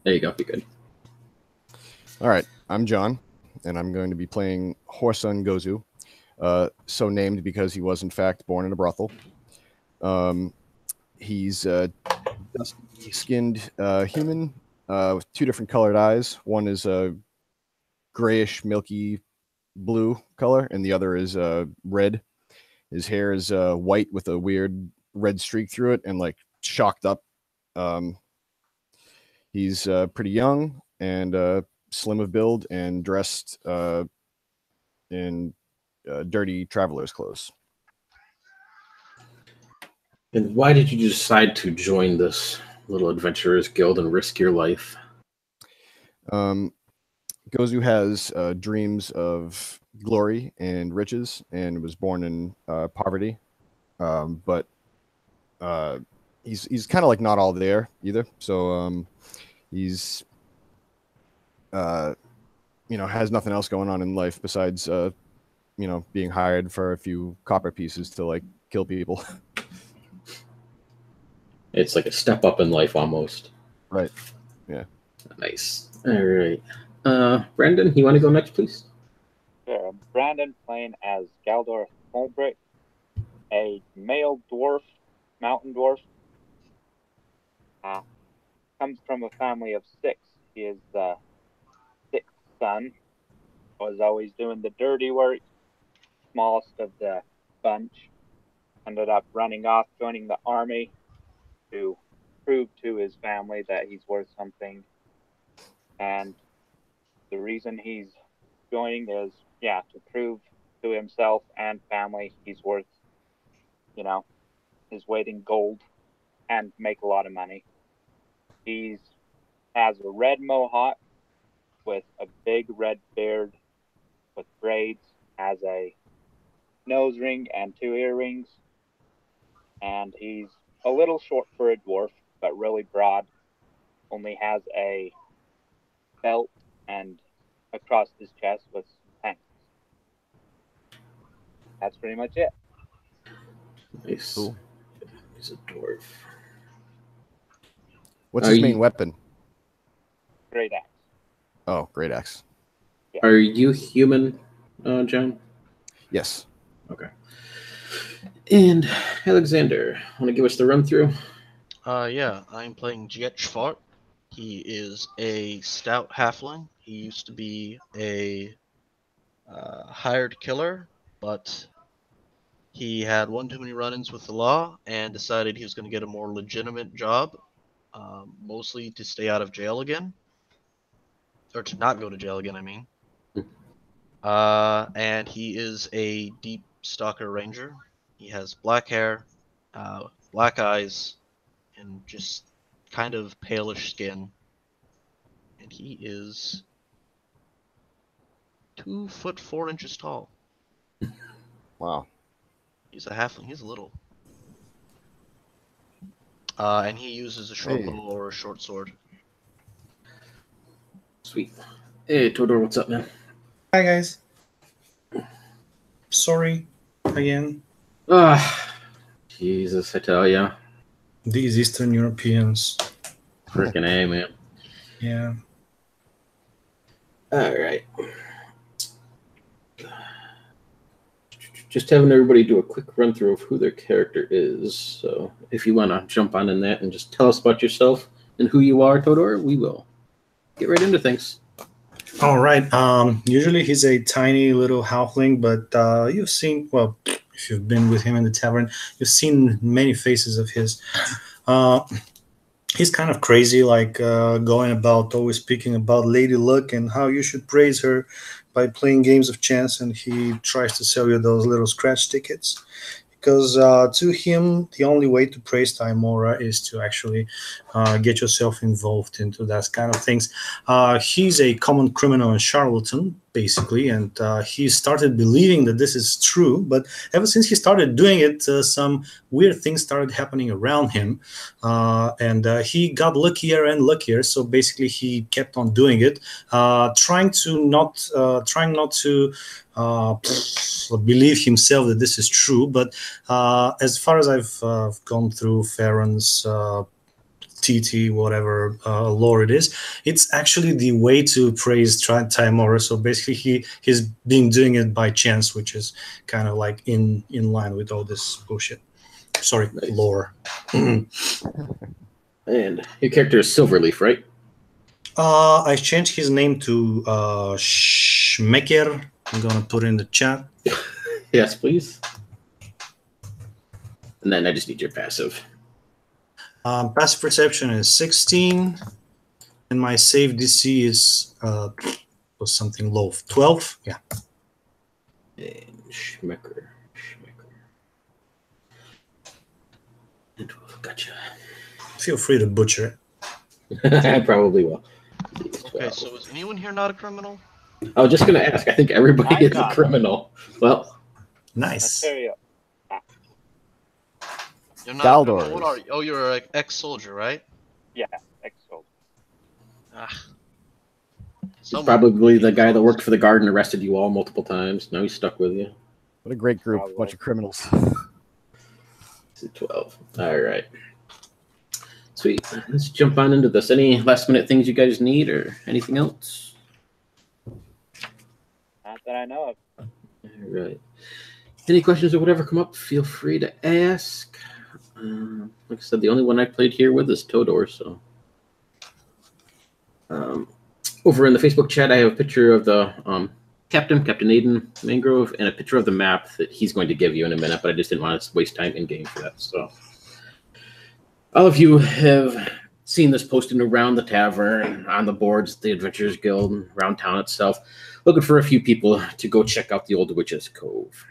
There you go. Be good. All right, I'm John, and I'm going to be playing Horsun Gozu, so named because he was in fact born in a brothel. He's a dusky-skinned human with two different colored eyes. One is a grayish, milky blue color, and the other is red. His hair is white with a weird red streak through it and like shocked up. He's pretty young and slim of build and dressed in dirty traveler's clothes. And why did you decide to join this little adventurers guild and risk your life? Gozu has dreams of glory and riches and was born in poverty. But he's kind of like not all there either. So he's has nothing else going on in life besides being hired for a few copper pieces to like kill people. It's like a step up in life almost. Right. Yeah. Nice. All right. Brandon, you want to go next, please? Sure. Brandon playing as Galdor Holbrick, a male dwarf, mountain dwarf. Comes from a family of 6. He is the 6th son. Was always doing the dirty work, smallest of the bunch. Ended up running off, joining the army to prove to his family that he's worth something. And the reason he's joining is, to prove to himself and family he's worth, his weight in gold and make a lot of money. He has a red mohawk with a big red beard with braids, has a nose ring and 2 earrings, and he's a little short for a dwarf, but really broad. Only has a belt and across his chest with tanks. That's pretty much it. Nice. Cool. He's a dwarf. What's his main weapon? Great axe. Oh, great axe. Yeah. Are you human, John? Yes. Okay. And Alexander, want to give us the run through? Yeah, I'm playing Jetschfart. He is a stout halfling. He used to be a hired killer, but he had one too many run-ins with the law and decided he was going to get a more legitimate job, mostly to stay out of jail again. Or to not go to jail again, I mean. And he is a deep stalker ranger. He has black hair, black eyes, and just kind of palish skin. And he is 2 foot 4 inches tall. Wow. He's a halfling. He's little. And he uses a short bow or a short sword. Sweet. Hey, Todor, what's up, man? Hi, guys. Sorry, again. Jesus, I tell ya. These Eastern Europeans. Freaking A, man. Yeah. All right. Just having everybody do a quick run through of who their character is. So if you want to jump on in that and just tell us about yourself and who you are, Todor, we will get right into things. All right. Usually he's a tiny little halfling, but you've seen, well, if you've been with him in the tavern, you've seen many faces of his. He's kind of crazy, like going about always speaking about Lady Luck and how you should praise her by playing games of chance, and he tries to sell you those little scratch tickets. Because to him, the only way to praise Tymora is to actually get yourself involved into that kind of things. He's a common criminal and charlatan, basically, and he started believing that this is true. But ever since he started doing it, some weird things started happening around him, and he got luckier and luckier. So basically, he kept on doing it, trying not to believe himself that this is true. But as far as I've gone through Farron's TT, whatever lore it is. It's actually the way to praise Timora. So basically, he's been doing it by chance, which is kind of like in line with all this bullshit. Sorry, Nice. lore. And your character is Silverleaf, right? I changed his name to Schmecker. I'm gonna put it in the chat. Yes, please. And then I just need your passive. Passive perception is 16, and my save DC is was something low, 12. Yeah. And Schmecker. And 12. Gotcha. Feel free to butcher it. I probably will. Okay, so is anyone here not a criminal? I was just going to ask. I think everybody I'm is a not. criminal. Well, Nice. Ontario. You're not. Galdor A criminal. What is. are you? Oh, you're an ex-soldier, right? Yeah, ex-soldier. Ah. he's Someone- probably the guy that worked for the guard and arrested you all multiple times. Now he's stuck with you. What a great group. Probably. Bunch of criminals. 12. All right. Sweet. Let's jump on into this. Any last minute things you guys need or anything else? Not that I know of. All right. Any questions or whatever come up, feel free to ask. Like I said, the only one I played here with is Todor, so. Over in the Facebook chat, I have a picture of the Captain Aiden Mangrove, and a picture of the map that he's going to give you in a minute, but I just didn't want to waste time in-game for that, so. All of you have seen this posted around the tavern, on the boards, the Adventurers Guild, around town itself, looking for a few people to go check out the old Witch's Cove.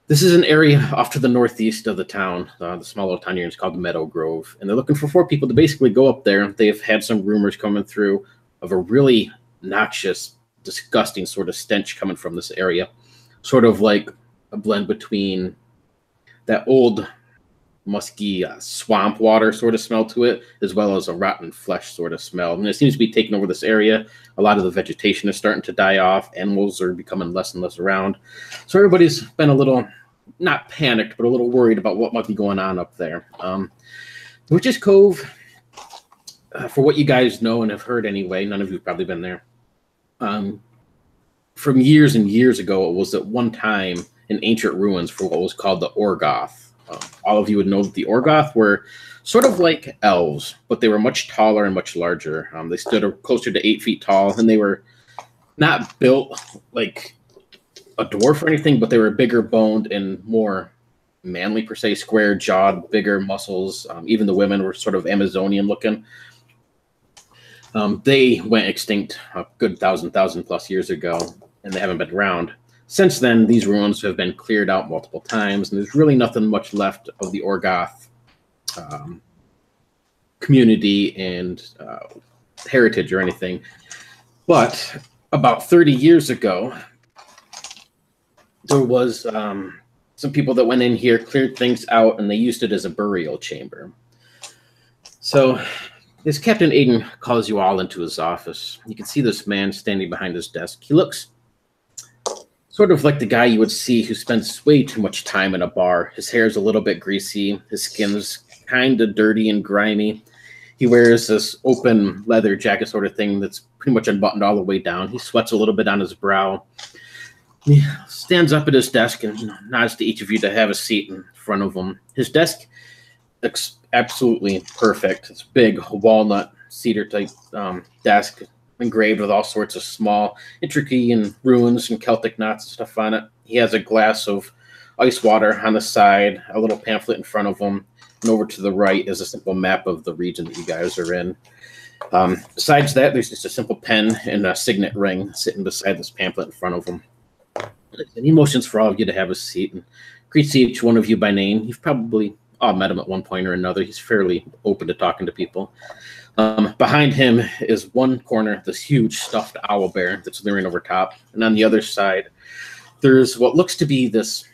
This is an area off to the northeast of the town, the small little town here. It's called the Meadow Grove, and they're looking for 4 people to basically go up there. They've had some rumors coming through of a really noxious, disgusting sort of stench coming from this area, sort of like a blend between that old musky swamp water sort of smell to it, as well as a rotten flesh sort of smell. And it seems to be taking over this area. A lot of the vegetation is starting to die off. Animals are becoming less and less around. So everybody's been a little, not panicked, but a little worried about what might be going on up there. Witch's Cove, for what you guys know and have heard anyway, none of you have probably been there. From years and years ago, it was at one time an ancient ruins for what was called the Orgoth. All of you would know that the Orgoth were sort of like elves, but they were much taller and much larger. They stood closer to 8 feet tall, and they were not built like a dwarf or anything, but they were bigger boned and more manly, per se, square jawed, bigger muscles. Even the women were sort of Amazonian looking. They went extinct a good thousand plus years ago, and they haven't been around. Since then, these ruins have been cleared out multiple times, and there's really nothing much left of the Orgoth community and heritage or anything. But about 30 years ago, there was some people that went in here, cleared things out, and they used it as a burial chamber. So this Captain Aiden calls you all into his office. You can see this man standing behind his desk. He looks sort of like the guy you would see who spends way too much time in a bar. His hair is a little bit greasy. His skin's kind of dirty and grimy. He wears this open leather jacket sort of thing that's pretty much unbuttoned all the way down. He sweats a little bit on his brow. He stands up at his desk and nods to each of you to have a seat in front of him. His desk looks absolutely perfect. It's big walnut cedar type desk, engraved with all sorts of small intricacy and runes and Celtic knots and stuff on it. He has a glass of ice water on the side, a little pamphlet in front of him, and over to the right is a simple map of the region that you guys are in. Besides that, there's just a simple pen and a signet ring sitting beside this pamphlet in front of him. And he motions for all of you to have a seat and greets each one of you by name. You've probably all met him at one point or another. He's fairly open to talking to people. Behind him is one corner, this huge stuffed owl bear that's leering over top. And on the other side, there's what looks to be this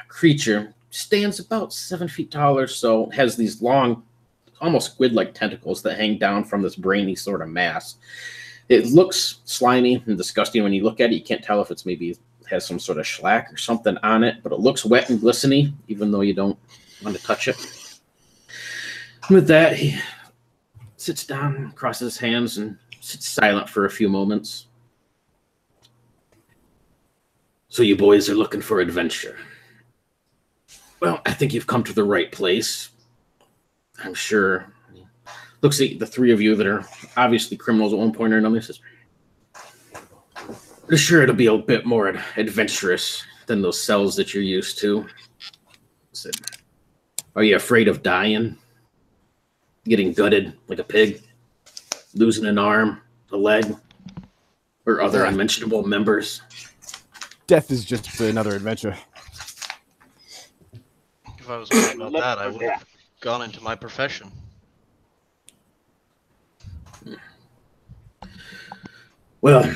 creature. Stands about 7 feet tall or so, has these long, almost squid-like tentacles that hang down from this brainy sort of mass. It looks slimy and disgusting when you look at it. You can't tell if it's maybe has some sort of shellac or something on it, but it looks wet and glistening, even though you don't want to touch it. With that, he sits down, crosses his hands, and sits silent for a few moments. So you boys are looking for adventure. Well, I think you've come to the right place. I'm sure. Looks at the three of you that are obviously criminals at one point or another. Says, I'm sure it'll be a bit more adventurous than those cells that you're used to. Said, are you afraid of dying? Getting gutted like a pig? Losing an arm, a leg, or other unmentionable members? Death is just another adventure. If I was worried about that, I would have gone into my profession. Well,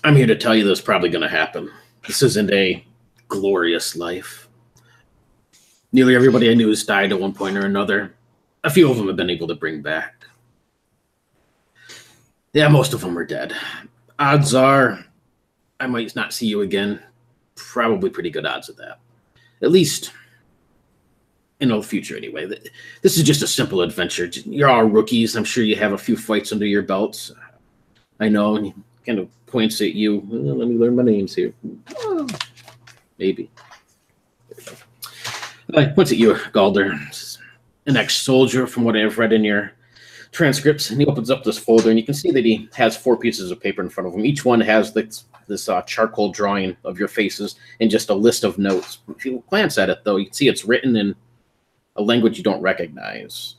I'm here to tell you that's probably going to happen. This isn't a glorious life. Nearly everybody I knew has died at one point or another. A few of them have been able to bring back. Yeah, most of them are dead. Odds are I might not see you again. Probably pretty good odds of that. At least in the future, anyway. This is just a simple adventure. You're all rookies. I'm sure you have a few fights under your belts. I know, and he kind of points at you. Well, let me learn my names here. Oh, maybe. Points at you, Galder. An ex-soldier, from what I've read in your transcripts. And he opens up this folder, and you can see that he has 4 pieces of paper in front of him. Each one has this charcoal drawing of your faces and just a list of notes. If you glance at it, though, you can see it's written in a language you don't recognize.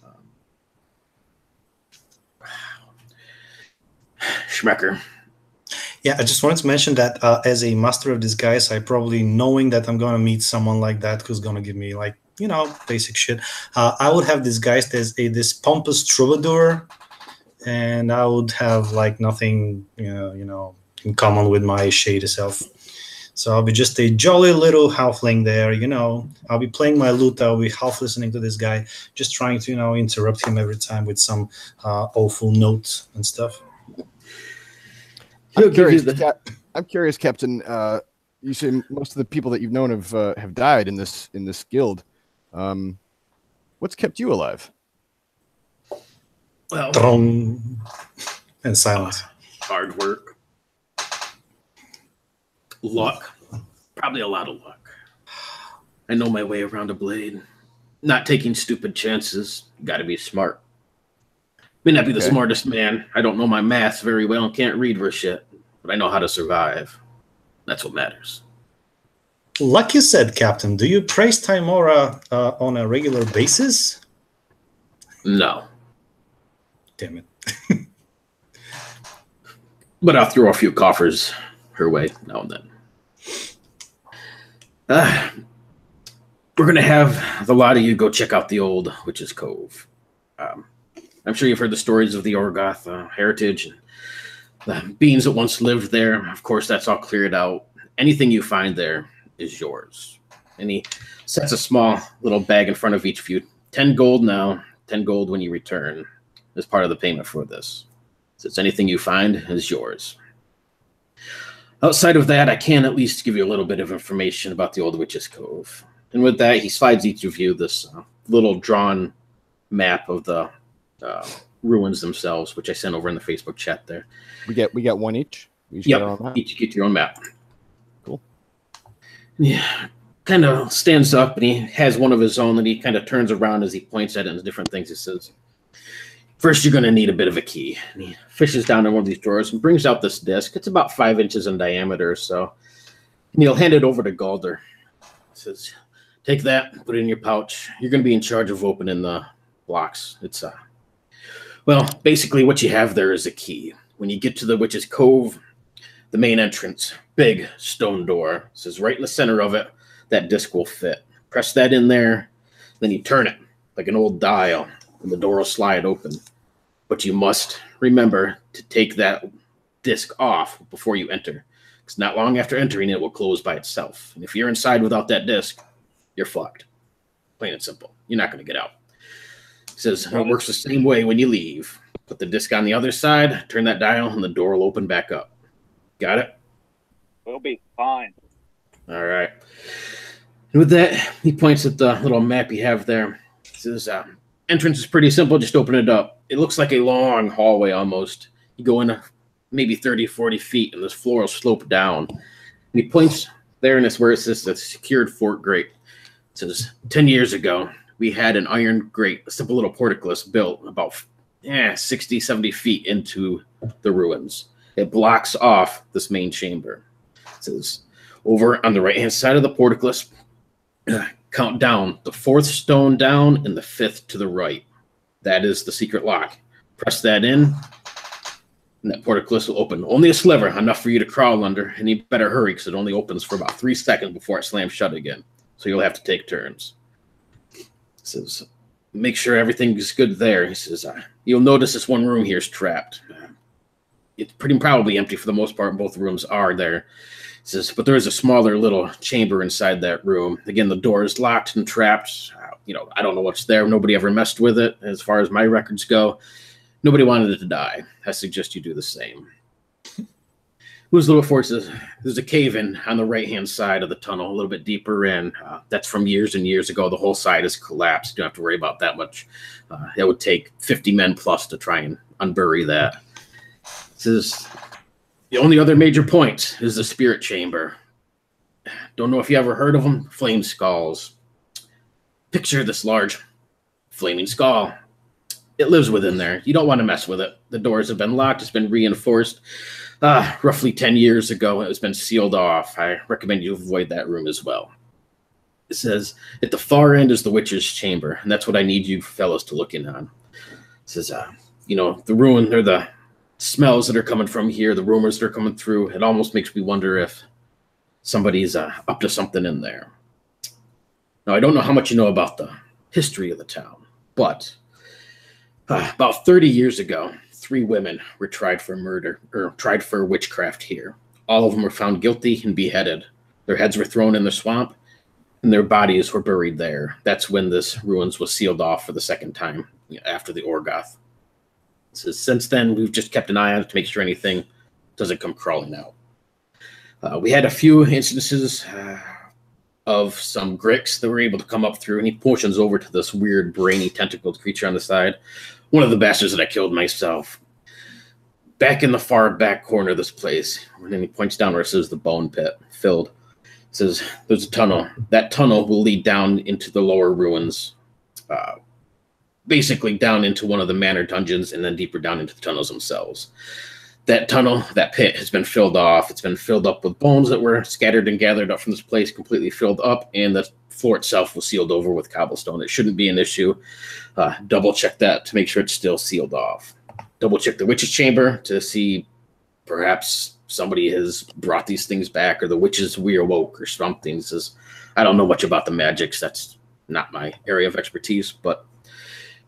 Schmecker. Yeah, I just wanted to mention that as a master of disguise, I probably, knowing that I'm going to meet someone like that who's going to give me, like, you know, basic shit, I would have disguised as this pompous troubadour, and I would have, like, nothing, you know, in common with my shady self. So I'll be just a jolly little halfling there, you know. I'll be playing my lute. I'll be half listening to this guy, just trying to, you know, interrupt him every time with some awful note and stuff. I'm curious, Captain. You say most of the people that you've known have died in this guild. What's kept you alive? Well, and silence. Hard work. Luck. Probably a lot of luck. I know my way around a blade. Not taking stupid chances. Got to be smart. May not be the smartest man. I don't know my math very well and can't read for shit. But I know how to survive. That's what matters. Like you said, Captain, do you praise Timora on a regular basis? No. Damn it. But I'll throw a few coffers her way now and then. We're going to have the lot of you go check out the old Witch's Cove. I'm sure you've heard the stories of the Orgoth heritage and the beings that once lived there. Of course, that's all cleared out. Anything you find there is yours. And he sets a small little bag in front of each of you. 10 gold now, 10 gold when you return as part of the payment for this. So it's anything you find is yours. Outside of that, I can at least give you a little bit of information about the old Witch's Cove. And with that, he slides each of you this little drawn map of the ruins themselves, which I sent over in the Facebook chat there. We get one each? Yep, each get your own map. Cool. Yeah, kind of stands up, and he has one of his own, and he kind of turns around as he points at it and different things. He says, first, you're going to need a bit of a key. And he fishes down in one of these drawers and brings out this disc. It's about 5 inches in diameter or so. And he'll hand it over to Galder. He says, take that, put it in your pouch. You're going to be in charge of opening the blocks. It's, well, basically what you have there is a key. When you get to the Witch's Cove, the main entrance, big stone door, says right in the center of it, that disc will fit. Press that in there, then you turn it like an old dial, and the door will slide open. But you must remember to take that disc off before you enter, because not long after entering, it will close by itself. And if you're inside without that disc, you're fucked. Plain and simple. You're not going to get out. He says it works the same way when you leave. Put the disc on the other side, turn that dial, and the door will open back up. Got it? We'll be fine. All right. And with that, he points at the little map you have there. He says, entrance is pretty simple. Just open it up. It looks like a long hallway almost. You go in maybe 30, 40 feet, and this floor will slope down. And he points there, and it's where it says the secured fort grate. It says, 10 years ago, we had an iron grate, a simple little portcullis built about 60, 70 feet into the ruins. It blocks off this main chamber. It says, over on the right-hand side of the portcullis, count down the 4th stone down and the 5th to the right. That is the secret lock. Press that in, and that portcullis will open. Only a sliver, enough for you to crawl under, and you better hurry because it only opens for about 3 seconds before it slams shut again. So you'll have to take turns. It says, make sure everything is good there. He says, you'll notice this one room here is trapped. It's pretty probably empty for the most part. Both rooms are there. He says, but there is a smaller little chamber inside that room. Again, the door is locked and trapped. I don't know what's there. Nobody ever messed with it. As far as my records go, nobody wanted it to die. I suggest you do the same. Moves a little forward. Says, there's a cave-in on the right-hand side of the tunnel, a little bit deeper in. That's from years and years ago. The whole side is collapsed. You don't have to worry about that much. It would take 50 men plus to try and unbury that. Says, the only other major point is the spirit chamber. Don't know if you ever heard of them. Flame skulls. Picture this large flaming skull. It lives within there. You don't want to mess with it. The doors have been locked. It's been reinforced. Roughly 10 years ago, it has been sealed off. I recommend you avoid that room as well. It says, at the far end is the witch's chamber, and that's what I need you fellows to look in on. It says, the ruin, or the smells that are coming from here, the rumors that are coming through, it almost makes me wonder if somebody's up to something in there. Now, I don't know how much you know about the history of the town, but about 30 years ago, 3 women were tried for murder, or tried for witchcraft here. All of them were found guilty and beheaded. Their heads were thrown in the swamp, and their bodies were buried there. That's when this ruins was sealed off for the second time after the Orgoth. So since then, we've just kept an eye on it to make sure anything doesn't come crawling out. We had a few instances of some Gricks that were able to come up through, and he motions over to this weird, brainy, tentacled creature on the side. One of the bastards that I killed myself. Back in the far back corner of this place, and then he points down where it says the bone pit, filled. It says, there's a tunnel. That tunnel will lead down into the lower ruins, basically down into one of the manor dungeons and then deeper down into the tunnels themselves. That tunnel, that pit, has been filled off. It's been filled up with bones that were scattered and gathered up from this place, completely filled up, and the floor itself was sealed over with cobblestone. It shouldn't be an issue. Double check that to make sure it's still sealed off. Double check the witch's chamber to see perhaps somebody has brought these things back, or the witches reawoke or something. Says, I don't know much about the magics. That's not my area of expertise, but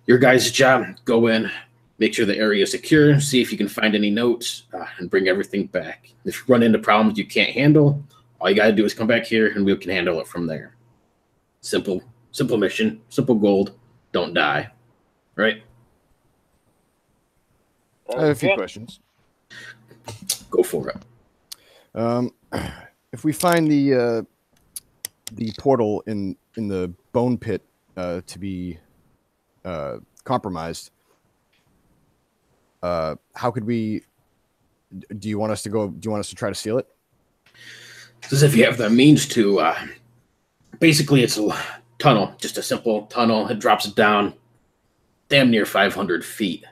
your guys' job, go in, make sure the area is secure, see if you can find any notes, and bring everything back. If you run into problems you can't handle, all you got to do is come back here and we can handle it from there. Simple mission, simple gold, don't die. Right? I have a few questions. Go for it. If we find the portal in the bone pit to be compromised, how could we? Do you want us to go? Do you want us to try to seal it? As if you have the means to. Basically, it's a tunnel, just a simple tunnel. It drops down, damn near 500 feet,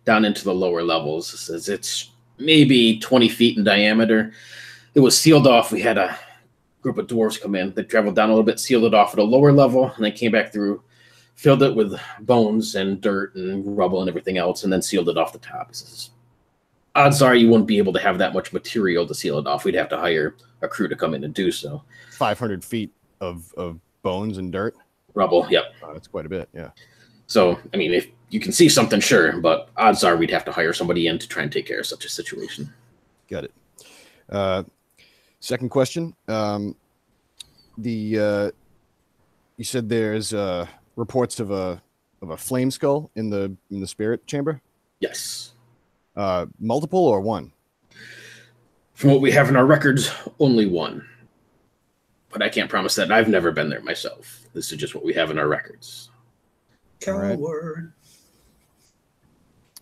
down into the lower levels. It's maybe 20 feet in diameter. It was sealed off. We had a group of dwarves come in. They traveled down a little bit, sealed it off at a lower level, and then came back through, filled it with bones and dirt and rubble and everything else, and then sealed it off the top. Odds are you wouldn't be able to have that much material to seal it off. We'd have to hire a crew to come in and do so. 500 feet of bones and dirt? Rubble, yep. That's quite a bit, yeah. So, I mean, if you can see something, sure, but odds are we'd have to hire somebody in to try and take care of such a situation. Got it. Second question. You said there's reports of a flame skull in the spirit chamber? Yes. Multiple or one? From what we have in our records, only one. But I can't promise that. I've never been there myself. This is just what we have in our records. Coward.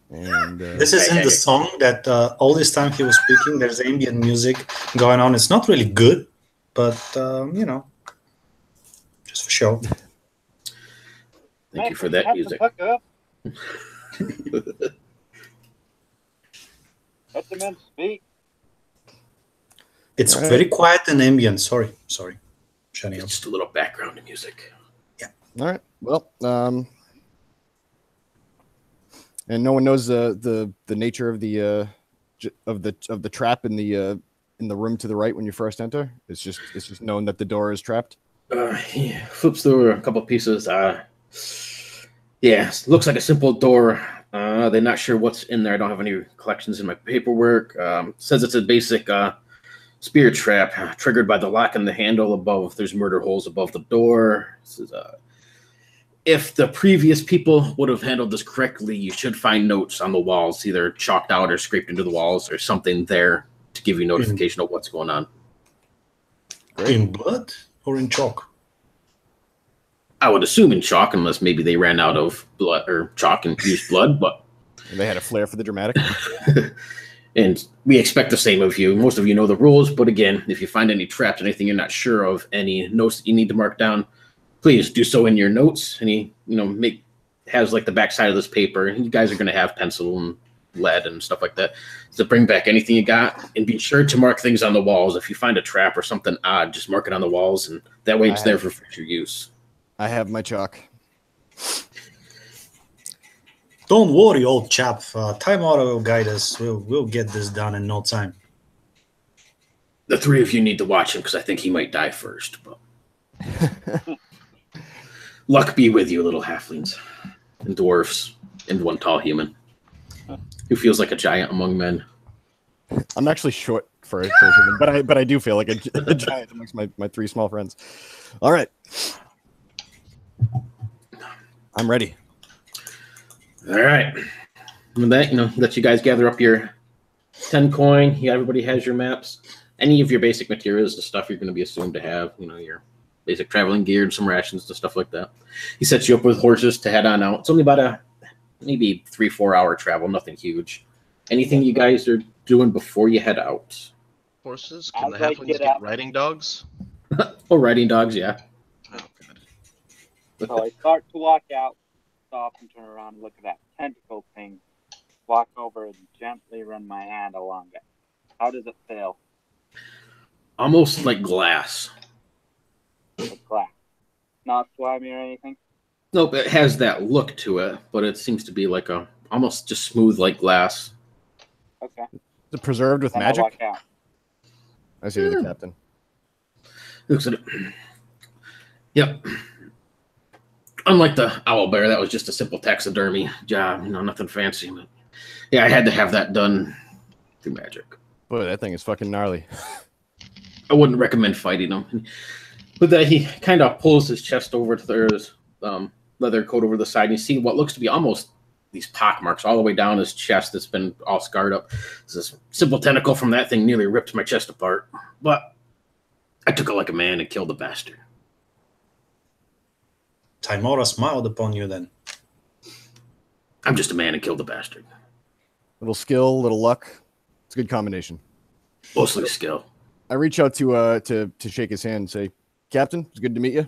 And This is in the song that all this time he was speaking, there's ambient music going on. It's not really good, but, just for show. Thank you for that music. Fuck up. Let the man speak. It's very quiet and ambient. Sorry. Shutting up. Just a little background music. all right. Well, and no one knows the nature of the trap in the room to the right when you first enter. It's just known that the door is trapped. He flips through a couple pieces. Looks like a simple door. They're not sure what's in there. I don't have any collections in my paperwork. Says it's a basic spear trap triggered by the lock in the handle above. There's murder holes above the door. This is, if the previous people would have handled this correctly, you should find notes on the walls, either chalked out or scraped into the walls or something there to give you notification of what's going on. In blood or in chalk? I would assume in chalk, unless maybe they ran out of blood or chalk and used blood, but And they had a flair for the dramatic. And we expect the same of you. Most of you know the rules, but again, if you find any traps, anything you're not sure of, any notes that you need to mark down, please do so in your notes. And he, has like the backside of this paper. You guys are going to have pencil and lead and stuff like that. So bring back anything you got, and be sure to mark things on the walls. If you find a trap or something odd, just mark it on the walls, and that way it's there for future use. I have my chalk. Don't worry, old chap. Time Auto will guide us. We'll get this done in no time. The three of you need to watch him because I think he might die first. But luck be with you, little halflings and dwarfs, and one tall human who feels like a giant among men. I'm actually short for a human, but I do feel like a giant amongst my three small friends. All right, I'm ready. All right. With that, let you guys gather up your 10 coin. Everybody has your maps. Any of your basic materials, the stuff you're going to be assumed to have, your basic traveling gear and some rations and stuff like that. He sets you up with horses to head on out. It's only about maybe 3-4 hour travel, nothing huge. Anything you guys are doing before you head out? Horses? Can the halflings get riding dogs? Oh, riding dogs, yeah. Oh, God. So I start to walk out, stop and turn around and look at that tentacle thing, walk over and gently run my hand along it. How does it feel? Almost like glass. Like glass. Not slimy or anything? Nope, it has that look to it, but it seems to be like almost just smooth like glass. Okay. Is it preserved with Then magic? I walk out. I see the captain. Looks at it. Yep. Unlike the owl bear, that was just a simple taxidermy job. Nothing fancy. But yeah, I had to have that done through magic. Boy, that thing is fucking gnarly. I wouldn't recommend fighting him. But then he kind of pulls his chest over to his leather coat over the side, and you see what looks to be almost these pock marks all the way down his chest that's been all scarred up. This simple tentacle from that thing nearly ripped my chest apart. But I took it like a man and killed the bastard. Timora smiled upon you then. I'm just a man and killed the bastard. Little skill, little luck. It's a good combination. Mostly skill. I reach out to shake his hand and say, Captain, it's good to meet you.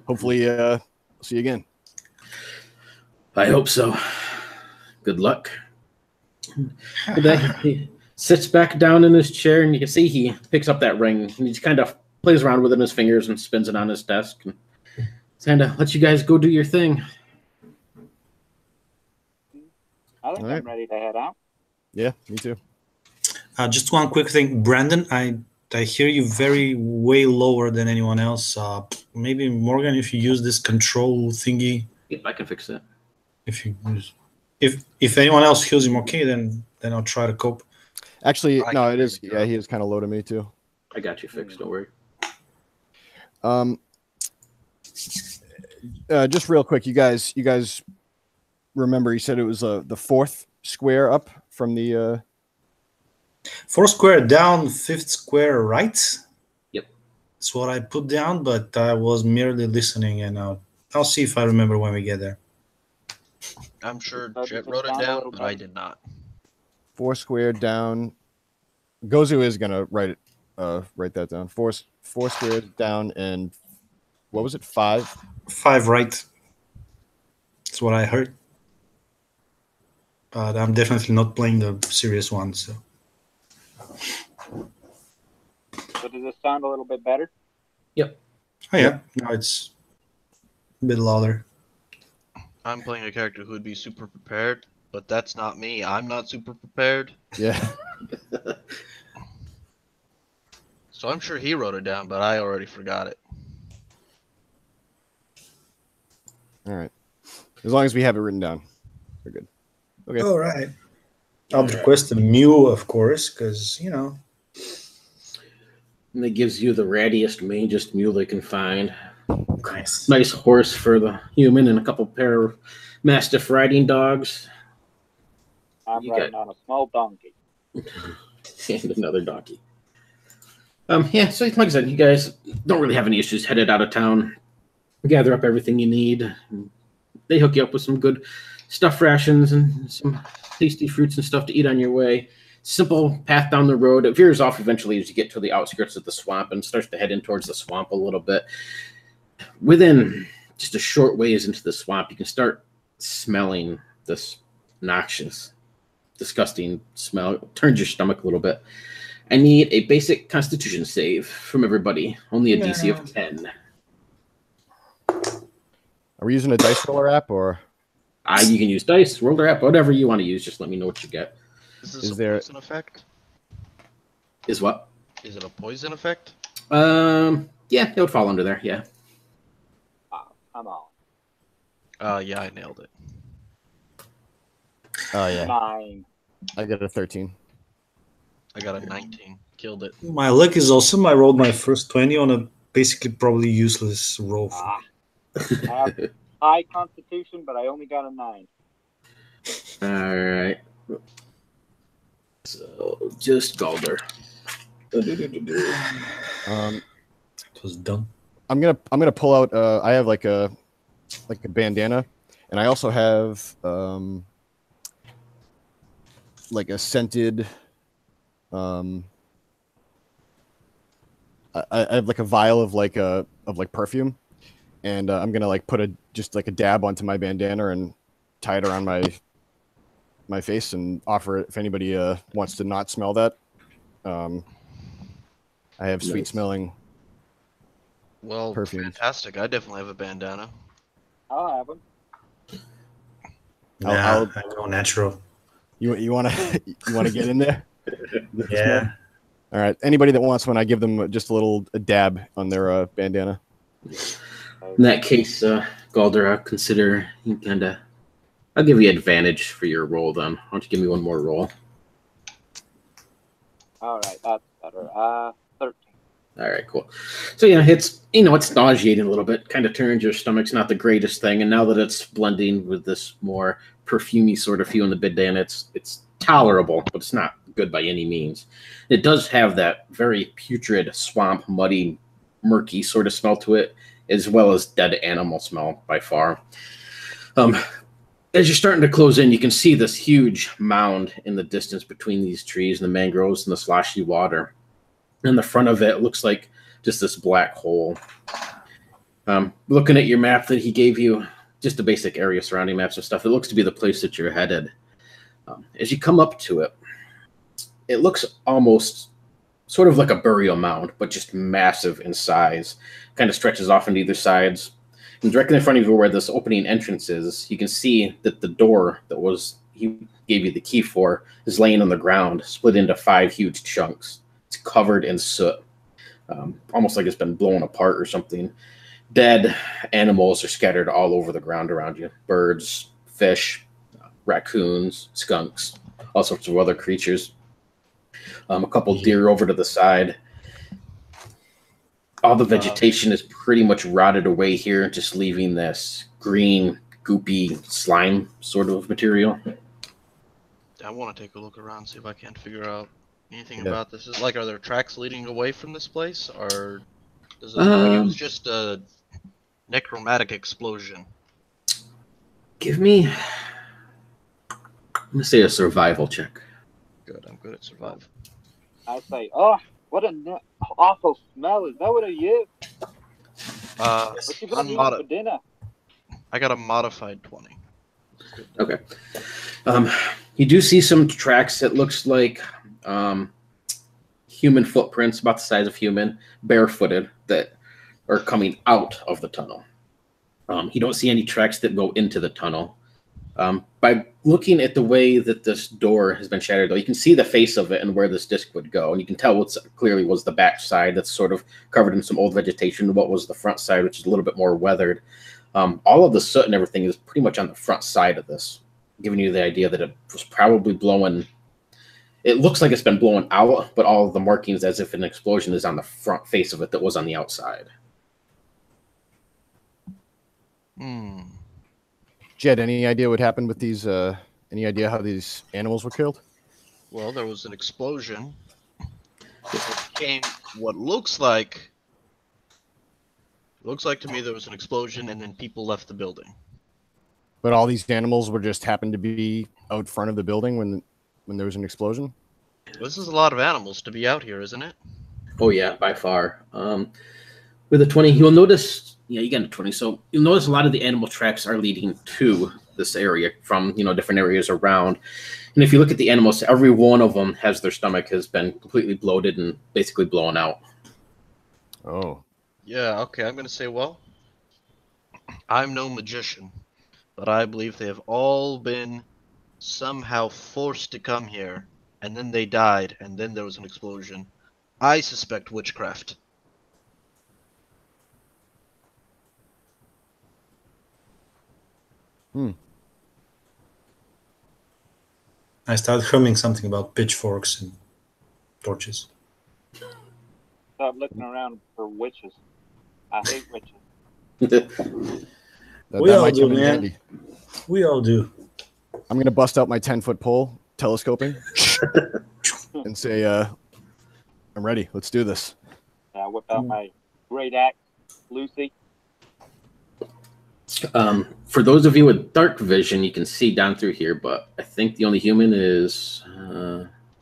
Hopefully, see you again. I hope so. Good luck. But then he sits back down in his chair, and you can see he picks up that ring, and he just kind of plays around with it in his fingers and spins it on his desk. And kind of let you guys go do your thing. I think I'm ready to head out. Yeah, me too. Just one quick thing, Brandon. I hear you way lower than anyone else. Maybe Morgan, if you use this control thingy. Yep, I can fix that. If anyone else hears him okay, then I'll try to cope. Actually, no, it is. Yeah, he is kind of low to me too. I got you fixed. Don't worry. Just real quick, you guys remember you said it was the fourth square up from the 4 square down, 5th square right. Yep, that's what I put down, but I was merely listening, and I'll see if I remember when we get there. I'm sure Does Jet it wrote it sound a down, little but I better? did not. 4 squared down. Gozu is gonna write that down. Four squares down, and what was it? 5. 5 right. That's what I heard. But I'm definitely not playing the serious one. So So does this sound a little bit better? Yep. oh yeah, now it's a bit louder. I'm playing a character who would be super prepared, but that's not me. I'm not super prepared. Yeah. So I'm sure he wrote it down, but I already forgot it. All right. As long as we have it written down, we're good. Okay. All right. I'll request a mule, of course, because you know. And it gives you the rattiest, mangest mule they can find. Nice. Nice horse for the human and a couple pair of mastiff riding dogs. I'm You riding on a small donkey. And another donkey. Yeah, so like I said, you guys don't really have any issues headed out of town. Gather up everything you need. They hook you up with some good stuff rations and some tasty fruits and stuff to eat on your way. Simple path down the road. It veers off eventually as you get to the outskirts of the swamp and starts to head in towards the swamp a little bit. Within just a short ways into the swamp, you can start smelling this noxious, disgusting smell. It turns your stomach a little bit. I need a basic constitution save from everybody. Only a DC of 10. Are we using a dice roller app or? You can use dice, roller app, whatever you want to use. Just let me know what you get. Is there a poison effect? Is what? Is it a poison effect? Yeah, it would fall under there. Yeah. I'm on. Yeah, I nailed it. Oh yeah. 9. I got a 13. I got a 19. Killed it. My luck is awesome. I rolled my first 20 on a basically probably useless roll. I have high constitution, but I only got a 9. All right. So just Galder. It was dumb. I'm gonna pull out. I have like a bandana, and I also have like a scented. I have like a vial of like perfume, and I'm gonna like put just like a dab onto my bandana and tie it around my face and offer it if anybody wants to not smell that. I have sweet Nice. smelling. Well, Perfumes. fantastic. I definitely have a bandana. I'll have them. Nah, I go natural. You want to get in there? Yeah. All right. Anybody that wants one, I give them just a dab on their bandana. In that case, Galder, I'll consider I'll give you advantage for your roll then. Why don't you give me one more roll? All right, that's better. 13. All right, cool. So yeah, it's nauseating a little bit. Kind of turns your stomach's not the greatest thing, and now that it's blending with this more perfumey sort of feel in the bandana, it's tolerable, but it's not good by any means. It does have that very putrid, swamp, muddy, murky sort of smell to it, as well as dead animal smell by far. As you're starting to close in, you can see this huge mound in the distance between these trees and the mangroves and the sloshy water. In the front of it looks like just this black hole. Looking at your map that he gave you, just a basic area surrounding maps and stuff, it looks to be the place that you're headed. As you come up to it, it looks almost sort of like a burial mound, but just massive in size. Kind of stretches off on either sides. And directly in front of you where this opening entrance is, you can see that the door that he gave you the key for is laying on the ground, split into 5 huge chunks. It's covered in soot, almost like it's been blown apart or something. Dead animals are scattered all over the ground around you. Birds, fish, raccoons, skunks, all sorts of other creatures. A couple deer over to the side. All the vegetation is pretty much rotted away here, just leaving this green, goopy slime sort of material. I want to take a look around, see if I can't figure out anything about this. Is are there tracks leading away from this place, or does it look like it was just a necromantic explosion? Give me I'm gonna say a survival check. Good, I'm good at survive. I say, oh, what a awful smell. Is that what it is? What you gonna eat for dinner? I got a modified 20. Okay. You do see some tracks. It looks like human footprints, about the size of human, barefooted, that are coming out of the tunnel. You don't see any tracks that go into the tunnel. By looking at the way that this door has been shattered, though, you can see the face of it and where this disc would go. And you can tell what's clearly was the back side that's sort of covered in some old vegetation, what was the front side, which is a little bit more weathered. All of the soot and everything is pretty much on the front side of this, giving you the idea that it was probably blowing. It looks like it's been blown out, but all of the markings as if an explosion is on the front face of it that was on the outside. Jed, any idea what happened with these? Any idea how these animals were killed? Well, there was an explosion. It came what looks like to me there was an explosion and then people left the building. But all these animals were just happened to be out front of the building when there was an explosion? This is a lot of animals to be out here, isn't it? Oh yeah, by far. With a 20, you'll notice. Yeah, you got a 20. So you'll notice a lot of the animal tracks are leading to this area from different areas around. And if you look at the animals, every one of them has their stomach has been completely bloated and basically blown out. Oh. Yeah. Okay. I'm gonna say, well, I'm no magician, but I believe they have all been somehow forced to come here, and then they died, and then there was an explosion. I suspect witchcraft. I started humming something about pitchforks and torches. Start looking around for witches. I hate witches. We all do, come in man. handy. We all do. I'm gonna bust out my 10-foot pole, telescoping, and say, "I'm ready. Let's do this." I whip out my great axe, Lucy. For those of you with dark vision, you can see down through here, but I think the only human is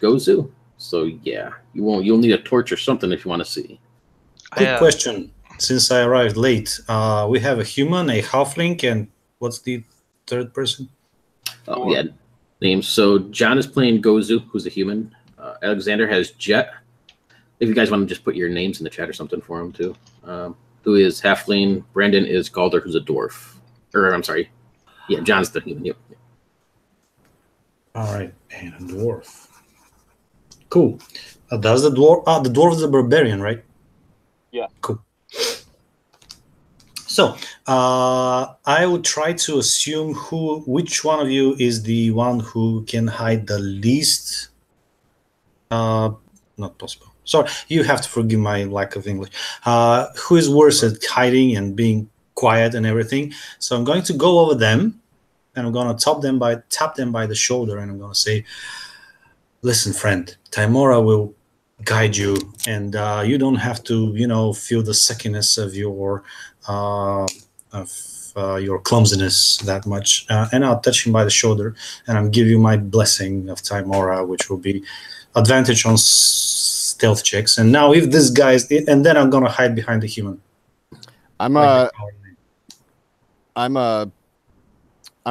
Gozu. So yeah, you'll need a torch or something if you want to see. Quick question. Since I arrived late, we have a human, a halfling, and what's the third person? Oh yeah, names. So John is playing Gozu, who's a human. Alexander has Jet. If you guys want to just put your names in the chat or something for him too. Who is halfling? Brandon is Galder, who's a dwarf. Or I'm sorry, yeah, John's the human. Yep. All right, and a dwarf. Cool. Does the dwarf? The dwarf is a barbarian, right? Yeah. Cool. So I would try to assume which one of you is the one who can hide the least. Not possible. Sorry, you have to forgive my lack of English. Who is worse at hiding and being quiet and everything? So I'm going to go over them, and I'm going to tap them by the shoulder, and I'm going to say, "Listen, friend, Tymora will guide you, and you don't have to, feel the suckiness of your clumsiness that much." And I'll touch him by the shoulder, and I'll give you my blessing of Tymora, which will be advantage on stealth checks. And now if this guy's, and then I'm gonna hide behind the human. I'm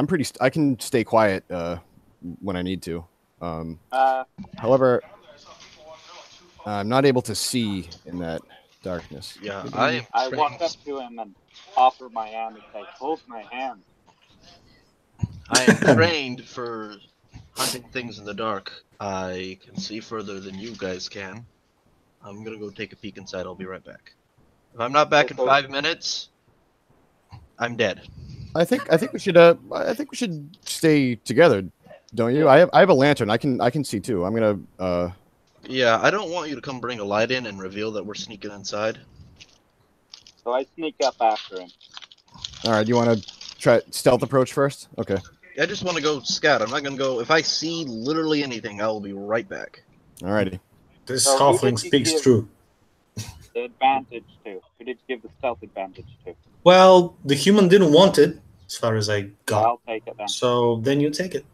pretty. I can stay quiet when I need to. However, I'm not able to see in that darkness. Yeah, I walk up to him and offer my hand and say, "Hold my hand." I am trained for hunting things in the dark. I can see further than you guys can. I'm gonna go take a peek inside. I'll be right back. If I'm not back in 5 minutes, I'm dead. I think we should stay together, don't you? I have a lantern. I can see too. I'm gonna. Yeah, I don't want you to come bring a light in and reveal that we're sneaking inside. So I sneak up after him. All right, you want to try stealth approach first? Okay. I just want to go scout. I'm not going to go. If I see literally anything, I will be right back. Alrighty. This halfling speaks true. The advantage to? Who did you give the stealth advantage to? Well, the human didn't want it, as far as I got. I'll take it then. So then you take it.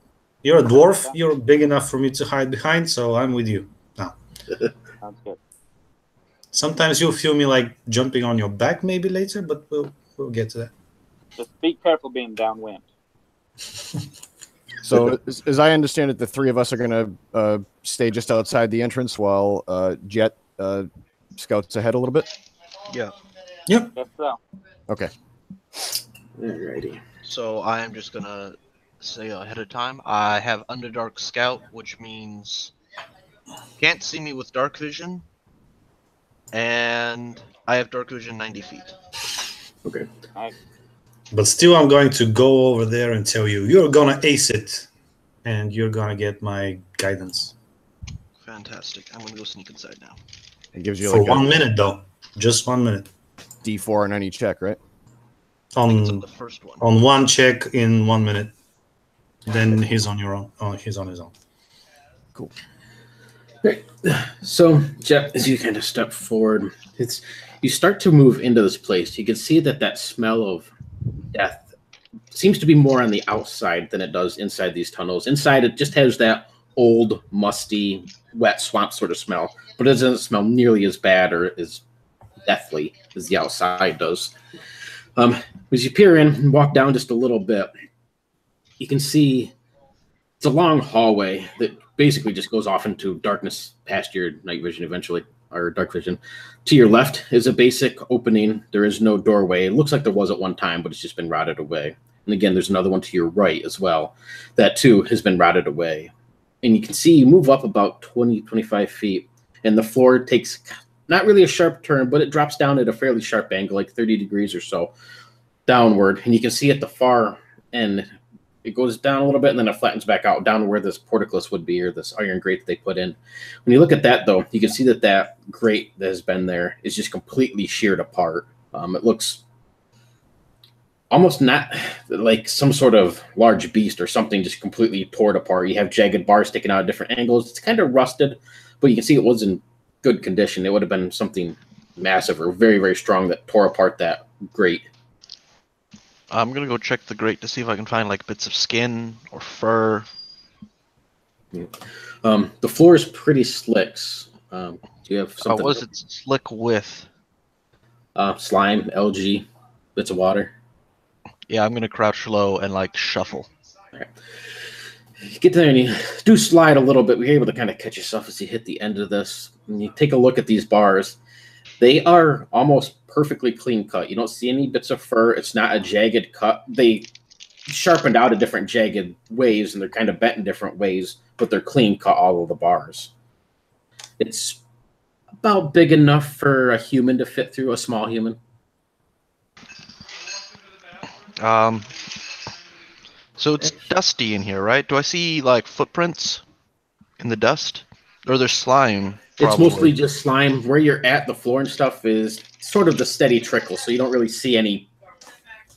You're a dwarf. You're big enough for me to hide behind, so I'm with you. Now, Sounds good. sometimes you'll feel me like jumping on your back maybe later, but we'll get to that. Just be careful being downwind. So, as I understand it, the three of us are going to stay just outside the entrance while Jet scouts ahead a little bit. Yeah. Yep. Guess so. Okay. Alrighty. So I am just gonna say ahead of time, I have Underdark Scout, which means can't see me with dark vision, and I have dark vision 90 feet. Okay. But still, I'm going to go over there and tell you, you're gonna ace it, and you're gonna get my guidance. Fantastic. I'm gonna go sneak inside now. It gives you For like 1 minute, though. Just 1 minute. D4 on any check, right? I think it's On the first one. on one check in 1 minute. Then he's on your own. Oh, he's on his own. Cool. Great. So, Jeff, as you kind of step forward, you start to move into this place. You can see that smell of death seems to be more on the outside than it does inside these tunnels. Inside, it just has that old, musty, wet swamp sort of smell, but it doesn't smell nearly as bad or as deathly as the outside does. As you peer in and walk down just a little bit, you can see it's a long hallway that basically just goes off into darkness past your night vision eventually, or dark vision. To your left is a basic opening. There is no doorway. It looks like there was at one time, but it's just been rotted away. And again, there's another one to your right as well. That too has been rotted away. And you can see you move up about 20, 25 feet, and the floor takes not really a sharp turn, but it drops down at a fairly sharp angle, like 30 degrees or so downward. And you can see at the far end, it goes down a little bit and then it flattens back out down to where this portcullis would be, or this iron grate that they put in. When you look at that, though, you can see that grate that has been there is just completely sheared apart. It looks almost not like some sort of large beast or something just completely tore it apart. You have jagged bars sticking out at different angles. It's kind of rusted, but you can see it was in good condition. It would have been something massive or very, very strong that tore apart that grate. I'm gonna go check the grate to see if I can find like bits of skin or fur. Yeah. The floor is pretty slick. Do you have something? What is it slick with? Slime, algae, bits of water. Yeah, I'm gonna crouch low and like shuffle. All right. You get there and you do slide a little bit. You're able to kind of catch yourself as you hit the end of this. And you take a look at these bars. They are almost perfectly clean cut. You don't see any bits of fur. It's not a jagged cut. They sharpened out in different jagged ways, and they're kind of bent in different ways, but they're clean cut, all of the bars. It's about big enough for a human to fit through, a small human. So it's dusty in here, right? Do I see like footprints in the dust? Or there's slime? Probably. It's mostly just slime. Where you're at, the floor and stuff is sort of the steady trickle, so you don't really see any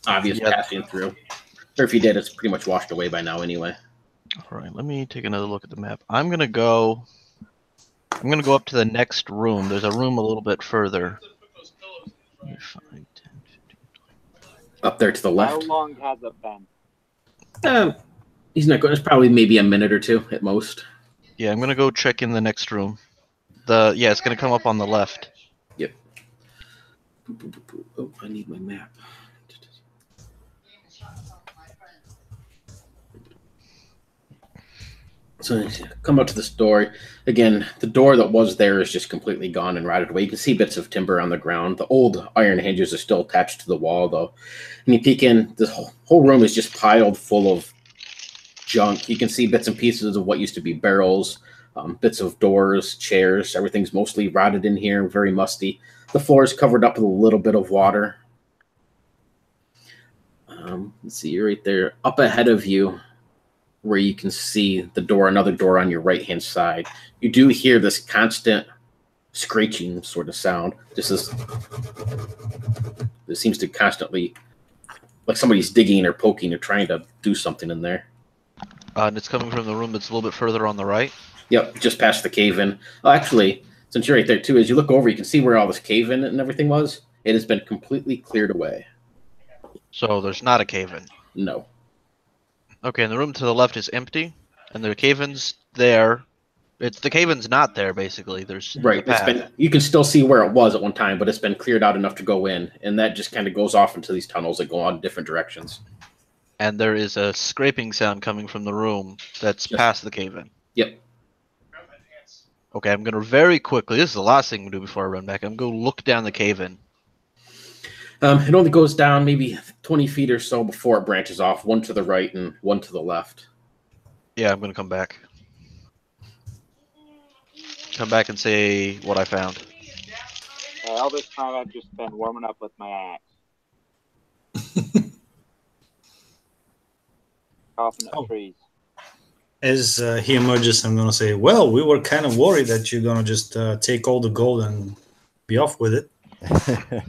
obvious passing through. Or if you did, it's pretty much washed away by now anyway. All right, let me take another look at the map. I'm gonna go up to the next room. There's a room a little bit further. 5, 10, 15, 20. Up there to the left. How long has it been? He's not going. It's probably maybe a minute or two at most. Yeah, I'm gonna go check in the next room. It's gonna come up on the left. Yep. Oh, I need my map. So come up to this door. Again, the door that was there is just completely gone and rotted away. You can see bits of timber on the ground. The old iron hinges are still attached to the wall, though. And you peek in, this whole room is just piled full of junk. You can see bits and pieces of what used to be barrels, bits of doors, chairs. Everything's mostly rotted in here, very musty. The floor is covered up with a little bit of water. Let's see, you're right there. Up ahead of you, where you can see the door, another door on your right-hand side. You do hear this constant screeching sort of sound. This seems to constantly, like somebody's digging or poking or trying to do something in there. And it's coming from the room that's a little bit further on the right. Yep, just past the cave-in. Oh, actually, since you're right there too, as you look over, you can see where all this cave-in and everything was. It has been completely cleared away. So there's not a cave-in. No. Okay, and the room to the left is empty? And the caven's there. The caven's not there, basically. There's Right. the path. You can still see where it was at one time, but it's been cleared out enough to go in, and that just kind of goes off into these tunnels that go on different directions. And there is a scraping sound coming from the room that's Yes. past the cave-in. Yep. Okay, I'm gonna very quickly. This is the last thing we do before I run back. I'm gonna look down the cave-in. It only goes down maybe 20 feet or so before it branches off, one to the right and one to the left. Yeah, I'm gonna come back. Come back and say what I found. All this time I've just been warming up with my axe. Chopping up trees. As he emerges, I'm going to say, well, we were kind of worried that you're going to just take all the gold and be off with it.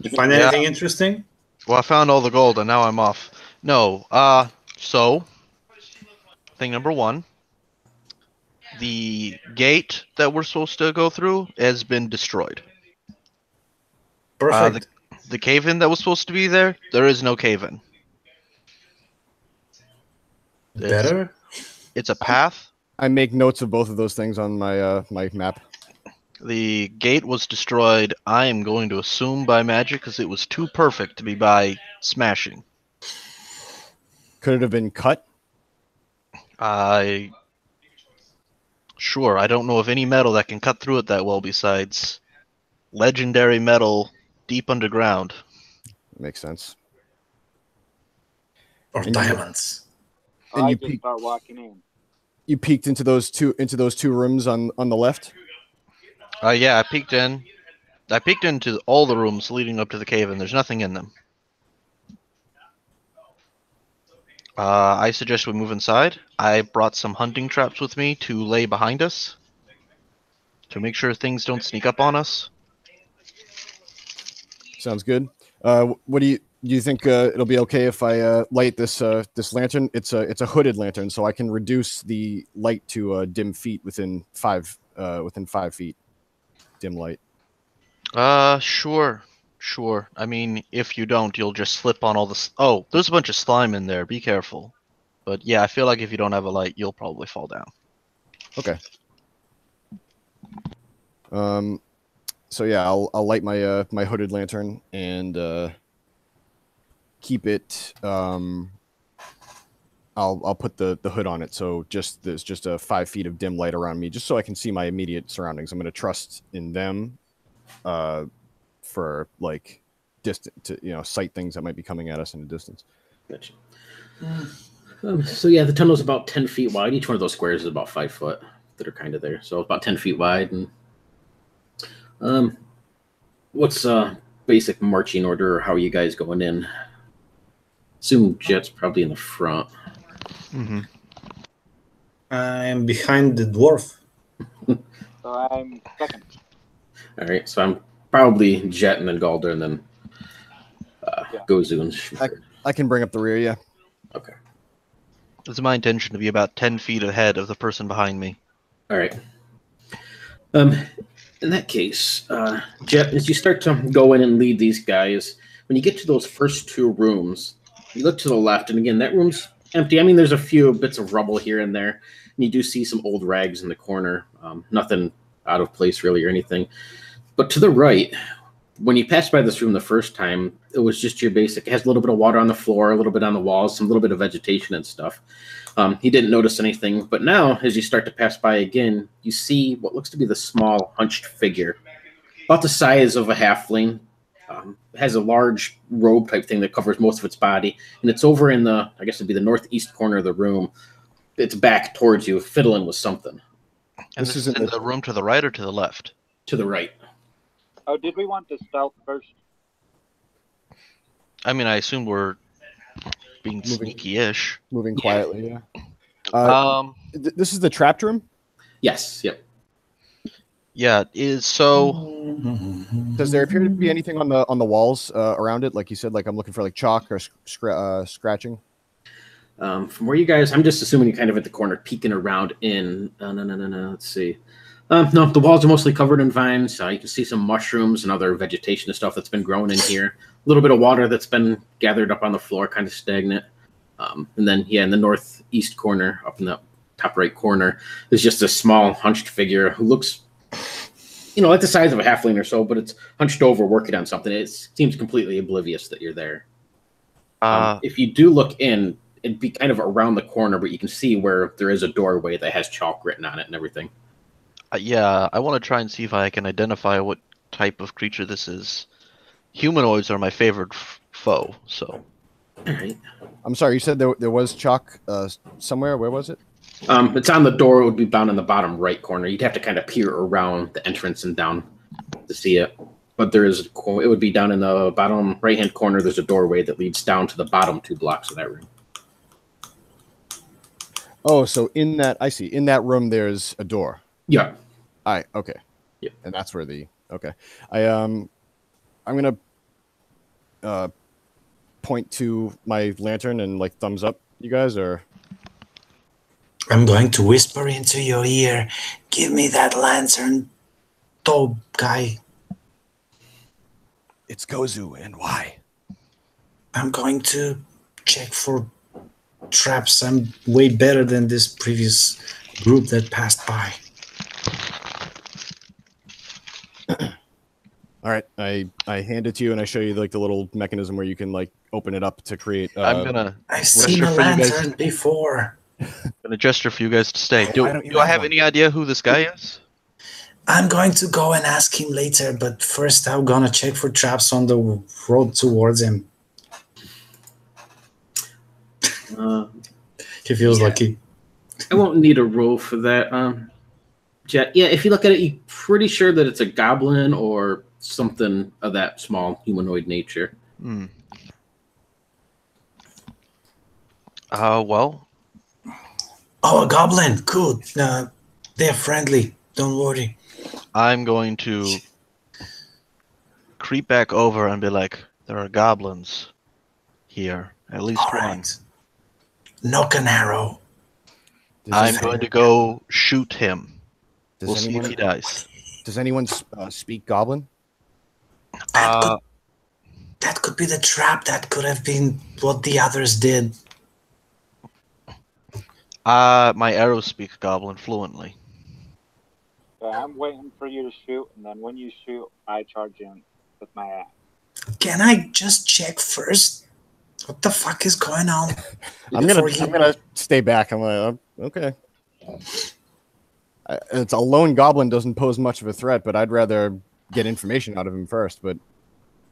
You find anything interesting? Well, I found all the gold and now I'm off. No, so, thing number one. The gate that we're supposed to go through has been destroyed. Perfect. The cave-in that was supposed to be there is no cave-in. Better? It's a path. I make notes of both of those things on my my map. The gate was destroyed, I am going to assume by magic, because it was too perfect to be by smashing. Could it have been cut? Sure, I don't know of any metal that can cut through it that well besides legendary metal deep underground. Makes sense. Or And diamonds? And I you just start walking in. You peeked into those two rooms on the left. Yeah, I peeked in. I peeked into all the rooms leading up to the cave, and there's nothing in them. I suggest we move inside. I brought some hunting traps with me to lay behind us to make sure things don't sneak up on us. Sounds good. What do you think? It'll be okay if I light this lantern? It's a hooded lantern, so I can reduce the light to dim feet within 5 feet. Dim light. Sure. I mean, if you don't, you'll just slip on all the... Oh, there's a bunch of slime in there. Be careful. But yeah, I feel like if you don't have a light, you'll probably fall down. Okay. So yeah, I'll light my my hooded lantern and keep it. I'll put the hood on it, so there's just a 5 feet of dim light around me, just so I can see my immediate surroundings. I'm going to trust in them, for like distant to sight things that might be coming at us in the distance. Gotcha. So yeah, the tunnel's about 10 feet wide. Each one of those squares is about 5 foot that are kind of there. So about 10 feet wide. And what's basic marching order, or how are you guys going in? Assume Jet's probably in the front. Mm-hmm. I'm behind the dwarf. So I'm second. All right, so I'm probably Jet and then Galder and then Gozu and Schmidt. I can bring up the rear, yeah. Okay. It's my intention to be about 10 feet ahead of the person behind me. All right. In that case, Jet, as you start to go in and lead these guys, when you get to those first 2 rooms, you look to the left, and again, that room's empty. I mean, there's a few bits of rubble here and there, and you do see some old rags in the corner. Nothing out of place really or anything. But to the right, when you passed by this room the first time, it was just your basic. It has a little bit of water on the floor, a little bit on the walls, some little bit of vegetation and stuff. He didn't notice anything. But now, as you start to pass by again, you see what looks to be the small, hunched figure, about the size of a halfling. Has a large robe type thing that covers most of its body, and it's over in the, I guess it'd be the northeast corner of the room. It's back towards you, fiddling with something. And this is in the room to the right or to the left? To the right. Oh, did we want to stealth first? I mean, I assume we're being sneaky-ish. Moving quietly, yeah. This is the trapped room? Yes, yep. Yeah, it is so... Does there appear to be anything on the walls around it? Like you said, like I'm looking for like chalk or scratching? From where you guys, I'm just assuming you're kind of at the corner peeking around in. No. Let's see. No, the walls are mostly covered in vines. You can see some mushrooms and other vegetation and stuff that's been growing in here. A little bit of water that's been gathered up on the floor, kind of stagnant. And then, yeah, in the northeast corner, up in that top right corner is just a small hunched figure who looks, like the size of a halfling or so, but it's hunched over working on something. It seems completely oblivious that you're there. If you do look in, it'd be kind of around the corner, but you can see where there is a doorway that has chalk written on it and everything. Yeah, I want to try and see if I can identify what type of creature this is. Humanoids are my favorite foe, so. All right. I'm sorry, you said there was chalk somewhere. Where was it? It's on the door. It would be down in the bottom right corner. You'd have to kind of peer around the entrance and down to see it. But it would be down in the bottom right-hand corner. There's a doorway that leads down to the bottom 2 blocks of that room. Oh, so in that room, there's a door. Yeah. Okay. Yeah. And that's where okay. I'm gonna point to my lantern and like thumbs up, you guys, or I'm going to whisper into your ear, give me that lantern, dope guy. it's Gozu, and why? I'm going to check for traps. I'm way better than this previous group that passed by. All right, I hand it to you and I show you like the little mechanism where you can like open it up to create. I've seen a lantern before. I'm gonna gesture for you guys to stay. Do I have one? any idea who this guy is? I'm going to go and ask him later, but first I'm gonna check for traps on the road towards him. He feels lucky. I won't need a roll for that. Jet. Yeah, if you look at it, you're pretty sure that it's a goblin or something of that small humanoid nature. Well. Oh, a goblin. Good. They're friendly. Don't worry. I'm going to creep back over and be like, there are goblins here. At least All one. right. Knock an arrow. I'm going to go shoot him. We'll see if anyone, he dies. Does anyone speak Goblin? That could be the trap. That could have been what the others did. My arrows speak Goblin fluently. I'm waiting for you to shoot, and then when you shoot, I charge in with my axe. Can I just check first? What the fuck is going on? I'm gonna stay back. I'm like, okay. It's a lone goblin doesn't pose much of a threat, but I'd rather get information out of him first. But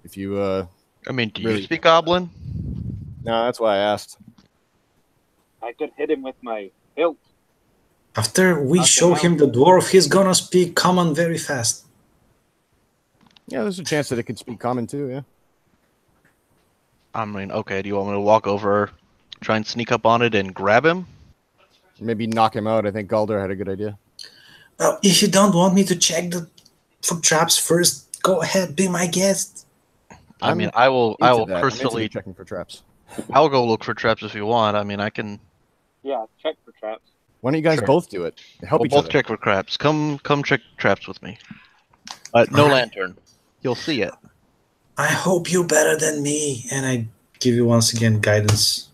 if you, I mean, do really- you speak Goblin? no, that's why I asked. I could hit him with my hilt. After we show him the dwarf, he's gonna speak common very fast. Yeah, there's a chance that it could speak common too. Yeah. I mean, okay, do you want me to walk over, try and sneak up on it and grab him? Maybe knock him out. I think Galder had a good idea. Well, if you don't want me to check for traps first, go ahead, be my guest. I mean, I will personally checking for traps. I'll go look for traps if you want. I mean, I can. Yeah, check for traps. Why don't you guys both do it? Help We'll each both other. check for traps. Come check traps with me. No lantern. You'll see it. I hope you're better than me, and I give you once again guidance.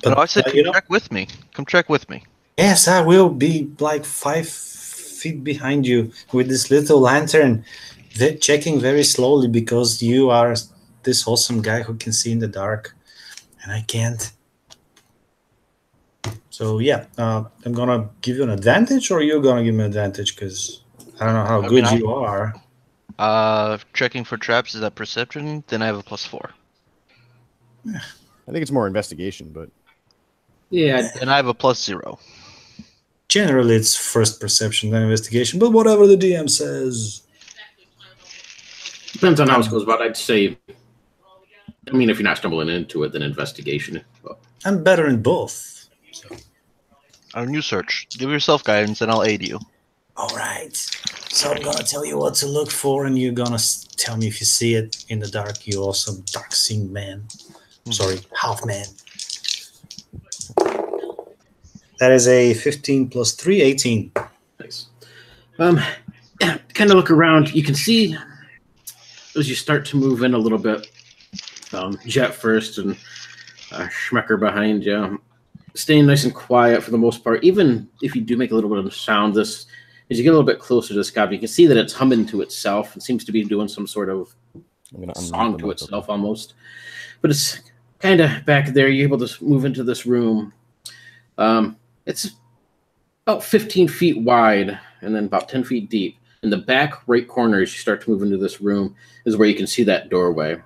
No, I said come check with me. Come check with me. Yes, I will be like 5 feet behind you with this little lantern, checking very slowly because you are this awesome guy who can see in the dark, and I can't. So yeah, I'm gonna give you an advantage, or you're gonna give me an advantage because I don't know how good you are. Checking for traps, is that perception? Then I have a +4. I think it's more investigation, but Yeah, And I have a +0. Generally, it's first perception, then investigation, but whatever the DM says. depends on how it goes about. I'd say, I mean, if you're not stumbling into it, then investigation. But I'm better in both. So. On you search. Give yourself guidance and I'll aid you. All right. So I'm going to tell you what to look for, and you're going to tell me if you see it in the dark. You awesome dark-seeing man. Sorry, half-man. That is a 15 plus 3, 18. nice. Yeah, kind of look around. You can see as you start to move in a little bit. Jet first and Schmecker behind you. staying nice and quiet for the most part. Even if you do make a little bit of sound, as you get a little bit closer to this goblin, you can see that it's humming to itself. It seems to be doing some sort of song to itself almost. But it's kind of back there. You're able to move into this room. It's about 15 feet wide and then about 10 feet deep. In the back right corner, as you start to move into this room, is where you can see that doorway.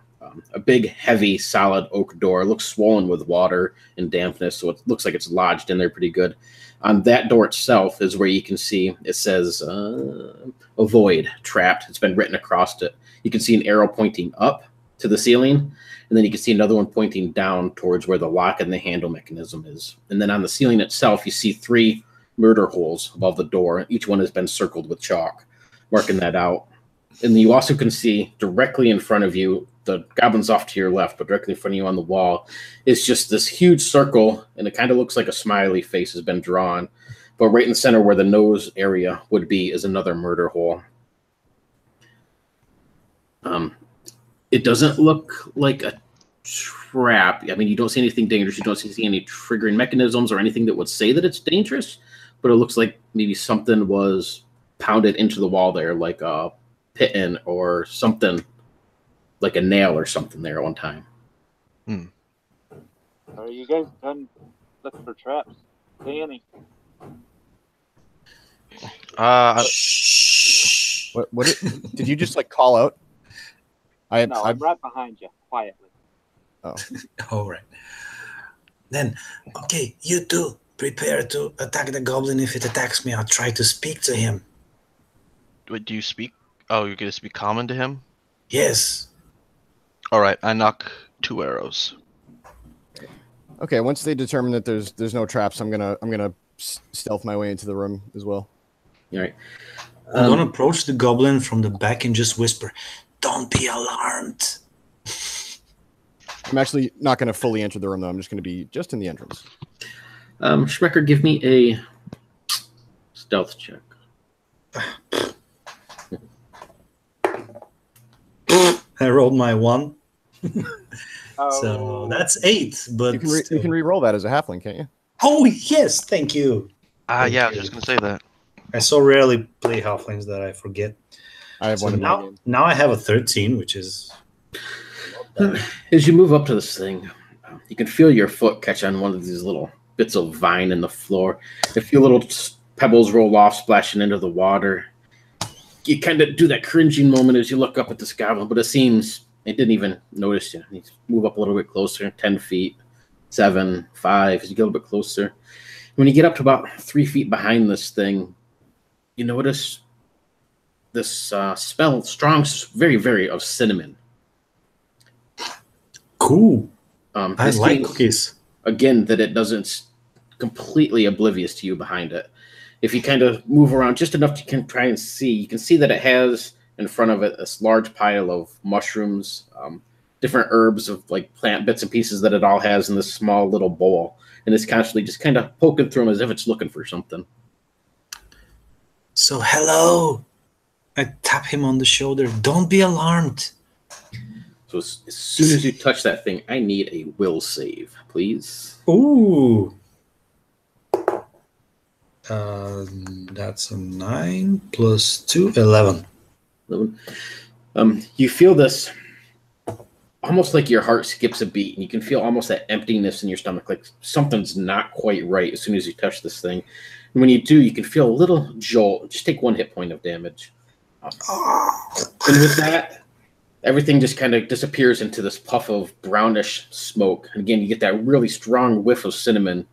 A big, heavy, solid oak door. It looks swollen with water and dampness, so it looks like it's lodged in there pretty good. On that door itself is where you can see it says avoid, trapped. It's been written across it. You can see an arrow pointing up to the ceiling, and then you can see another one pointing down towards where the lock and the handle mechanism is. And then on the ceiling itself, you see 3 murder holes above the door. Each one has been circled with chalk, marking that out. And you also can see directly in front of you, the goblin's off to your left, but directly in front of you on the wall is just this huge circle, and it kind of looks like a smiley face has been drawn. But right in the center where the nose area would be is another murder hole. It doesn't look like a trap. I mean, you don't see anything dangerous. You don't see any triggering mechanisms or anything that would say that it's dangerous, but it looks like maybe something was pounded into the wall there, like a pit-in or something, like a nail or something there at one time. Are you guys done looking for traps? See any? Did you just like call out? I'm right behind you, quietly. Oh. All right. Then, okay, you two prepare to attack the goblin. If it attacks me, I'll try to speak to him. Wait, do you speak? Oh, you're gonna speak common to him? Yes. All right, I knock 2 arrows. Okay, once they determine that there's no traps, I'm gonna stealth my way into the room as well. All right. I'm gonna approach the goblin from the back and just whisper, "Don't be alarmed." I'm actually not gonna fully enter the room though. I'm just gonna be just in the entrance. Schmecker, give me a stealth check. I rolled my 1. Oh. So that's 8. But you can re-roll that as a halfling, can't you? Oh yes, thank you. Yeah, I was just gonna say that. I so rarely play halflings that I forget. I have one in my game. Now I have a 13, which is. As you move up to this thing, you can feel your foot catch on one of these little bits of vine in the floor. A few little pebbles roll off, splashing into the water. You kind of do that cringing moment as you look up at this goblin, but it seems it didn't even notice you. You move up a little bit closer, 10 feet, 7, 5, as you get a little bit closer. When you get up to about 3 feet behind this thing, you notice this smell, strong, very, very of cinnamon. Cool. I like means, cookies. Again, that it doesn't completely oblivious to you behind it. If you kind of move around just enough, you can try and see. You can see that it has in front of it this large pile of mushrooms, different herbs of like plant bits and pieces that it all has in this small little bowl, and it's constantly just kind of poking through them as if it's looking for something. So hello. I tap him on the shoulder. Don't be alarmed. So as soon as you touch that thing, I need a will save, please. Ooh. That's a 9 plus 2, 11. 11. You feel this almost like your heart skips a beat, and you can feel almost that emptiness in your stomach, like something's not quite right as soon as you touch this thing. And when you do, you can feel a little jolt. Just take 1 hit point of damage. And with that, everything just kind of disappears into this puff of brownish smoke. And again, you get that really strong whiff of cinnamon,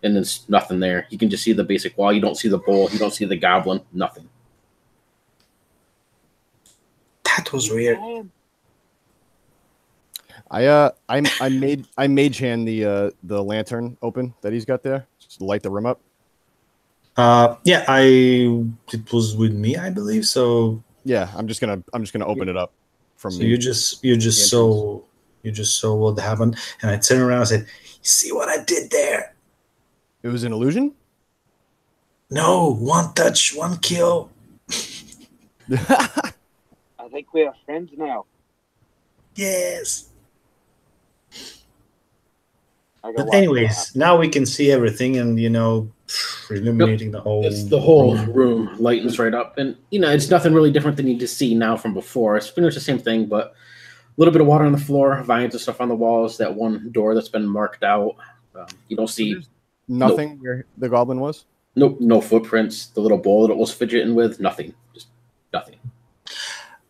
and there's nothing there. You can just see the basic wall. You don't see the bowl. You don't see the goblin. Nothing. That was weird. I mage hand the lantern open that he's got there. Just light the room up. Yeah, it was with me, I believe. So yeah, I'm just gonna open it up from. So you just saw what happened, and I turned around and said, "See what I did there?" It was an illusion? No, 1 touch, 1 kill. I think we are friends now. Yes. I go But walk anyways, now we can see everything, and illuminating the whole. It's the whole room. room lightens right up, and it's nothing really different than you just see now from before. It's pretty much the same thing, but a little bit of water on the floor, vines and stuff on the walls. That one door that's been marked out. You don't see Nothing where the goblin was. nope, no footprints. The little bowl that it was fidgeting with, nothing, just nothing.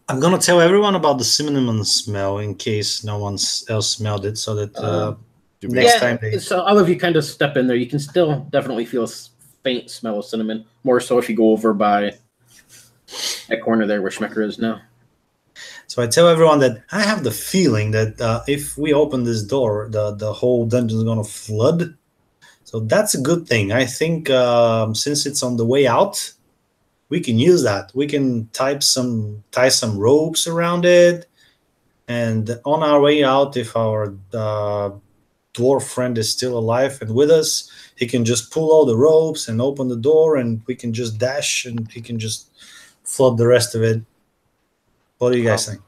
I'm gonna tell everyone about the cinnamon smell in case no one else smelled it, so that next time they. So all of you kind of step in there. You can still definitely feel a faint smell of cinnamon. More so if you go over by that corner there where Schmecker is now. So I tell everyone that I have the feeling that if we open this door, the whole dungeon is gonna flood. So that's a good thing. I think since it's on the way out, we can use that. We can tie some ropes around it, and on our way out, if our dwarf friend is still alive and with us, he can just pull all the ropes and open the door, and we can just dash, and he can just flood the rest of it. What do you guys think?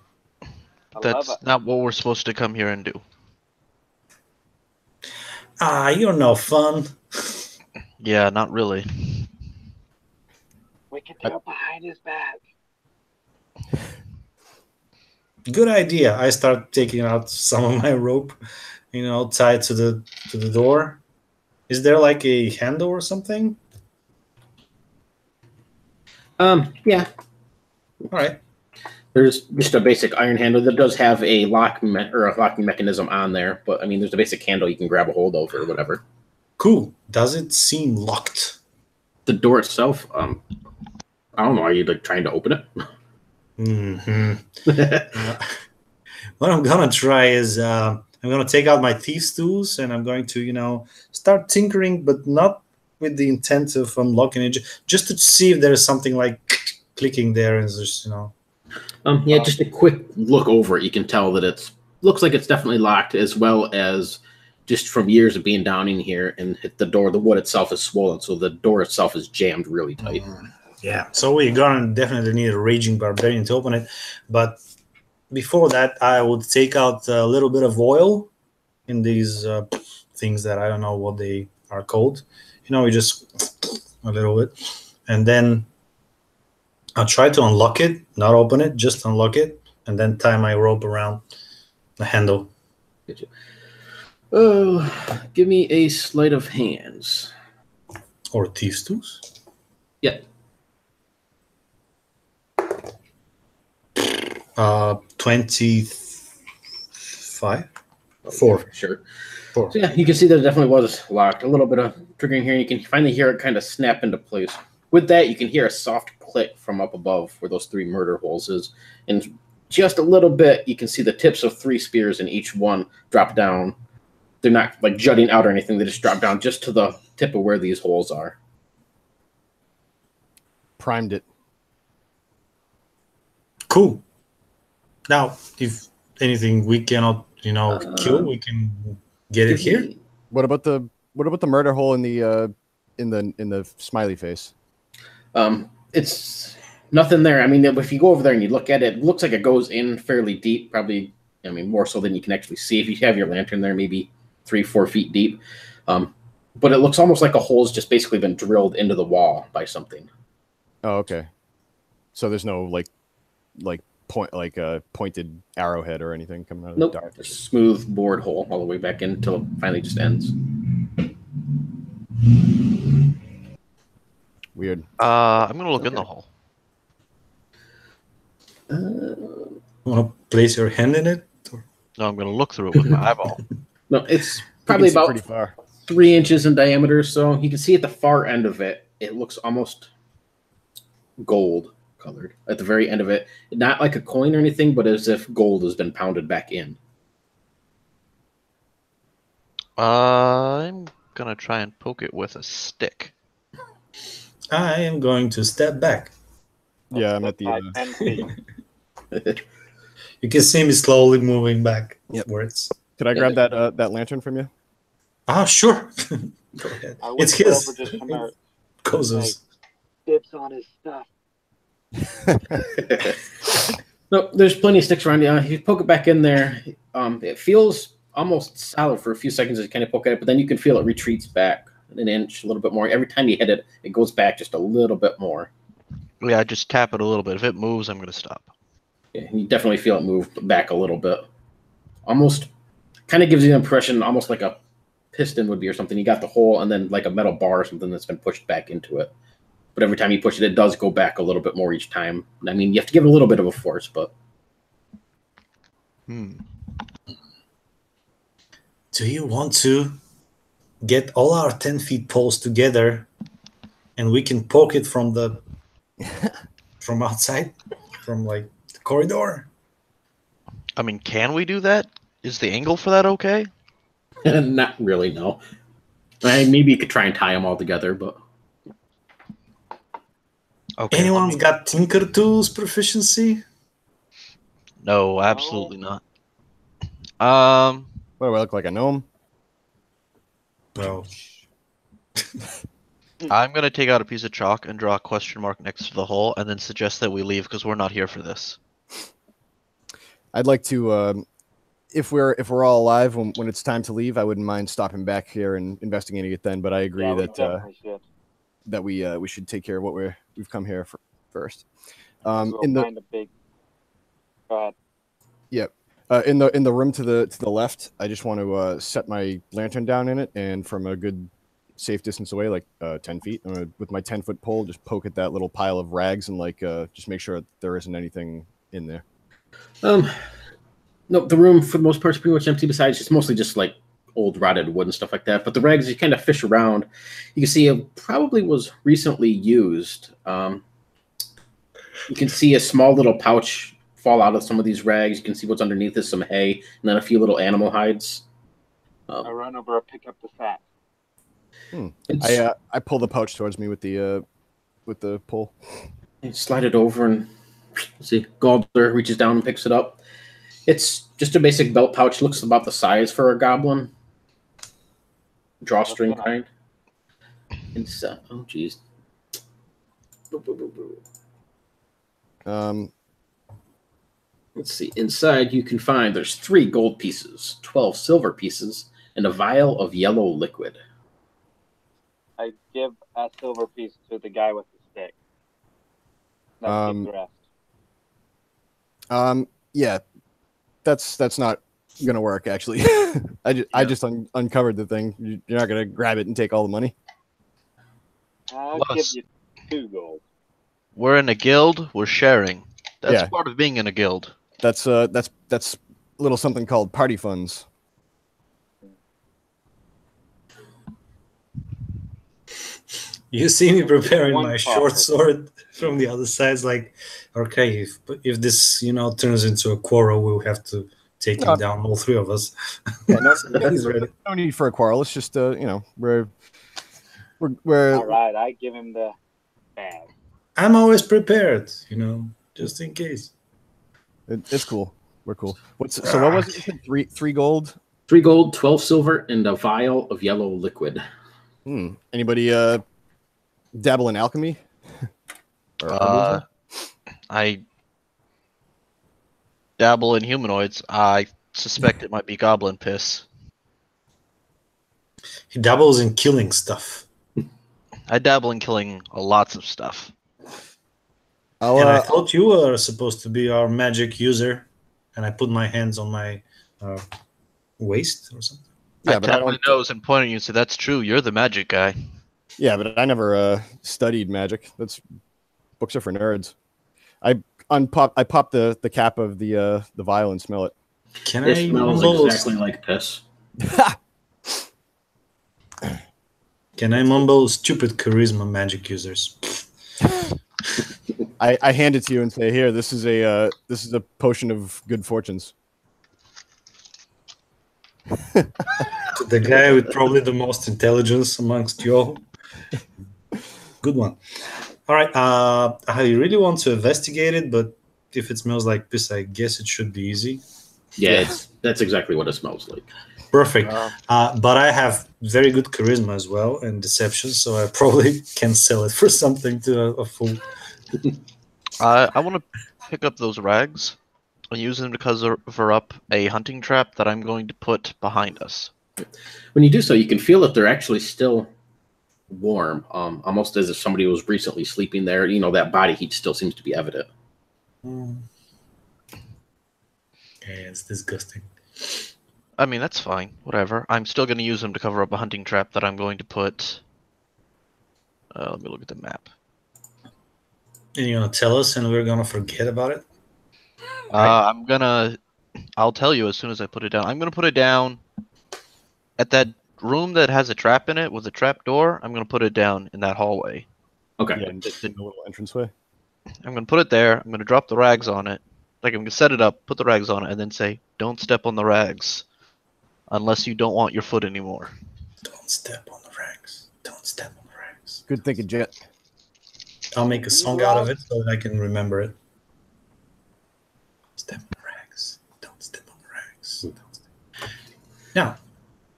That's not what we're supposed to come here and do. You're no fun. Yeah, not really. We can do it behind his back. Good idea. I start taking out some of my rope, tied to the door. Is there like a handle or something? Yeah. All right. There's just a basic iron handle that does have a locking mechanism on there, but I mean, there's a basic handle you can grab a hold of or whatever. Cool. Does it seem locked? The door itself, I don't know. Are you like trying to open it? Mm-hmm. What I'm gonna try is I'm gonna take out my thieves' tools and I'm going to start tinkering, but not with the intent of unlocking it, just to see if there's something like clicking there, and just just a quick look over it. You can tell that looks like it's definitely locked, as well as just from years of being down in here and hit the door. The wood itself is swollen, so the door itself is jammed really tight. Yeah, so we're gonna definitely need a raging barbarian to open it, but before that, I would take out a little bit of oil in these things that I don't know what they are called. We just a little bit, and then I'll try to unlock it, not open it, just unlock it, and then tie my rope around the handle. Get you. Oh, give me a sleight of hands. Or thieves' tools. Yeah. 25. 4. Sure. 4. So yeah, you can see that it definitely was locked. A little bit of triggering here. You can finally hear it kind of snap into place. With that, you can hear a soft click from up above where those 3 murder holes is. And just a little bit, you can see the tips of 3 spears in each one drop down. They're not like jutting out or anything. They just drop down just to the tip of where these holes are. Primed it. Cool. Now, if anything we cannot, kill, we can get it here. What about the murder hole in the smiley face? It's nothing there. I mean, if you go over there and you look at it, it looks like it goes in fairly deep. Probably, more so than you can actually see. If you have your lantern there, maybe 3-4 feet deep. But it looks almost like a hole's just basically been drilled into the wall by something. Oh, okay. So there's no pointed arrowhead or anything coming out of the dark. A smooth bored hole all the way back in until it finally just ends. Weird. I'm gonna look in the hole. Want to place your hand in it? No, I'm gonna look through it with my eyeball. No, it's probably about pretty far. 3 inches in diameter. So you can see at the far end of it, it looks almost gold colored at the very end of it. Not like a coin or anything, but as if gold has been pounded back in. I'm gonna try and poke it with a stick. I am going to step back. Yeah, I'm at the. 10 feet. You can see me slowly moving back. Yep. Words. Could I grab that lantern from you? Sure. Go ahead. I It's whisper his. over to Schmecker, Kozos. dibs on his stuff. No, there's plenty of sticks around. You poke it back in there. It feels almost solid for a few seconds as you kind of poke at it, but then you can feel it retreats back an inch, a little bit more. Every time you hit it, it goes back just a little bit more. Yeah, I just tap it a little bit. If it moves, I'm gonna stop. Yeah, you definitely feel it move back a little bit. Almost kind of gives you the impression almost like a piston would be or something. You got the hole and then like a metal bar or something that's been pushed back into it. But every time you push it, it does go back a little bit more each time. I mean, you have to give it a little bit of a force, but... Do you want to get all our 10 feet poles together and we can poke it from the from outside, from like the corridor? I mean, can we do that? Is the angle for that okay? Not really, no. Maybe you could try and tie them all together, but... Okay. Anyone's got Tinker Tools proficiency? No, absolutely not. What do I look like, a gnome? Well, I'm gonna take out a piece of chalk and draw a question mark next to the hole, and then suggest that we leave because we're not here for this. I'd like to, if we're all alive when it's time to leave, I wouldn't mind stopping back here and investigating it then. But I agree that we should take care of what we've come here for first. In the kind of big. Go ahead. Yep. In the room to the left, I just want to set my lantern down in it, and from a good safe distance away, like 10 feet, with my 10-foot pole, just poke at that little pile of rags and like just make sure there isn't anything in there. No, the room for the most part is pretty much empty. Besides, it's mostly just like old rotted wood and stuff like that. But the rags, you kind of fish around, you can see it probably was recently used. You can see a small little pouch fall out of some of these rags. You can see what's underneath is some hay and then a few little animal hides. I run over and pick up the fat. I pull the pouch towards me with the pole. You slide it over and see Galder reaches down and picks it up. It's just a basic belt pouch. Looks about the size for a goblin. Drawstring kind. It's oh geez. Let's see. Inside you can find there's 3 gold pieces, 12 silver pieces, and a vial of yellow liquid. I give a silver piece to the guy with the stick. Let's keep the rest. Yeah. That's not gonna work actually. I just uncovered the thing. You're not gonna grab it and take all the money. I'll give you 2 gold. We're in a guild. We're sharing. That's part of being in a guild. That's a little something called party funds. You see me preparing my short sword from the other side. It's like, okay, if this turns into a quarrel, we'll have to take him down, all 3 of us. Yeah, no need for a quarrel. It's just we're all right. I give him the bag. I'm always prepared, just in case. It's cool. We're cool. What was it? 3 gold? 3 gold, 12 silver, and a vial of yellow liquid. Anybody dabble in alchemy? I dabble in humanoids. I suspect it might be goblin piss. He dabbles in killing stuff. I dabble in killing lots of stuff. And I thought you were supposed to be our magic user, and I put my hands on my waist or something. Yeah, I tap my nose and point at you and say, "That's true. You're the magic guy." Yeah, but I never studied magic. Books are for nerds. I pop the cap of the vial and smell it. It smells exactly like piss. Can I mumble stupid charisma magic users? I hand it to you and say, "Here, this is a potion of good fortunes." To the guy with probably the most intelligence amongst you all. Good one. All right. I really want to investigate it, but if it smells like piss, I guess it should be easy. Yeah, that's exactly what it smells like. Perfect. But I have very good charisma as well and deception, so I probably can sell it for something to a fool. I want to pick up those rags. I use them to cover up a hunting trap that I'm going to put behind us. When you do so, you can feel that they're actually still warm, almost as if somebody was recently sleeping there. You know, that body heat still seems to be evident. Yeah, it's disgusting. I mean, that's fine. Whatever. I'm still going to use them to cover up a hunting trap that I'm going to put... let me look at the map. And you're gonna tell us, and we're gonna forget about it? I'll tell you as soon as I put it down. I'm gonna put it down at that room that has a trap in it with a trap door. I'm gonna put it down in that hallway. Okay. Yeah, in the little entranceway. I'm gonna put it there. I'm gonna drop the rags on it. Like, I'm gonna set it up, put the rags on it, and then say, "Don't step on the rags, unless you don't want your foot anymore." Don't step on the rags. Don't step on the rags. Good thinking, Jet. I'll make a song out of it so that I can remember it. Step on the rags. Don't step on the rags. Don't step. Now,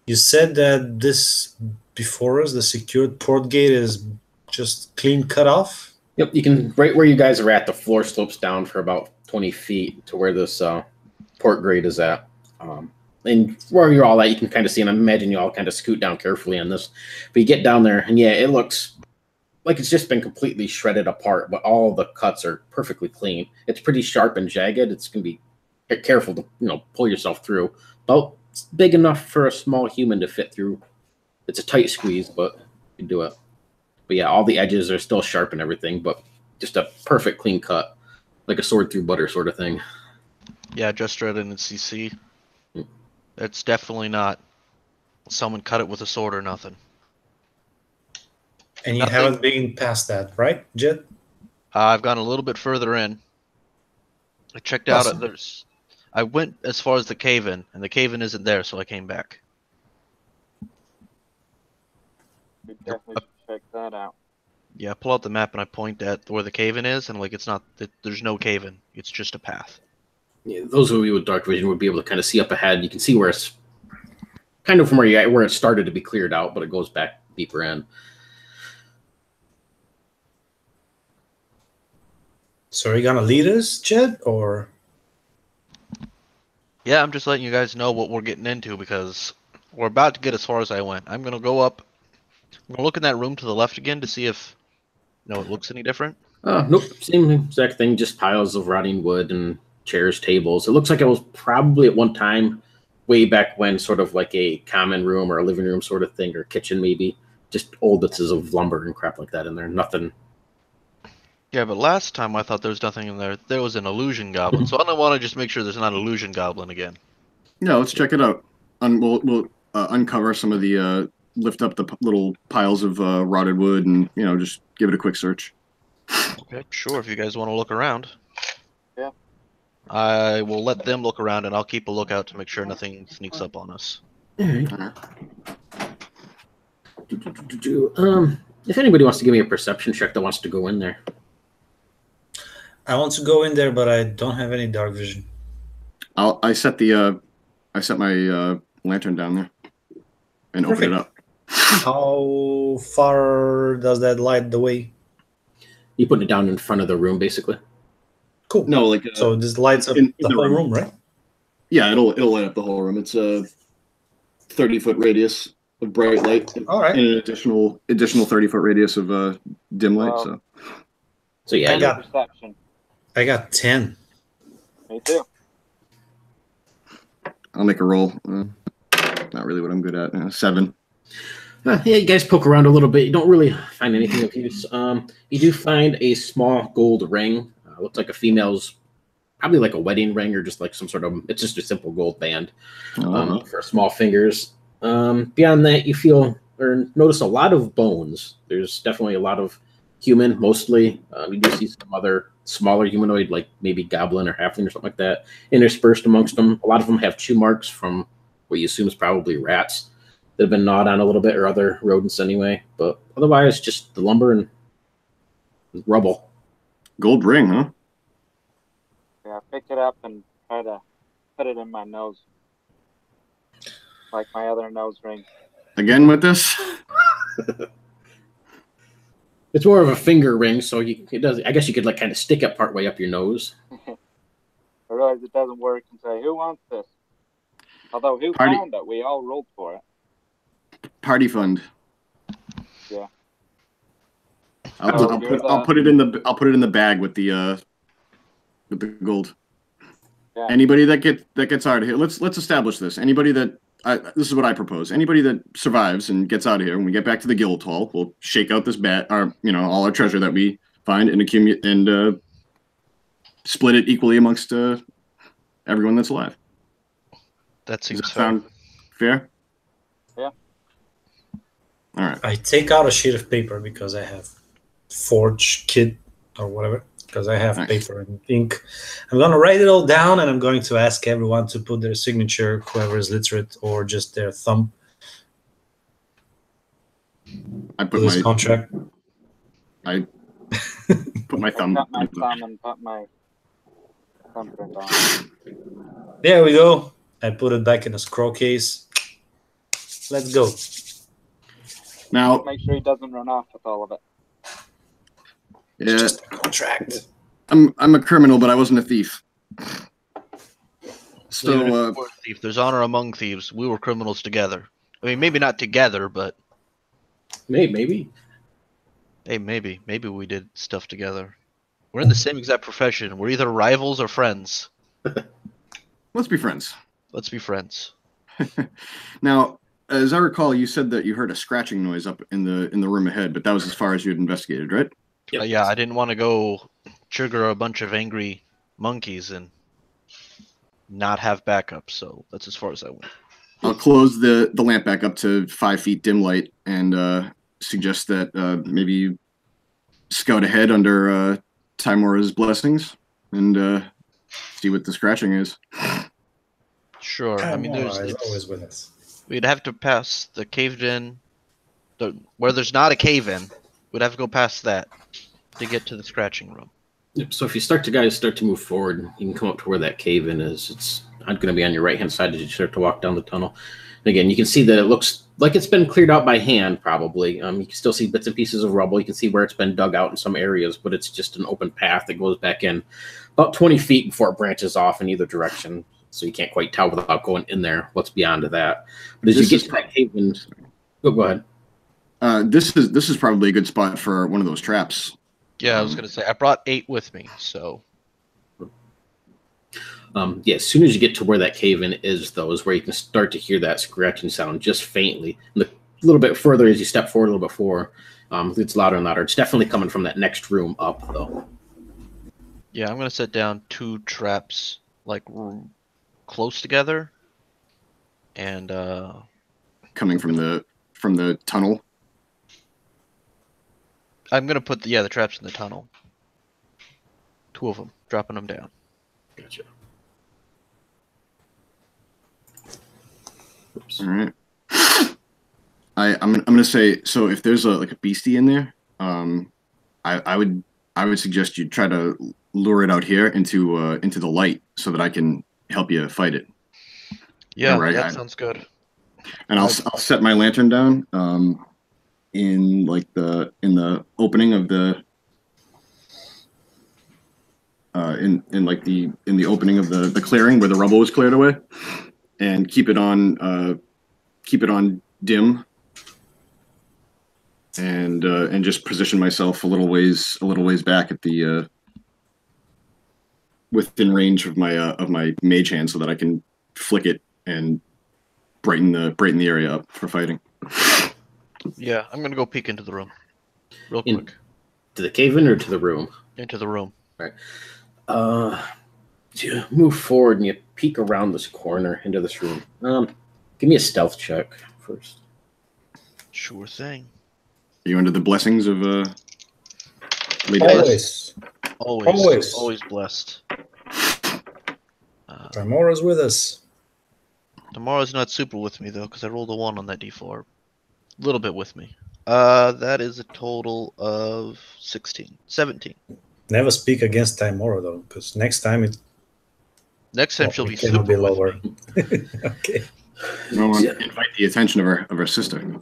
you said that this before us, the secured port gate is just clean cut off? Yep, you can, right where you guys are at, the floor slopes down for about 20 feet to where this port grate is at. And where you're all at, you can kind of see, and I imagine you all kind of scoot down carefully on this. But you get down there, and yeah, it looks like it's just been completely shredded apart, but all the cuts are perfectly clean. It's pretty sharp and jagged. It's going to be careful to, pull yourself through. About big enough for a small human to fit through. It's a tight squeeze, but you can do it. But yeah, all the edges are still sharp and everything, but just a perfect clean cut, like a sword through butter sort of thing. Yeah, just read it in CC. It's definitely not someone cut it with a sword or nothing. And you haven't been past that, right, Jet? I've gone a little bit further in. I checked out. I went as far as the cave-in, and the cave-in isn't there, so I came back. We definitely should check that out. Yeah, I pull out the map and I point at where the cave-in is, and like, it's not. There's no cave-in. It's just a path. Yeah, those of you with dark vision would be able to kind of see up ahead. You can see where it's kind of from where it started to be cleared out, but it goes back deeper in. So are you gonna lead us, Jet, or? Yeah, I'm just letting you guys know what we're getting into because we're about to get as far as I went. I'm gonna go up. I'm gonna look in that room to the left again to see if it looks any different. Nope, same exact thing. Just piles of rotting wood and chairs, tables. It looks like it was probably at one time, way back when, sort of like a common room or a living room sort of thing, or kitchen maybe. Just old bits of lumber and crap like that in there. Nothing. Yeah, but last time I thought there was nothing in there. There was an illusion goblin, so I don't want to just make sure there's not an illusion goblin again. Yeah, let's check it out. We'll uncover some of the lift up the little piles of rotted wood and just give it a quick search. Okay, sure. If you guys want to look around. Yeah. I will let them look around, and I'll keep a lookout to make sure nothing sneaks up on us. If anybody wants to give me a perception check that wants to go in there. I want to go in there, but I don't have any dark vision. I set my lantern down there and open it up. How far does that light the way? You put it down in front of the room, basically. Cool. No, like so this lights up in the whole room, right? Yeah, it'll light up the whole room. It's a 30-foot radius of bright light, All right, and an additional 30-foot radius of dim light. Wow. So yeah, I got- Perception. I got 10. Me too. I'll make a roll. Not really what I'm good at. 7. yeah, you guys poke around a little bit. You don't really find anything of use. You do find a small gold ring. Looks like a female's, probably like a wedding ring or just like some sort of. It's just a simple gold band for small fingers. Beyond that, you feel or notice a lot of bones. There's definitely a lot of human, mostly. You do see some other smaller humanoid, like maybe goblin or halfling or something like that, interspersed amongst them. A lot of them have chew marks from what you assume is probably rats that have been gnawed on a little bit, or other rodents anyway. But otherwise, just the lumber and rubble. Gold ring, huh? Yeah, I pick it up and try to put it in my nose. Like my other nose ring. Again with this? It's more of a finger ring, so it does. I guess you could like kind of stick it part way up your nose. I realize it doesn't work and say, "Who wants this?" Although, who Party- found it? We all rolled for it. Party fund. Yeah. I'll put it in the bag with the gold. Yeah. Anybody that gets out of here. Let's establish this. Anybody that this is what I propose. Anybody that survives and gets out of here, when we get back to the guild hall, we'll shake out this all our treasure that we find and accumulate and split it equally amongst everyone that's alive. That seems Does that fair. sound fair? Yeah. All right. I take out a sheet of paper because I have forge kit or whatever. Because I have Nice. paper and ink. I'm going to write it all down, and I'm going to ask everyone to put their signature, whoever is literate, or just their thumb I to put this my contract. I put my I thumb. cut my thumb and put my thumbprint on. There we go. I put it back in a scroll case. Let's go. Now, Make sure he doesn't run off with all of it. It's yeah, just a contract. I'm a criminal, but I wasn't a thief. Even So if you were a thief, there's honor among thieves. We were criminals together. I mean, maybe not together, but Maybe. hey, maybe we did stuff together. We're in the same exact profession. We're either rivals or friends. let's be friends. Let's be friends. Now, as I recall, you said that you heard a scratching noise up in the room ahead, but that was as far as you had investigated, right? Yep. Yeah, I didn't want to go trigger a bunch of angry monkeys and not have backup, so that's as far as I went. I'll close the lamp back up to 5 feet dim light and suggest that maybe you scout ahead under Timora's blessings and see what the scratching is. Sure. I mean, Tamora is it's- always with us. we'd have to pass the caved-in, where there's not a cave-in. We'd have to go past that to get to the scratching room. Yep. So if you start to move forward, you can come up to where that cave in is. It's not going to be on your right hand side as you start to walk down the tunnel. And again, you can see that it looks like it's been cleared out by hand, probably. You can still see bits and pieces of rubble. You can see where it's been dug out in some areas, but it's just an open path that goes back in about 20 feet before it branches off in either direction. So you can't quite tell without going in there what's beyond that. But as you get to that cave in, go ahead. This is probably a good spot for one of those traps. Yeah, I was gonna say I brought 8 with me, so Yeah, as soon as you get to where that cave-in is, though, is where you can start to hear that scratching sound just faintly. And a little bit further as you step forward, a little bit forward, it's louder and louder. It's definitely coming from that next room up, though. yeah, I'm gonna set down 2 traps like close together, and Coming from the tunnel. I'm gonna put the traps in the tunnel. 2 of them, dropping them down. Gotcha. Oops. All right. I'm gonna say, so if there's a beastie in there, I would suggest you try to lure it out here into the light so that I can help you fight it. Yeah, Alright, that sounds good. And I'll set my lantern down in the opening of the in the opening of the clearing where the rubble was cleared away, and keep it on dim, and just position myself a little ways back at the within range of my mage hand so that I can flick it and brighten the area up for fighting. Yeah, I'm gonna go peek into the room, real In- quick. To the cave-in or to the room? Into the room. You move forward and you peek around this corner into this room. Give me a stealth check first. Sure thing. Are you under the blessings of Lady Bless? Always. Always blessed. Timora's with us. Tomorrow's not super with me though, because I rolled a 1 on that d4. A little bit with me. That is a total of 17. Never speak against Timora though, because next time Next time she'll it be cannot super be lower. with me. Okay. No one invite the attention of her sister.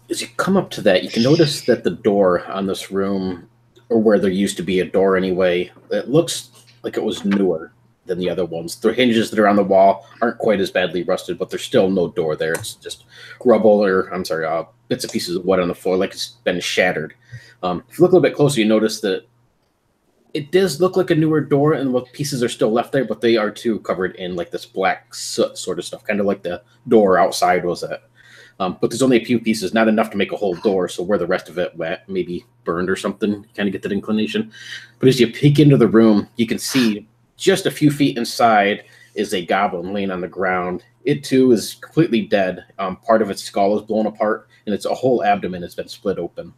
As you come up to that, you can notice that the door on this room, or where there used to be a door anyway, it looks like it was newer. than the other ones. The hinges that are on the wall aren't quite as badly rusted, but there's still no door there. It's just rubble, or bits and pieces of wood on the floor, like it's been shattered. If you look a little bit closer, you notice that it does look like a newer door, and the pieces are still left there, but they are too covered in like this black soot sort of stuff, kind of like the door outside was at. But there's only a few pieces, not enough to make a whole door. So where the rest of it wet, maybe burned or something, kind of get that inclination. But as you peek into the room, you can see just a few feet inside is a goblin laying on the ground. It too is completely dead. Part of its skull is blown apart, and its whole abdomen has been split open,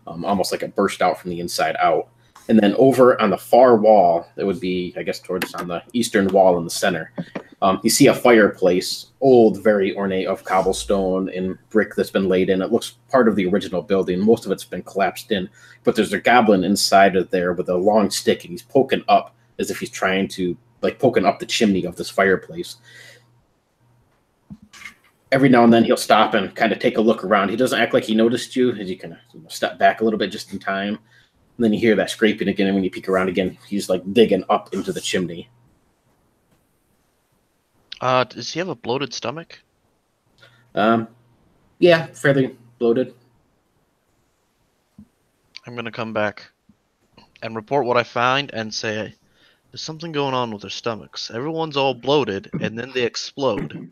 almost like it burst out from the inside out. And then over on the far wall, it would be, I guess, towards on the eastern wall in the center, you see a fireplace, old, very ornate, of cobblestone and brick that's been laid in. It looks part of the original building. Most of it's been collapsed in, but there's a goblin inside of there with a long stick, and he's poking up as if he's trying to, like, poking up the chimney of this fireplace. Every now and then he'll stop and kind of take a look around. He doesn't act like he noticed you, as you kind of step back a little bit just in time. And then you hear that scraping again, and when you peek around again, he's like digging up into the chimney. Does he have a bloated stomach? Yeah, fairly bloated. I'm gonna come back and report what I find and say there's something going on with their stomachs. Everyone's all bloated, and then they explode.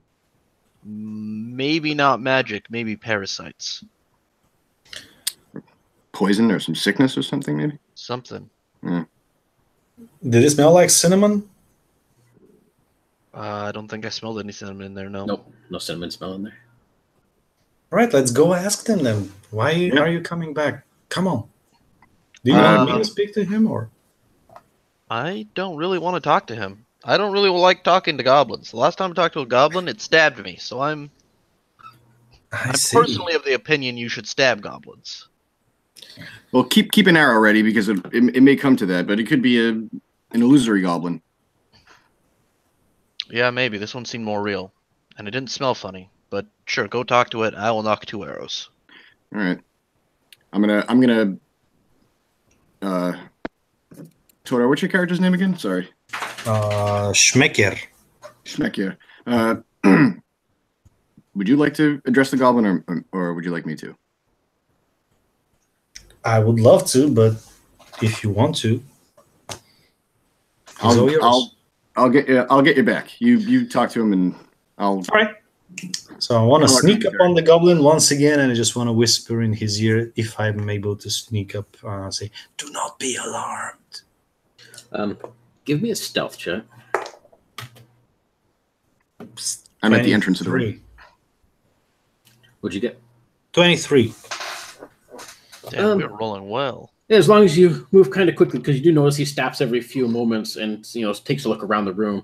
Maybe not magic, maybe parasites. Poison or some sickness or something, maybe? Something. Mm. Did it smell like cinnamon? I don't think I smelled any cinnamon in there, no. Nope, no cinnamon smell in there. All right, let's go ask them then. Why are you coming back? Come on. Do you want me to speak to him, or? I don't really want to talk to him. I don't really like talking to goblins. The last time I talked to a goblin, it stabbed me, so I'm personally of the opinion you should stab goblins. Well, keep an arrow ready, because it may come to that, but it could be an illusory goblin. Yeah, maybe. This one seemed more real. And it didn't smell funny. But sure, go talk to it. I will knock 2 arrows. All right. I'm gonna Toil, what's your character's name again? Sorry. Schmecker. Schmecker. Would you like to address the goblin, or would you like me to? I would love to, but if you want to, I'll get you back. You talk to him, and I'll. All right. So I want to sneak up on the goblin once again, and I just want to whisper in his ear, if I'm able to sneak up, say, "Do not be alarmed." Give me a stealth check. I'm at the entrance of the ring. What'd you get? 23. Damn, we're rolling well. Yeah, as long as you move kind of quickly, because you do notice he stops every few moments and takes a look around the room.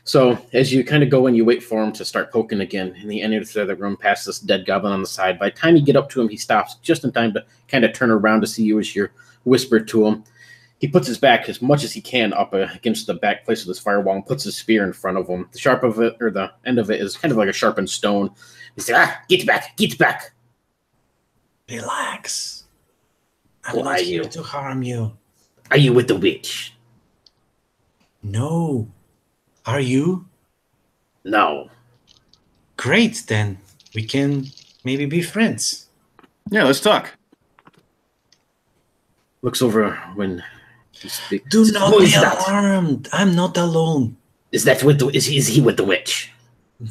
So as you kind of go in, you wait for him to start poking again, and he enters the room past this dead goblin on the side. By the time you get up to him, he stops just in time to kind of turn around to see you as you whisper to him. He puts his back as much as he can up against the back place of this firewall and puts his spear in front of him. The sharp of it, or the end of it, is kind of like a sharpened stone. He says, get back. Relax. I'm not here to harm you. Are you with the witch? No. Are you? No. Great, then. We can maybe be friends. Yeah, let's talk. Looks over when he speaks. Do not be alarmed. I'm not alone. Is that with is he with the witch?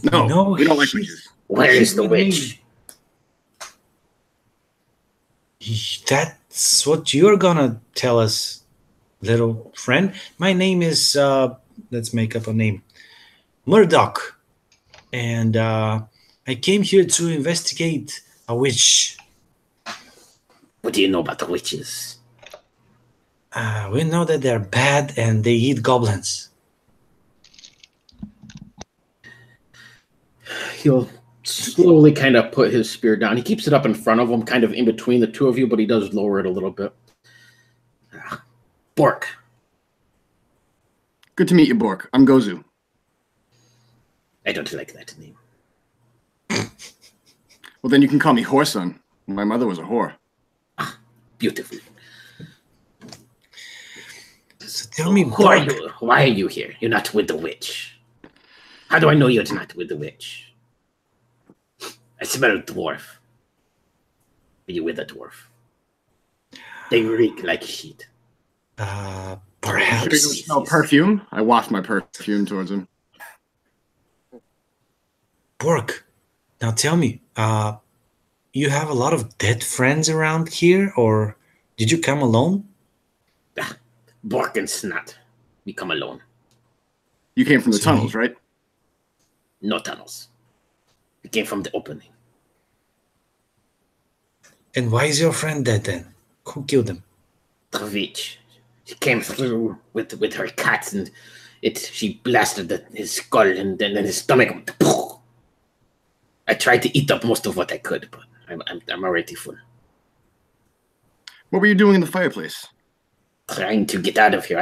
No, we don't like witches. Where is the witch? That's what you're gonna tell us, little friend. My name is, let's make up a name, Murdoch. And I came here to investigate a witch. What do you know about the witches? We know that they're bad and they eat goblins. He'll slowly kind of put his spear down. He keeps it up in front of him, kind of in between the two of you, but he does lower it a little bit. Bork. Good to meet you, Bork. I'm Gozu. I don't like that name. Well, then you can call me Whoreson. My mother was a whore. Beautiful. So tell me, Who are Bork. you? Why are you here? You're not with the witch. How do I know you're not with the witch? I smell a dwarf. Are you with a dwarf? They reek like shit. Sure you Perhaps. don't smell perfume? I waft my perfume towards him. Bork, now tell me, you have a lot of dead friends around here, or did you come alone? Bork and Snot. We come alone. You came from the So tunnels, you- right? No tunnels. We came from the opening. And why is your friend dead then? Who killed him? The witch. She came through with her cats and she blasted his skull and then his stomach. I tried to eat up most of what I could, but I'm already full. What were you doing in the fireplace? Trying to get out of here.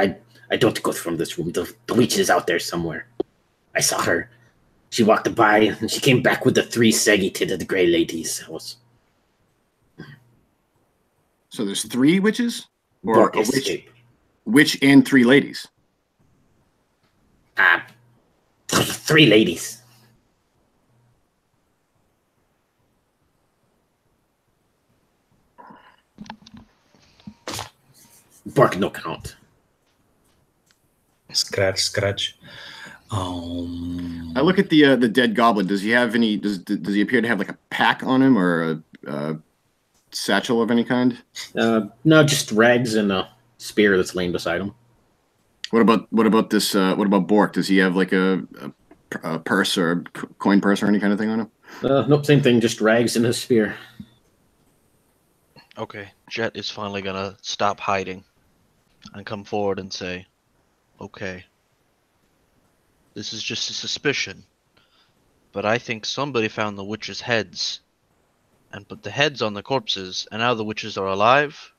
I don't go from this room. The witch is out there somewhere. I saw her. She walked by and she came back with the 3 saggy-titted gray ladies. So there's 3 witches? Or Bork a witch, escape. witch and 3 ladies? 3 ladies. Bork no count. Scratch. I look at the dead goblin. Does he have any? Does he appear to have like a pack on him or a satchel of any kind? No, just rags and a spear that's laying beside him. What about this? What about Bork? Does he have like a purse or a coin purse or any kind of thing on him? Nope, same thing. Just rags and a spear. Okay, Jet is finally gonna stop hiding and come forward and say, okay, this is just a suspicion, but I think somebody found the witches' heads and put the heads on the corpses, and now the witches are alive?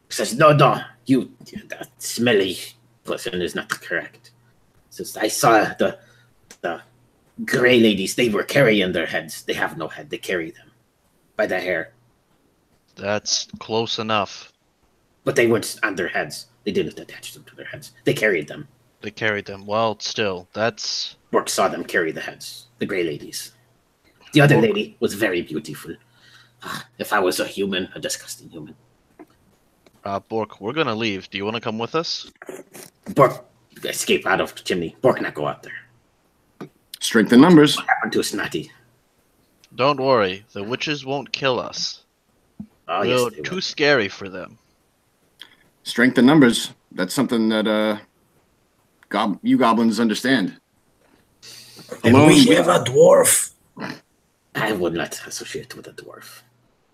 Says, no, that smelly person is not correct. Says, I saw the gray ladies, they were carrying their heads. They have no head, they carry them by the hair. That's close enough. But they weren't on their heads. They didn't attach them to their heads. They carried them. They carried them. Well, still, that's... Bork saw them carry the heads, the gray ladies. The other lady was very beautiful. If I was a human, a disgusting human. Bork, we're gonna leave. Do you want to come with us? Bork escape out of the chimney. Bork not go out there. Strength in numbers. What happened to Snotty? Don't worry, the witches won't kill us. Oh, We're yes, they too will. scary for them. Strength in numbers. That's something that you goblins understand. And Alone, we have a dwarf. I would not associate with a dwarf.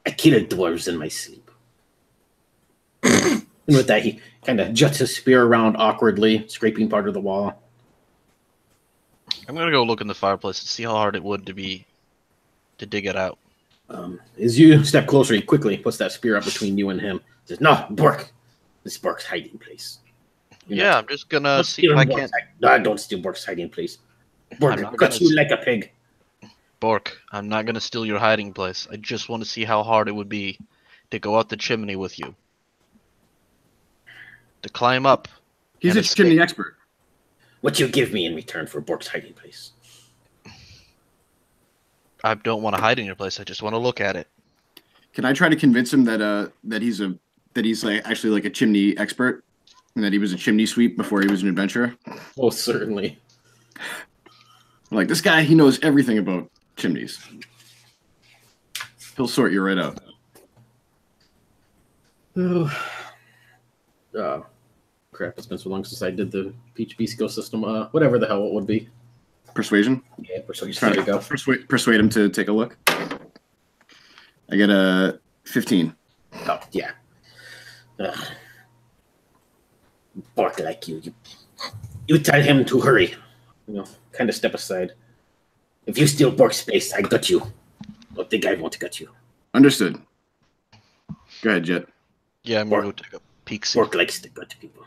I killed dwarves in my sleep. And with that, he kind of juts his spear around awkwardly, scraping part of the wall. I'm gonna go look in the fireplace and see how hard it would to dig it out. As you step closer, he quickly puts that spear up between you and him. Says, "No, Bork. This is Bork's hiding place. Yeah, I'm just gonna see if I can't... No, don't steal Bork's hiding place. Bork I'm not cuts gonna you like a pig." Bork, I'm not gonna steal your hiding place. I just want to see how hard it would be to go out the chimney with you. To climb up. He's and a chimney escape. expert. What you give me in return for Bork's hiding place? I don't want to hide in your place. I just want to look at it. Can I try to convince him that he's like actually like a chimney expert and that he was a chimney sweep before he was an adventurer? Oh, certainly. Like, this guy, he knows everything about chimneys. He'll sort you right out. Oh, crap! It's been so long since I did the PHP skill system. Whatever the hell it would be. Persuasion. Yeah, persuasion. Try There you go. to persuade him to take a look. I get a 15. Oh, yeah. Bork like you tell him to hurry. Kind of step aside. If you steal Bork's space, I got you. But the guy won't get you. Understood. Go ahead, Jet. Yeah, I'm gonna go take a peek. See. Bork likes to gut people.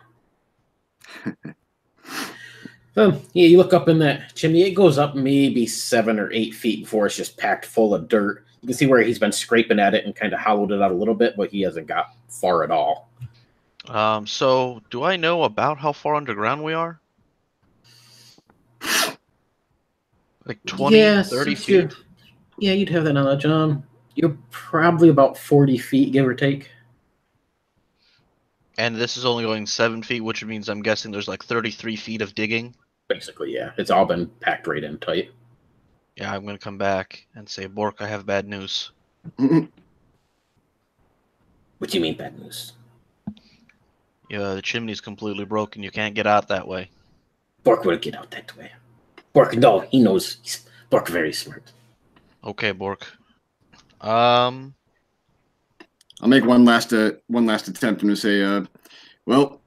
Yeah, you look up in that chimney. It goes up maybe 7 or 8 feet before it's just packed full of dirt. You can see where he's been scraping at it and kind of hollowed it out a little bit, but he hasn't got far at all. So do I know about how far underground we are? Like 20, Yeah, 30 since you're, feet? yeah, you'd have that knowledge. You're probably about 40 feet, give or take. And this is only going 7 feet, which means I'm guessing there's like 33 feet of digging. Basically, yeah. It's all been packed right in tight. Yeah, I'm gonna come back and say, Bork, I have bad news. What do you mean bad news? Yeah, the chimney's completely broken. You can't get out that way. Bork will get out that way. Bork, no, he knows. Bork very smart. Okay, Bork. I'll make one last attempt and to say, well,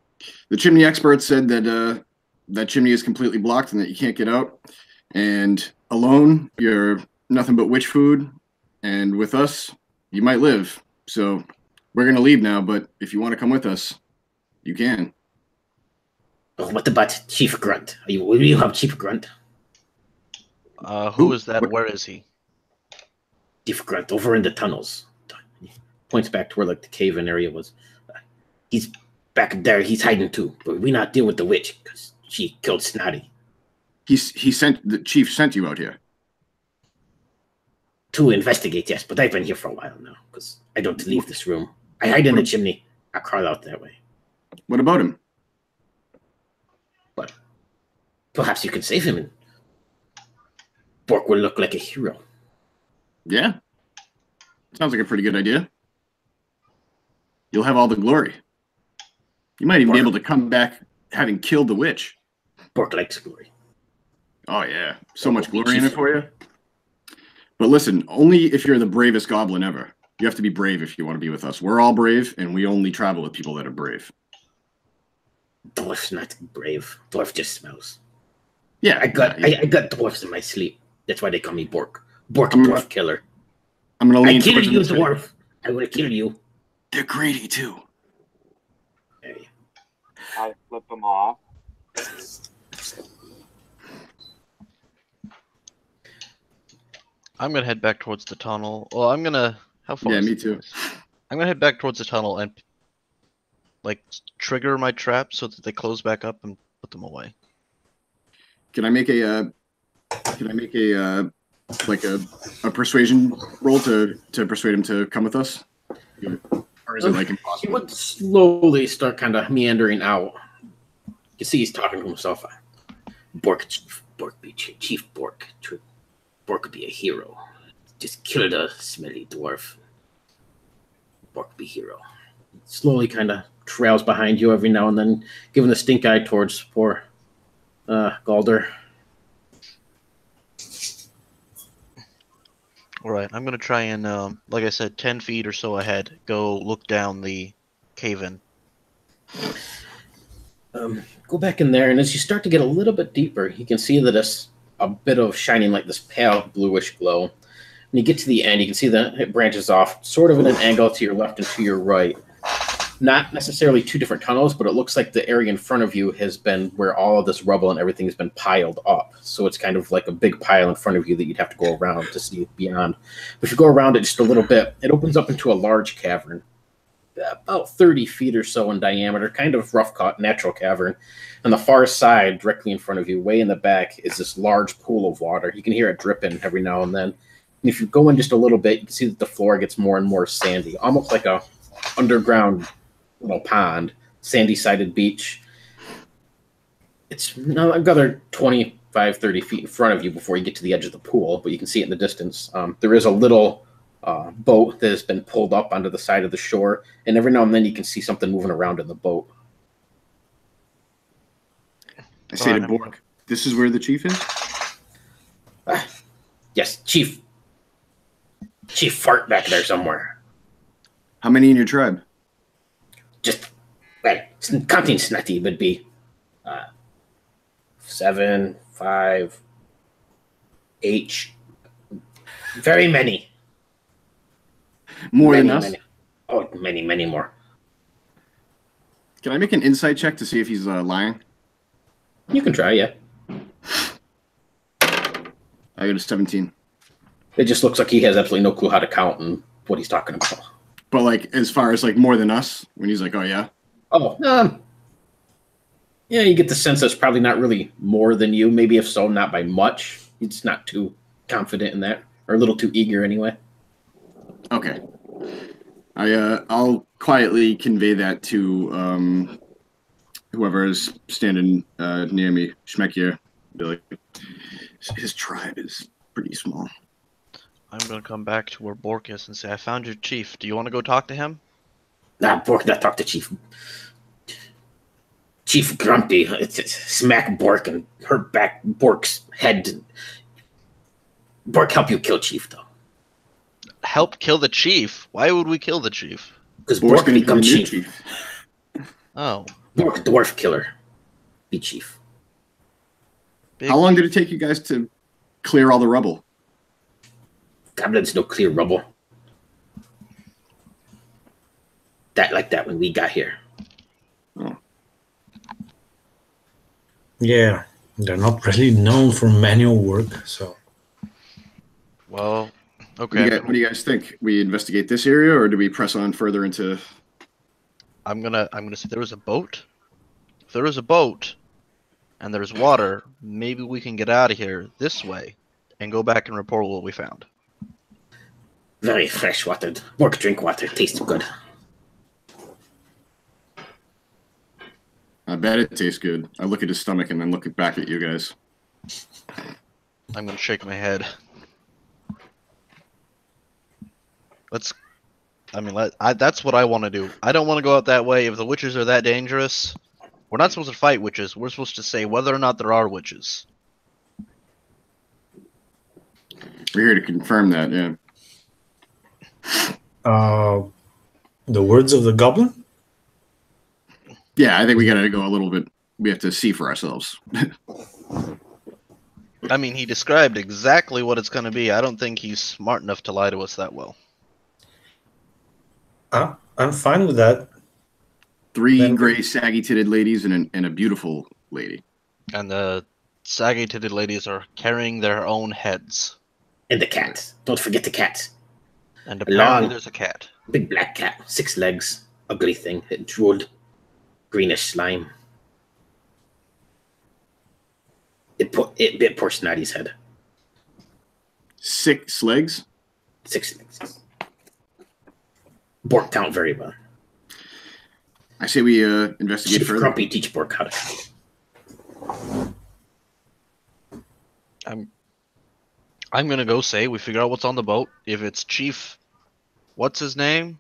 the chimney expert said that that chimney is completely blocked and that you can't get out. And alone, you're nothing but witch food. And with us, you might live. So we're gonna leave now. But if you want to come with us, you can. Oh, what about Chief Grunt? Will you have Chief Grunt? Who is that? Where is he? Chief Grunt, over in the tunnels. He points back to where like the cave-in area was. He's back there. He's hiding too. But we not deal with the witch because she killed Snotty. He sent the chief sent you out here To investigate, yes. But I've been here for a while now because I don't leave this room. I hide in the chimney. I crawl out that way. What about him? But perhaps you can save him and Bork will look like a hero. Yeah. Sounds like a pretty good idea. You'll have all the glory. You might even be able to come back having killed the witch. Bork likes glory. Oh, yeah. So much glory in it for you. But listen, only if you're the bravest goblin ever. You have to be brave if you want to be with us. We're all brave, and we only travel with people that are brave. Dwarf's not brave. Dwarf just smells. Yeah. I got dwarfs in my sleep. That's why they call me Bork. Bork, dwarf killer. I'm going to lean I kill towards you, him. dwarf. I will kill you. They're greedy, too. Hey. I flip them off. I'm gonna head back towards the tunnel. Well, I'm gonna. How far? Yeah, is me it? too. I'm gonna head back towards the tunnel and like trigger my traps so that they close back up and put them away. Can I make a persuasion roll to persuade him to come with us? Or is it like He impossible? would slowly start kind of meandering out. You can see he's talking to himself. Bork be Chief Bork. Bork could be a hero. Just kill the smelly dwarf. Bork be hero. Slowly kind of trails behind you every now and then, giving the stink eye towards poor Galder. All right, I'm gonna try and, like I said, 10 feet or so ahead, go look down the cave-in. Go back in there, and as you start to get a little bit deeper, you can see that it's a bit of shining like this pale bluish glow. When you get to the end, you can see that it branches off sort of at an angle to your left and to your right. Not necessarily two different tunnels, but it looks like the area in front of you has been where all of this rubble and everything has been piled up. So it's kind of like a big pile in front of you that you'd have to go around to see beyond. But if you go around it just a little bit, it opens up into a large cavern, about 30 feet or so in diameter, kind of rough cut, natural cavern. On the far side, directly in front of you, way in the back, is this large pool of water. You can hear it dripping every now and then. And if you go in just a little bit, you can see that the floor gets more and more sandy, almost like a underground pond, sandy-sided beach. It's another 25, 30 feet in front of you before you get to the edge of the pool, but you can see it in the distance. There is a little boat that has been pulled up onto the side of the shore, and every now and then you can see something moving around in the boat. I say to Bork, this is where the chief is? Yes, Chief Fart back there somewhere. How many in your tribe? Just, well, counting Snotty would be 7, 5, 8. Very many. More than us? Many. Oh, many more. Can I make an insight check to see if he's lying? You can try, yeah. I got a 17. It just looks like he has absolutely no clue how to count and what he's talking about. But like, as far as like more than us, when he's like, oh yeah? Oh, yeah, you get the sense that's probably not really more than you. Maybe if so, not by much. He's not too confident in that, or a little too eager anyway. Okay. I'll quietly convey that to whoever is standing near me, Schmekier. Be like, his tribe is pretty small. I'm gonna come back to where Bork is and say, I found your chief. Do you want to go talk to him? Nah, Bork, not talk to Chief. Chief Grumpy, smack Bork and hurt back Bork's head. Bork help you kill Chief, though. Help kill the chief? Why would we kill the chief? Because Bork become chief. Oh. Bork, dwarf killer. Be chief. How long did it take you guys to clear all the rubble? Goblins no clear rubble. Like that when we got here. Oh. Yeah, they're not really known for manual work, so. Well, okay. What do you guys think? We investigate this area, or do we press on further into? I'm gonna say there was a boat. If there was a boat, and there's water, maybe we can get out of here this way, and go back and report what we found. Very fresh watered. Bork drink water. Tastes good. I bet it tastes good. I look at his stomach and then look back at you guys. I'm gonna shake my head. That's what I want to do. I don't want to go out that way. If the witches are that dangerous, we're not supposed to fight witches. We're supposed to say whether or not there are witches. We're here to confirm that, yeah. The words of the goblin? Yeah, I think we gotta go a little bit. We have to see for ourselves. I mean, he described exactly what it's going to be. I don't think he's smart enough to lie to us that well. I'm fine with that. Three gray, saggy-titted ladies and a beautiful lady. And the saggy-titted ladies are carrying their own heads. And the cat. Don't forget the cat. And apparently Long. there's a cat. Big black cat. 6 legs. Ugly thing. It drooled. Greenish slime. It bit poor Snotty's head. 6 legs? 6 legs. Bork count very well. I say we investigate Chief further. Grumpy teach Bork how to count. I'm gonna go say we figure out what's on the boat. If it's Chief, what's his name?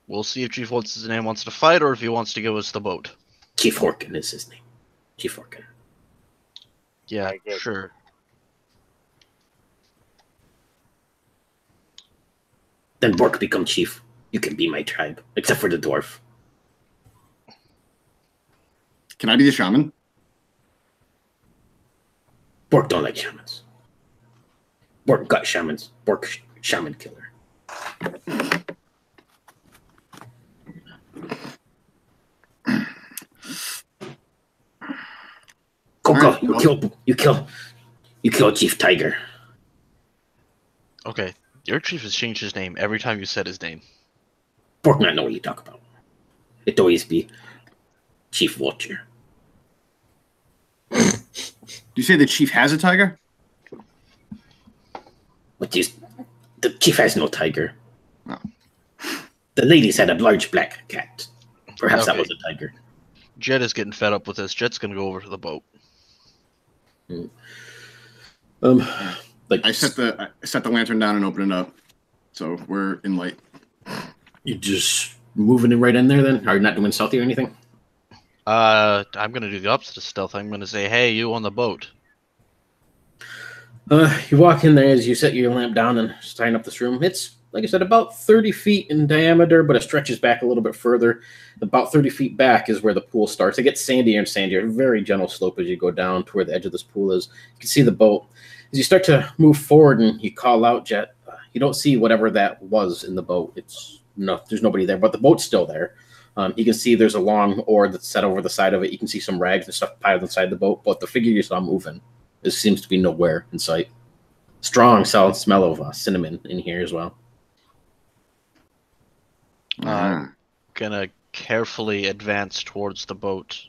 We'll see if Chief what's his name wants to fight or if he wants to give us the boat. Chief Horkin is his name. Chief Horkin. Yeah, sure. Then Bork become chief. You can be my tribe, except for the dwarf. Can I be the shaman? Bork don't like shamans. Bork got shamans. Bork shaman killer. Coco, Right, you kill Chief Tiger. Okay, your chief has changed his name every time you said his name. Bork not know what you talk about. It always be Chief Vulture. Do you say the chief has a tiger? The chief has no tiger. Oh. The ladies had a large black cat. Perhaps that Okay. was a tiger. Jet is getting fed up with this. Jet's gonna go over to the boat. I set the lantern down and open it up, so we're in light. You just moving it right in there then? Are you not doing stealthy or anything? I'm gonna do the opposite of stealth. I'm gonna say, hey, you on the boat. You walk in there as you set your lamp down and sign up this room. It's, like I said, about 30 feet in diameter, but it stretches back a little bit further. About 30 feet back is where the pool starts. It gets sandier and sandier, very gentle slope as you go down to where the edge of this pool is. You can see the boat. As you start to move forward and you call out, Jet, you don't see whatever that was in the boat. There's nobody there, but the boat's still there. You can see there's a long oar that's set over the side of it. You can see some rags and stuff piled inside the boat, but the figure you saw moving, there seems to be nowhere in sight. Strong solid smell of cinnamon in here as well. Gonna carefully advance towards the boat.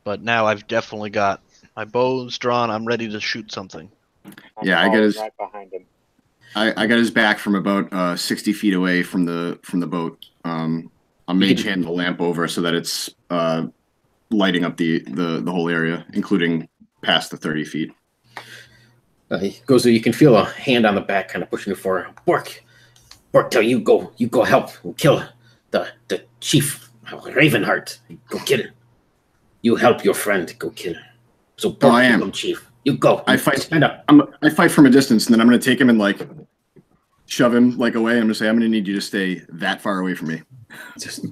But now I've definitely got my bow's drawn. I'm ready to shoot something. Yeah, I got his right behind him. I got his back from about 60 feet away from the boat. I'll mage hand the lamp over so that it's lighting up the whole area, including past the 30 feet. He goes there. You can feel a hand on the back, kind of pushing you forward. Bork, tell you go help and kill the chief Ravenheart. Go kill him. You help your friend. Go kill him. So Bork, I am chief. You go. I fight. Stand up. I fight from a distance, and then I'm going to take him and like shove him like away. I'm going to say, I'm going to need you to stay that far away from me. Just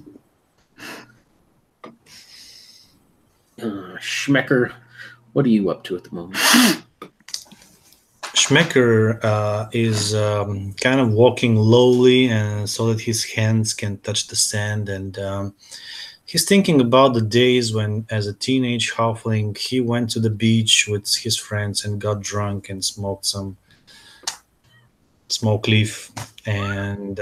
Schmecker, what are you up to at the moment? Schmecker is kind of walking lowly, and so that his hands can touch the sand. And he's thinking about the days when, as a teenage halfling, he went to the beach with his friends and got drunk and smoked some smoke leaf, and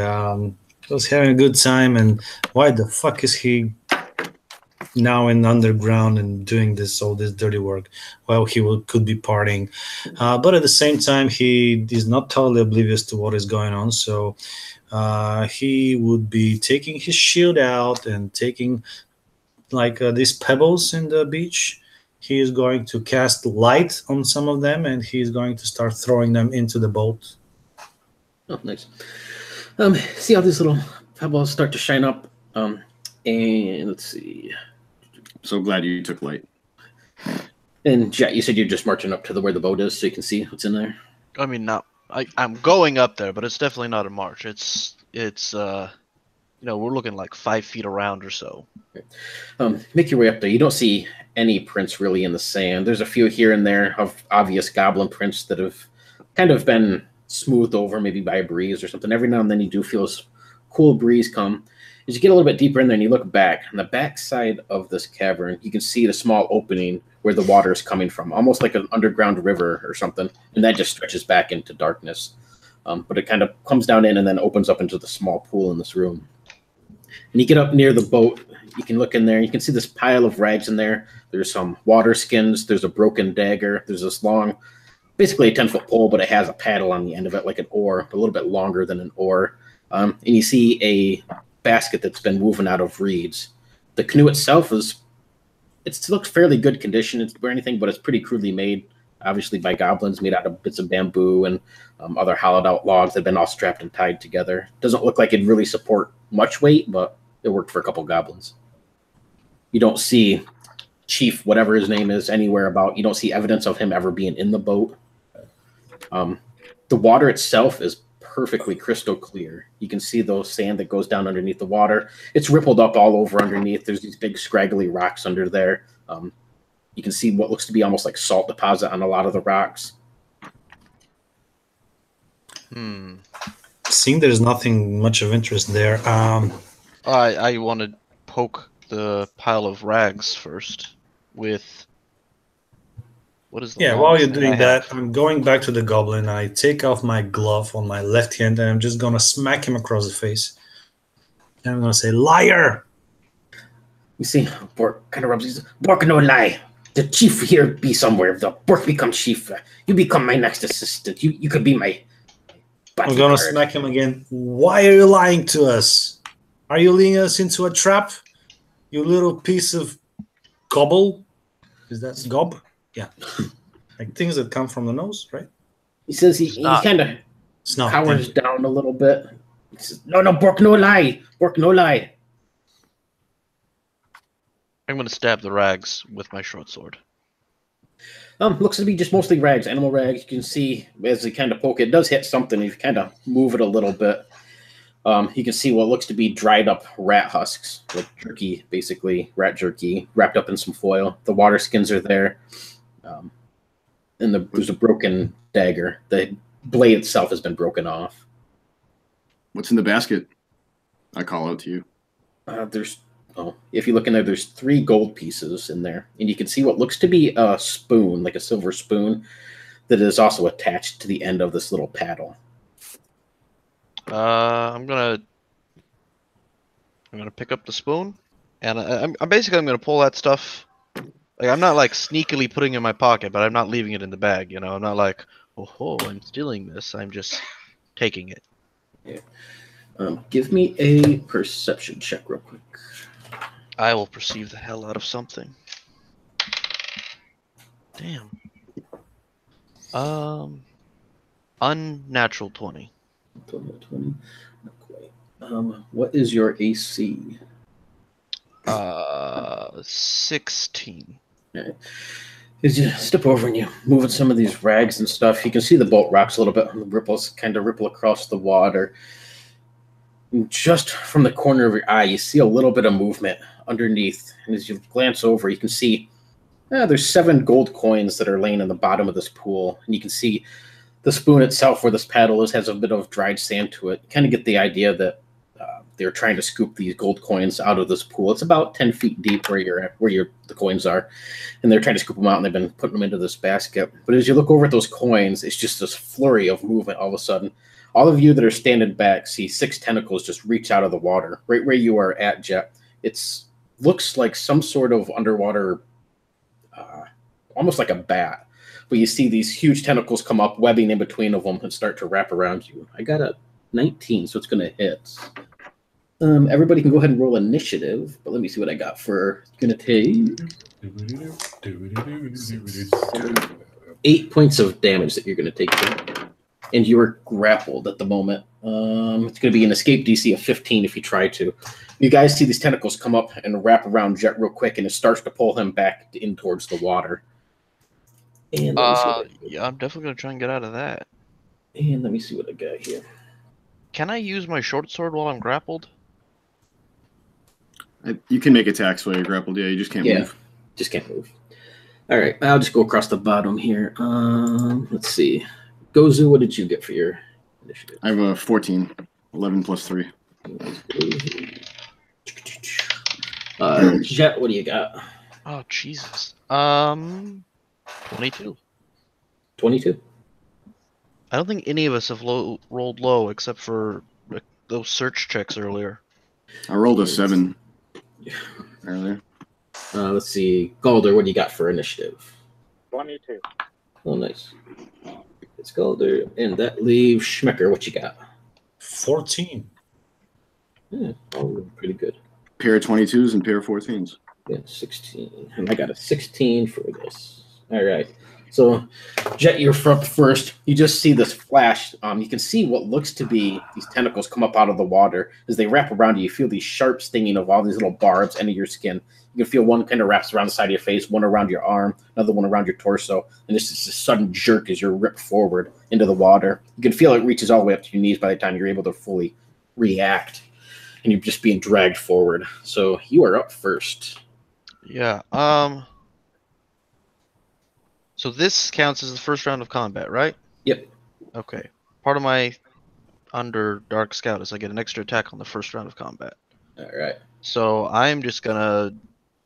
was having a good time. And why the fuck is he now in underground and doing all this dirty work? Well, he could be partying, but at the same time, he is not totally oblivious to what is going on. So he would be taking his shield out and taking like these pebbles in the beach. He is going to cast light on some of them, and he's going to start throwing them into the boat. Oh, nice. See how these little pebbles start to shine up. And let's see. So glad you took light. And Jet, you said you're just marching up to where the boat is, so you can see what's in there. I mean, I'm going up there, but it's definitely not a march. It's we're looking like 5 feet around or so. Make your way up there. You don't see any prints really in the sand. There's a few here and there of obvious goblin prints that have kind of been smoothed over, maybe by a breeze or something. Every now and then you do feel a cool breeze come. As you get a little bit deeper in there and you look back, on the back side of this cavern, you can see the small opening where the water is coming from, almost like an underground river or something, and that just stretches back into darkness. But it kind of comes down in and then opens up into the small pool in this room. And you get up near the boat, you can look in there, and you can see this pile of rags in there. There's some water skins, there's a broken dagger, there's this long, basically a 10-foot pole, but it has a paddle on the end of it, like an oar, but a little bit longer than an oar. And you see a basket that's been woven out of reeds. The canoe itself it looks fairly good condition or anything, but it's pretty crudely made, obviously by goblins, made out of bits of bamboo and other hollowed out logs that have been all strapped and tied together. Doesn't look like it'd really support much weight, but it worked for a couple goblins. You don't see Chief, whatever his name is, anywhere about. You don't see evidence of him ever being in the boat. The water itself is perfectly crystal clear. You can see the sand that goes down underneath the water. It's rippled up all over underneath. There's these big scraggly rocks under there. You can see what looks to be almost like salt deposit on a lot of the rocks. Seeing there's nothing much of interest there. I want to poke the pile of rags first with... What is the while you're doing that, I'm going back to the goblin. I take off my glove on my left hand, and I'm just going to smack him across the face. And I'm going to say, liar! You see, Bork kind of rubs his... Bork, no lie. The chief here be somewhere. If the Bork becomes chief, you become my next assistant. You could be my... I'm going to smack him again. Why are you lying to us? Are you leading us into a trap? You little piece of gobble? Is that gob? Yeah. Like things that come from the nose, right? He says he kind of cowers down a little bit. He says, no, Bork, no lie. Bork, no lie. I'm going to stab the rags with my short sword. Looks to be just mostly rags, animal rags. You can see as you kind of poke it does hit something. If you kind of move it a little bit, you can see what looks to be dried up rat husks, like jerky, basically rat jerky, wrapped up in some foil. The water skins are there. And there's a broken dagger. The blade itself has been broken off. What's in the basket? I call out to you. If you look in there, there's 3 gold pieces in there. And you can see what looks to be a spoon, like a silver spoon, that is also attached to the end of this little paddle. I'm gonna pick up the spoon And I'm basically I'm gonna pull that stuff. Like I'm not like sneakily putting it in my pocket, but I'm not leaving it in the bag. You know, I'm not like, oh, I'm stealing this. I'm just taking it. Yeah. Give me a perception check real quick. I will perceive the hell out of something. Damn. Unnatural 20. 20. Not quite. What is your AC? 16. Right. As you step over and you moving some of these rags and stuff, you can see the boat rocks a little bit, and the ripples kind of ripple across the water. And just from the corner of your eye, you see a little bit of movement underneath. And as you glance over, you can see there's 7 gold coins that are laying in the bottom of this pool. And you can see the spoon itself, where this paddle is, has a bit of dried sand to it. You kind of get the idea that they're trying to scoop these gold coins out of this pool. It's about 10 feet deep where you're at, the coins are, and they're trying to scoop them out, and they've been putting them into this basket. But as you look over at those coins, it's just this flurry of movement all of a sudden. All of you that are standing back see 6 tentacles just reach out of the water, right where you are at, Jet. It's looks like some sort of underwater, almost like a bat. But you see these huge tentacles come up, webbing in between of them, and start to wrap around you. I got a 19, so it's going to hit. Everybody can go ahead and roll initiative, but let me see what I got for. It's going to take 8 points of damage that you're going to take. And you are grappled at the moment. It's going to be an escape DC of 15 if you try to. You guys see these tentacles come up and wrap around Jet real quick, and it starts to pull him back in towards the water. And yeah, I'm definitely going to try and get out of that. And let me see what I got here. Can I use my short sword while I'm grappled? You can make attacks while you're grappled. Yeah, you just can't move. Just can't move. All right, I'll just go across the bottom here. Let's see. Gozu, what did you get for your initiative? I have a 14. 11 plus 3. Jet, what do you got? Oh, Jesus. 22. 22? I don't think any of us have rolled low except for those search checks earlier. I rolled a 7 earlier. Let's see. Galder, what do you got for initiative? 22. Oh, nice. It's Galder. And that leaves Schmecker. What you got? 14. Yeah, all pretty good. Pair of 22s and pair of 14s. Yeah, 16. And I got a 16 for this. All right. So, Jet, you're up first. You just see this flash. You can see what looks to be these tentacles come up out of the water. As they wrap around you, you feel these sharp stinging of all these little barbs into your skin. You can feel one kind of wraps around the side of your face, one around your arm, another one around your torso. And this is a sudden jerk as you're ripped forward into the water. You can feel it reaches all the way up to your knees by the time you're able to fully react. And you're just being dragged forward. So, you are up first. Yeah. So this counts as the first round of combat, right? Yep. Okay. Part of my under Dark Scout is I get an extra attack on the first round of combat. All right. So I'm just gonna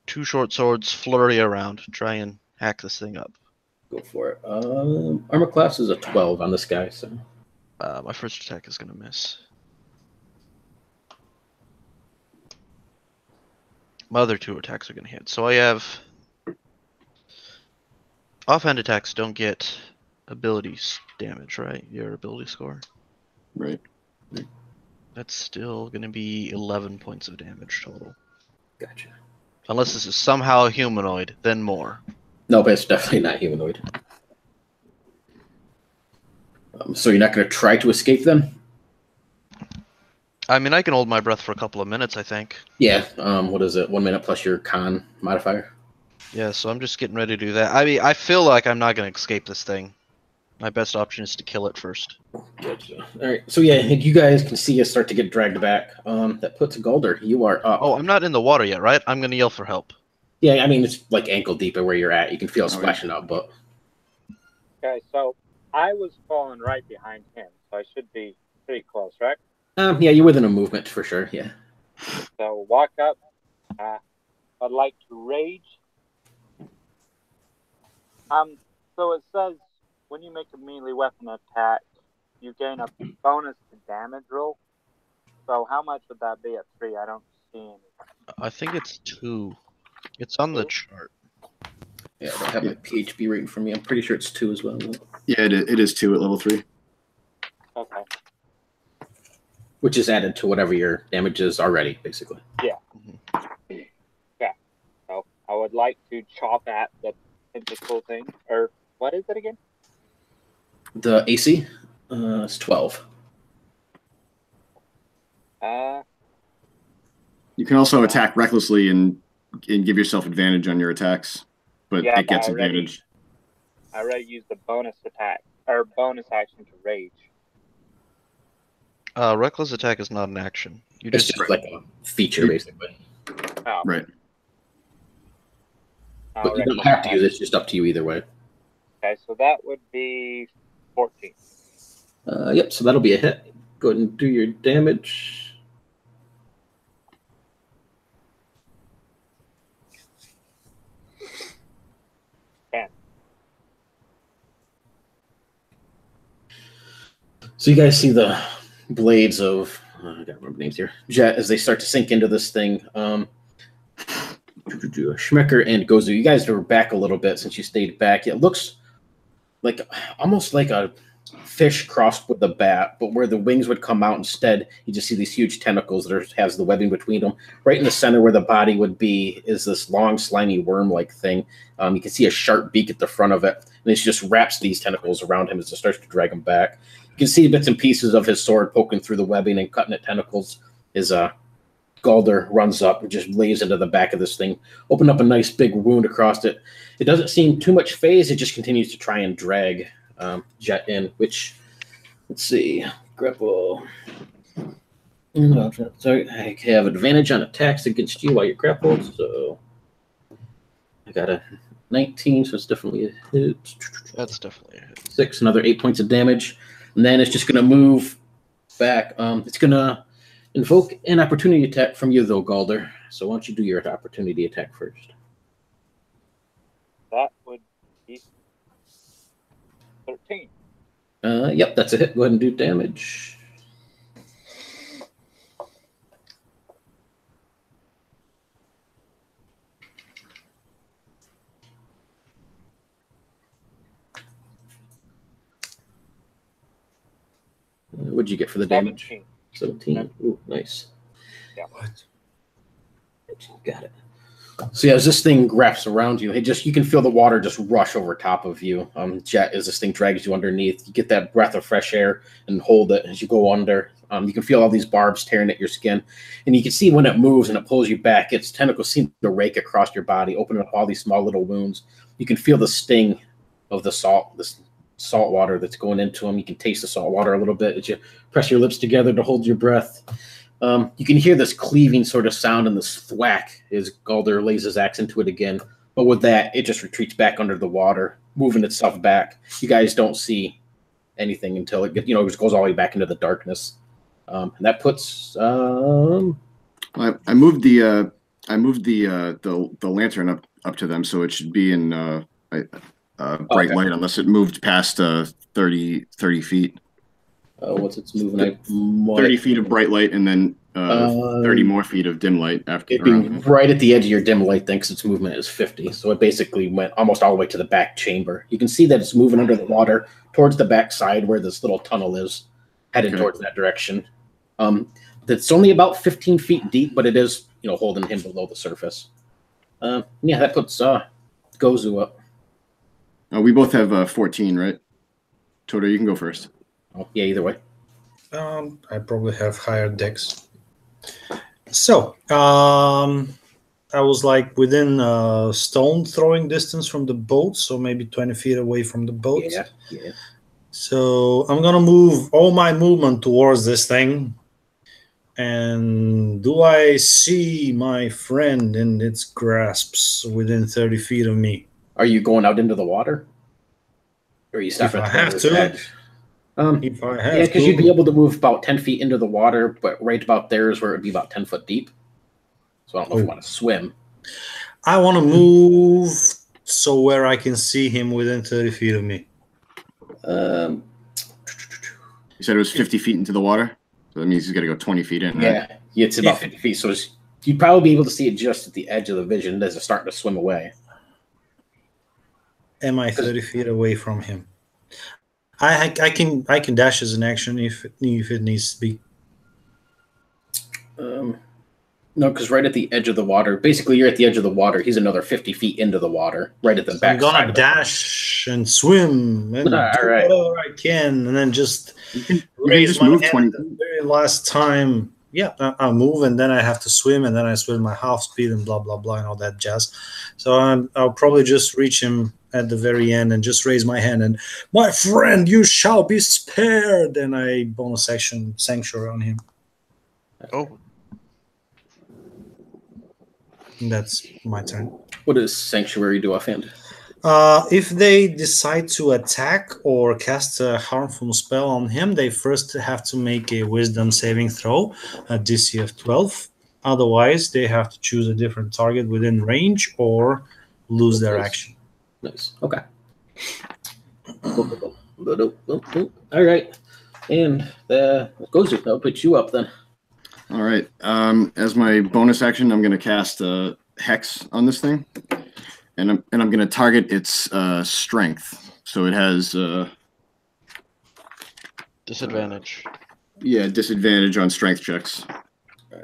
2 short swords flurry around, try and hack this thing up. Go for it. Armor class is a 12 on this guy, so. My first attack is gonna miss. My other 2 attacks are gonna hit. So I have offhand attacks don't get abilities damage, right? Your ability score. Right. That's still gonna be 11 points of damage total. Gotcha. Unless this is somehow humanoid, then more. No, but it's definitely not humanoid. So you're not going to try to escape then? I mean, I can hold my breath for a couple of minutes, I think. Yeah. What is it? 1 minute plus your con modifier? Yeah, so I'm just getting ready to do that. I mean, I feel like I'm not going to escape this thing. My best option is to kill it first. Gotcha. All right. So yeah, you guys can see us start to get dragged back. That puts Galder. You are up. Oh, I'm not in the water yet, right? I'm going to yell for help. Yeah, I mean, it's like ankle deep at where you're at. You can feel it splashing up, but... Okay, so I was falling right behind him, so I should be pretty close, right? Yeah, you're within a movement for sure, yeah. So walk up. I'd like to rage. So it says when you make a melee weapon attack, you gain a bonus to damage roll. So how much would that be at 3? I don't see any. I think it's 2. It's on the chart. Yeah, I don't have my PHB rating for me. I'm pretty sure it's 2 as well. Yeah, it is 2 at level 3. Okay. Which is added to whatever your damage is already, basically. Yeah. So I would like to chop at the tentacle thing. Or what is it again? The AC is 12. You can also attack recklessly and give yourself advantage on your attacks, but Yeah, it gets but advantage. I already used the bonus attack or bonus action to rage. Reckless attack is not an action. You It's just just like a feature, basically. Oh, Right. But you don't have to use it. It's just up to you either way. Okay, so that would be 14. Yep, so that'll be a hit. Go ahead and do your damage. So you guys see the blades of, I gotta remember names here, Jet, as they start to sink into this thing. Schmecker and Gozu, you guys are back a little bit since you stayed back. It looks like almost like a fish crossed with a bat, but where the wings would come out instead, you just see these huge tentacles that has the webbing between them. Right in the center where the body would be is this long, slimy worm-like thing. You can see a sharp beak at the front of it, and it just wraps these tentacles around him as it starts to drag him back. You can see bits and pieces of his sword poking through the webbing and cutting at tentacles. His Galder runs up and just lays into the back of this thing, open up a nice big wound across it. It doesn't seem too much phase. It just continues to try and drag Jet in, which, let's see, grapple. So I have advantage on attacks against you while you're grappled, so I got a 19, so it's definitely a hit. That's definitely a hit. 6, another 8 points of damage. And then it's just going to move back. It's going to invoke an opportunity attack from you, though, Galder. So why don't you do your opportunity attack first? That would be 13. Yep, that's a hit. Go ahead and do damage. What'd you get for the damage? 17. Ooh, nice. Yeah. What? Got it. So yeah, as this thing wraps around you, you can feel the water just rush over top of you. Jet, as this thing drags you underneath, you get that breath of fresh air and hold it as you go under. You can feel all these barbs tearing at your skin, and you can see when it moves and it pulls you back, its tentacles seem to rake across your body, opening up all these small little wounds. You can feel the sting of the salt water that's going into them. You can taste the salt water a little bit as you press your lips together to hold your breath. You can hear this cleaving sort of sound and this thwack as Galder lays his axe into it again. But with that, it just retreats back under the water, moving itself back. You guys don't see anything until it just goes all the way back into the darkness. And that puts. I moved the lantern up to them, so it should be in bright light, unless it moved past 30 feet. What's its moving? 30 feet of bright light, and then 30 more feet of dim light after. It'd be right at the edge of your dim light, thanks its movement is 50. So it basically went almost all the way to the back chamber. You can see that it's moving under the water towards the back side where this little tunnel is, headed towards that direction. That's only about 15 feet deep, but it is, holding him below the surface. That puts Gozu up. We both have 14, right? Toto, you can go first. Oh, yeah, either way. I probably have higher dex. So, I was like within stone throwing distance from the boat, so maybe 20 feet away from the boat. Yeah. So I'm gonna move all my movement towards this thing. And do I see my friend in its grasps within 30 feet of me? Are you going out into the water? Or are you stopping If I have to. Edge? If I have because you'd be able to move about 10 feet into the water, but right about there is where it would be about 10 foot deep. So I don't know if you want to swim. I want to move so where I can see him within 30 feet of me. You said it was 50 feet into the water? So that means he's got to go 20 feet in, right? Yeah, it's about 50 feet. So You'd probably be able to see it just at the edge of the vision as it's starting to swim away. Am I 30 feet away from him? I can dash as an action if it needs to be. No, because right at the edge of the water, basically you're at the edge of the water. He's another 50 feet into the water, right at the So back. I'm gonna dash and swim and do whatever I can, and then just raise my hand the very last time. Yeah, I'll move, and then I have to swim, and then I swim my half speed and blah blah blah and all that jazz. So I'll probably just reach him at the very end and just raise my hand and, my friend, you shall be spared. And I bonus action sanctuary on him. Oh. And that's my turn. What does Sanctuary do offhand? If they decide to attack or cast a harmful spell on him, they first have to make a wisdom saving throw, a DC of 12. Otherwise, they have to choose a different target within range or lose their action. Nice. Okay. All right. And Gozu, I'll put you up then. All right. As my bonus action, I'm going to cast a Hex on this thing. And I'm going to target its strength. So it has disadvantage. Disadvantage on strength checks. All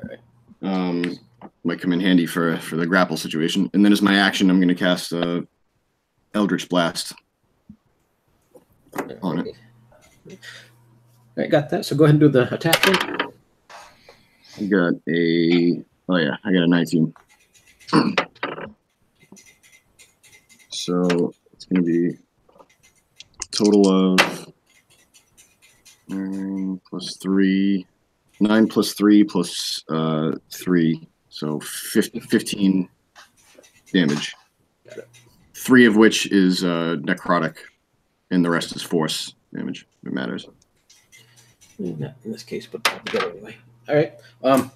right. Might come in handy for the grapple situation. And then as my action, I'm going to cast Eldritch Blast on it. All right, got that. So go ahead and do the attack then. I got a 19. So it's going to be a total of 9 plus 3 plus 3. So 15 damage. 3 of which is necrotic, and the rest is force damage, if it matters. Not in this case, but I'll get it anyway. All right.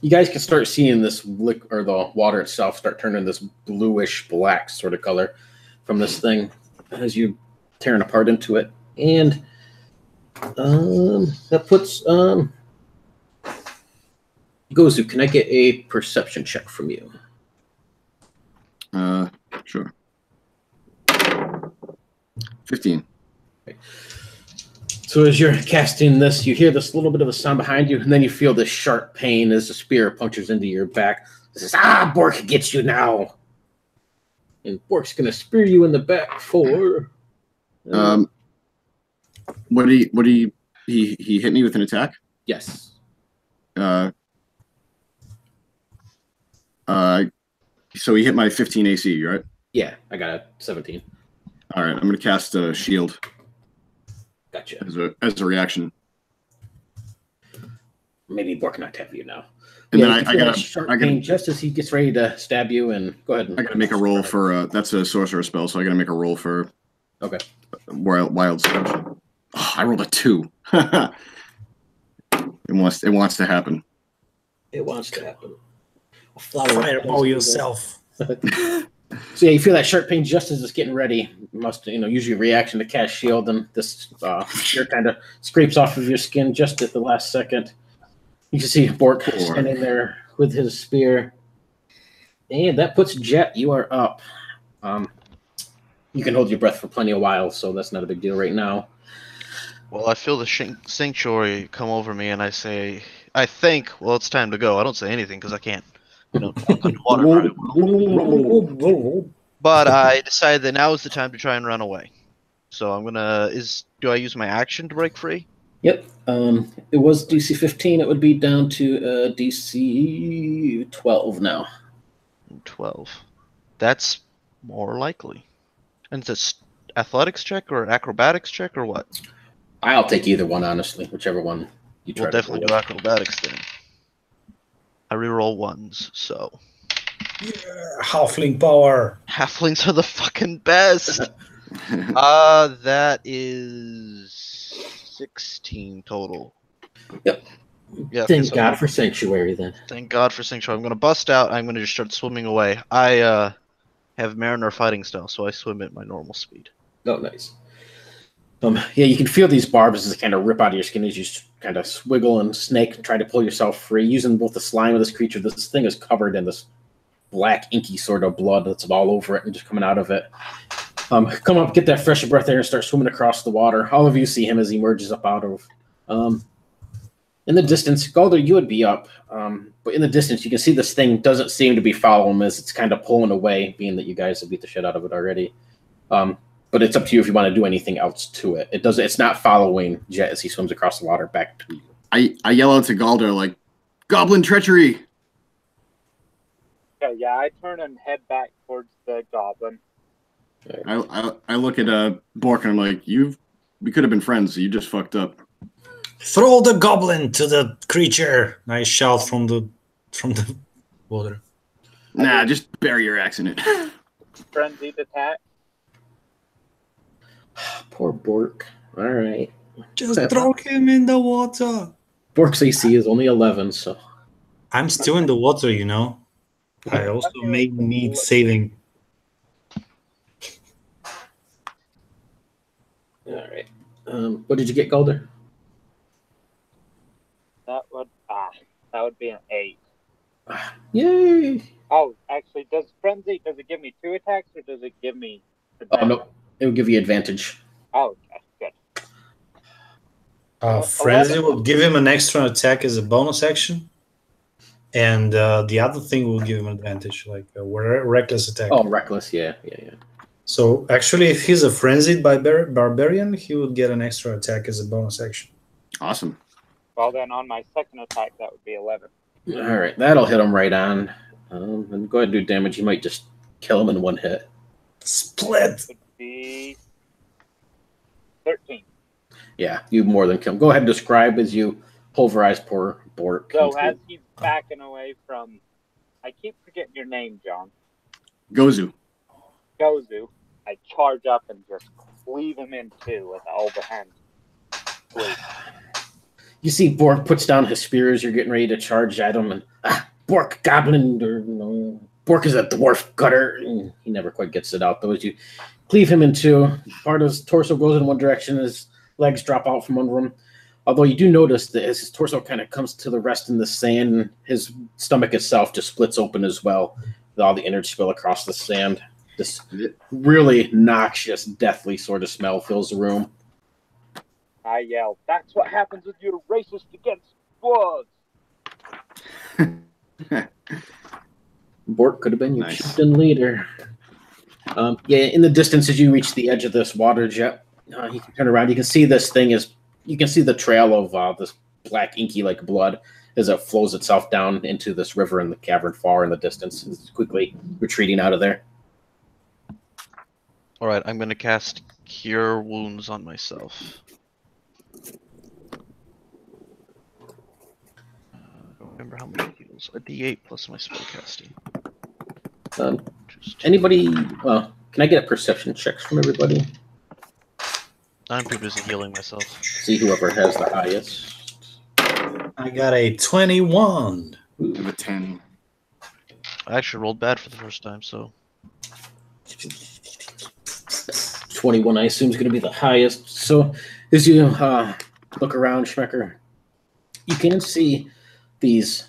You guys can start seeing this the water itself start turning this bluish black sort of color from this thing as you tearing apart into it. And that puts Gozu, can I get a perception check from you? Sure. 15. Okay. So as you're casting this, you hear this little bit of a sound behind you, and then you feel this sharp pain as the spear punctures into your back. It says, Bork gets you now. And Bork's going to spear you in the back for... he hit me with an attack? Yes. So he hit my 15 AC, right? Yeah, I got a 17. All right, I'm going to cast a shield. Gotcha. As a reaction. Maybe Bork not tap you now. And then I got pain just as he gets ready to stab you. And go ahead. I got to make a roll for that's a sorcerer spell, so I got to make a roll for wild stuff. Oh, I rolled a 2. It wants to happen. It wants to happen. Fireball yourself. So yeah, you feel that sharp pain just as it's getting ready. Must usually a reaction to cast shield, and this spear kind of scrapes off of your skin just at the last second. You can see Bork standing there with his spear, and that puts Jet. You are up. You can hold your breath for plenty of while, so that's not a big deal right now. Well, I feel the sanctuary come over me, and I say, I think, well, it's time to go. I don't say anything because I can't. Water. But I decided that now is the time to try and run away. So I'm gonna. Do I use my action to break free? Yep. It was DC 15. It would be down to DC 12 now. 12. That's more likely. And it's an athletics check or an acrobatics check or what? I'll take either one, honestly. Whichever one you try. We'll definitely do acrobatics then. I reroll 1s, so. Yeah, halfling power. Halflings are the fucking best. That is 16 total. Yep. Yeah. Thank God for Sanctuary then. Thank God for Sanctuary. I'm gonna bust out. I'm gonna just start swimming away. I have Mariner fighting style, so I swim at my normal speed. Oh, nice. Yeah, you can feel these barbs as they kind of rip out of your skin as you kind of swiggle and snake and try to pull yourself free. Using both the slime of this creature, this thing is covered in this black, inky sort of blood that's all over it and just coming out of it. Come up, get that fresh breath air, and start swimming across the water. All of you see him as he emerges up out of. In the distance, Galder, you would be up, but in the distance, you can see this thing doesn't seem to be following him as it's kind of pulling away, being that you guys have beat the shit out of it already. But it's up to you if you want to do anything else to it. It's not following Jet as he swims across the water back to you. I yell out to Galder like, "Goblin treachery!" Okay, yeah, I turn and head back towards the goblin. I look at Bork and I'm like, we could have been friends. So you just fucked up. Throw the goblin to the creature! I shout from the water. Nah, just bury your axe in it. Frenzied attack. Poor Bork. All right. Just throw him in the water. Bork's AC is only 11, so. I'm still in the water, you know. I also may need saving. All right. What did you get, Galder? That would be an 8. Yay! Oh, actually, does it give me 2 attacks or does it give me Oh, no. It will give you advantage. Oh, okay, good. Frenzy will give him an extra attack as a bonus action. And the other thing will give him an advantage, like a reckless attack. Oh, reckless, yeah. So actually, if he's a frenzied barbarian, he would get an extra attack as a bonus action. Awesome. Well, then on my second attack, that would be 11. All right, that'll hit him right on. And go ahead and do damage. You might just kill him in one hit. Split. Would be 13. Yeah, you more than kill him. Go ahead and describe as you pulverize poor Bork. So as he's backing away from, I keep forgetting your name, John. Gozu. I charge up and just cleave him in two with an overhand cleave. You see Bork puts down his spear as you're getting ready to charge at him, and Bork goblin, or Bork is a dwarf gutter. And he never quite gets it out though. As you cleave him in two, part of his torso goes in one direction, his legs drop out from under him. Although you do notice that as his torso kind of comes to the rest in the sand, his stomach itself just splits open as well, with all the innards spill across the sand. This really noxious, deathly sort of smell fills the room. I yell, "That's what happens if you're racist against dwarves!" Bork could have been your Nice. chieftain leader. In the distance as you reach the edge of this water jet, you can turn around. You can see this thing you can see the trail of this black inky like blood as it flows itself down into this river in the cavern far in the distance. It's quickly retreating out of there. All right, I'm gonna cast Cure Wounds on myself. I don't remember how many heals. A D8 plus my spellcasting. Anybody? Well, can I get a perception checks from everybody? I'm too busy healing myself. See whoever has the highest. I got a 21. I have a 10. I actually rolled bad for the first time, so 21, I assume, is going to be the highest. So as you look around, Schmecker, you can see these.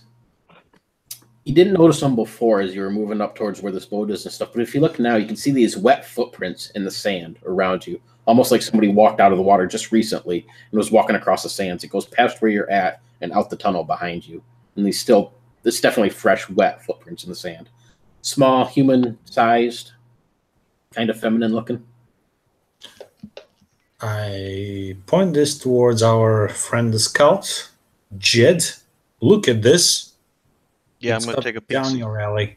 You didn't notice them before as you were moving up towards where this boat is and stuff, but if you look now, you can see these wet footprints in the sand around you, almost like somebody walked out of the water just recently and was walking across the sands. It goes past where you're at and out the tunnel behind you. And it's definitely fresh, wet footprints in the sand. Small, human-sized, kind of feminine looking. I point this towards our friend the scout, Jed. Look at this. yeah, It's I'm gonna up take a down peek. your alley.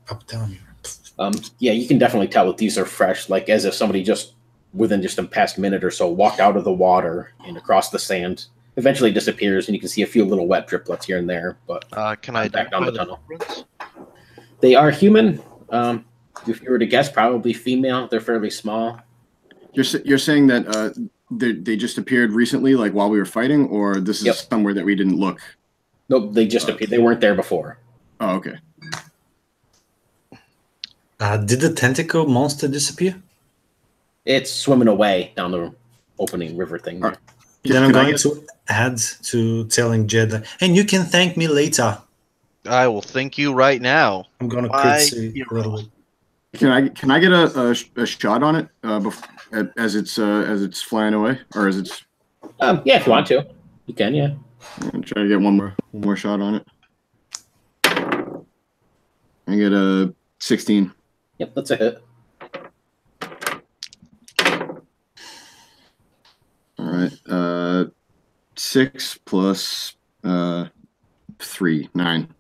Up down your. Yeah, you can definitely tell that these are fresh, like as if somebody just within just the past minute or so walked out of the water and across the sand. Eventually disappears, and you can see a few little wet driplets here and there. But Can I back down identify the the tunnel. footprints? They are human. If you were to guess, probably female. They're fairly small. You're saying that they just appeared recently, like while we were fighting, or this is Yep. somewhere that we didn't look? Nope, they just appeared. They weren't there before. Oh, okay. Did the tentacle monster disappear? It's swimming away down the opening river thing there. Then I'm going to add to telling Jed, and you can thank me later. I will thank you right now. I'm going to My curtsy hero. a little bit. Can I get a shot on it as it's flying away, or as it's? Yeah, if you want to, you can. Yeah. I'm trying to get one more shot on it. I get a 16. Yep, that's a hit. All right. 6 plus 3, 9.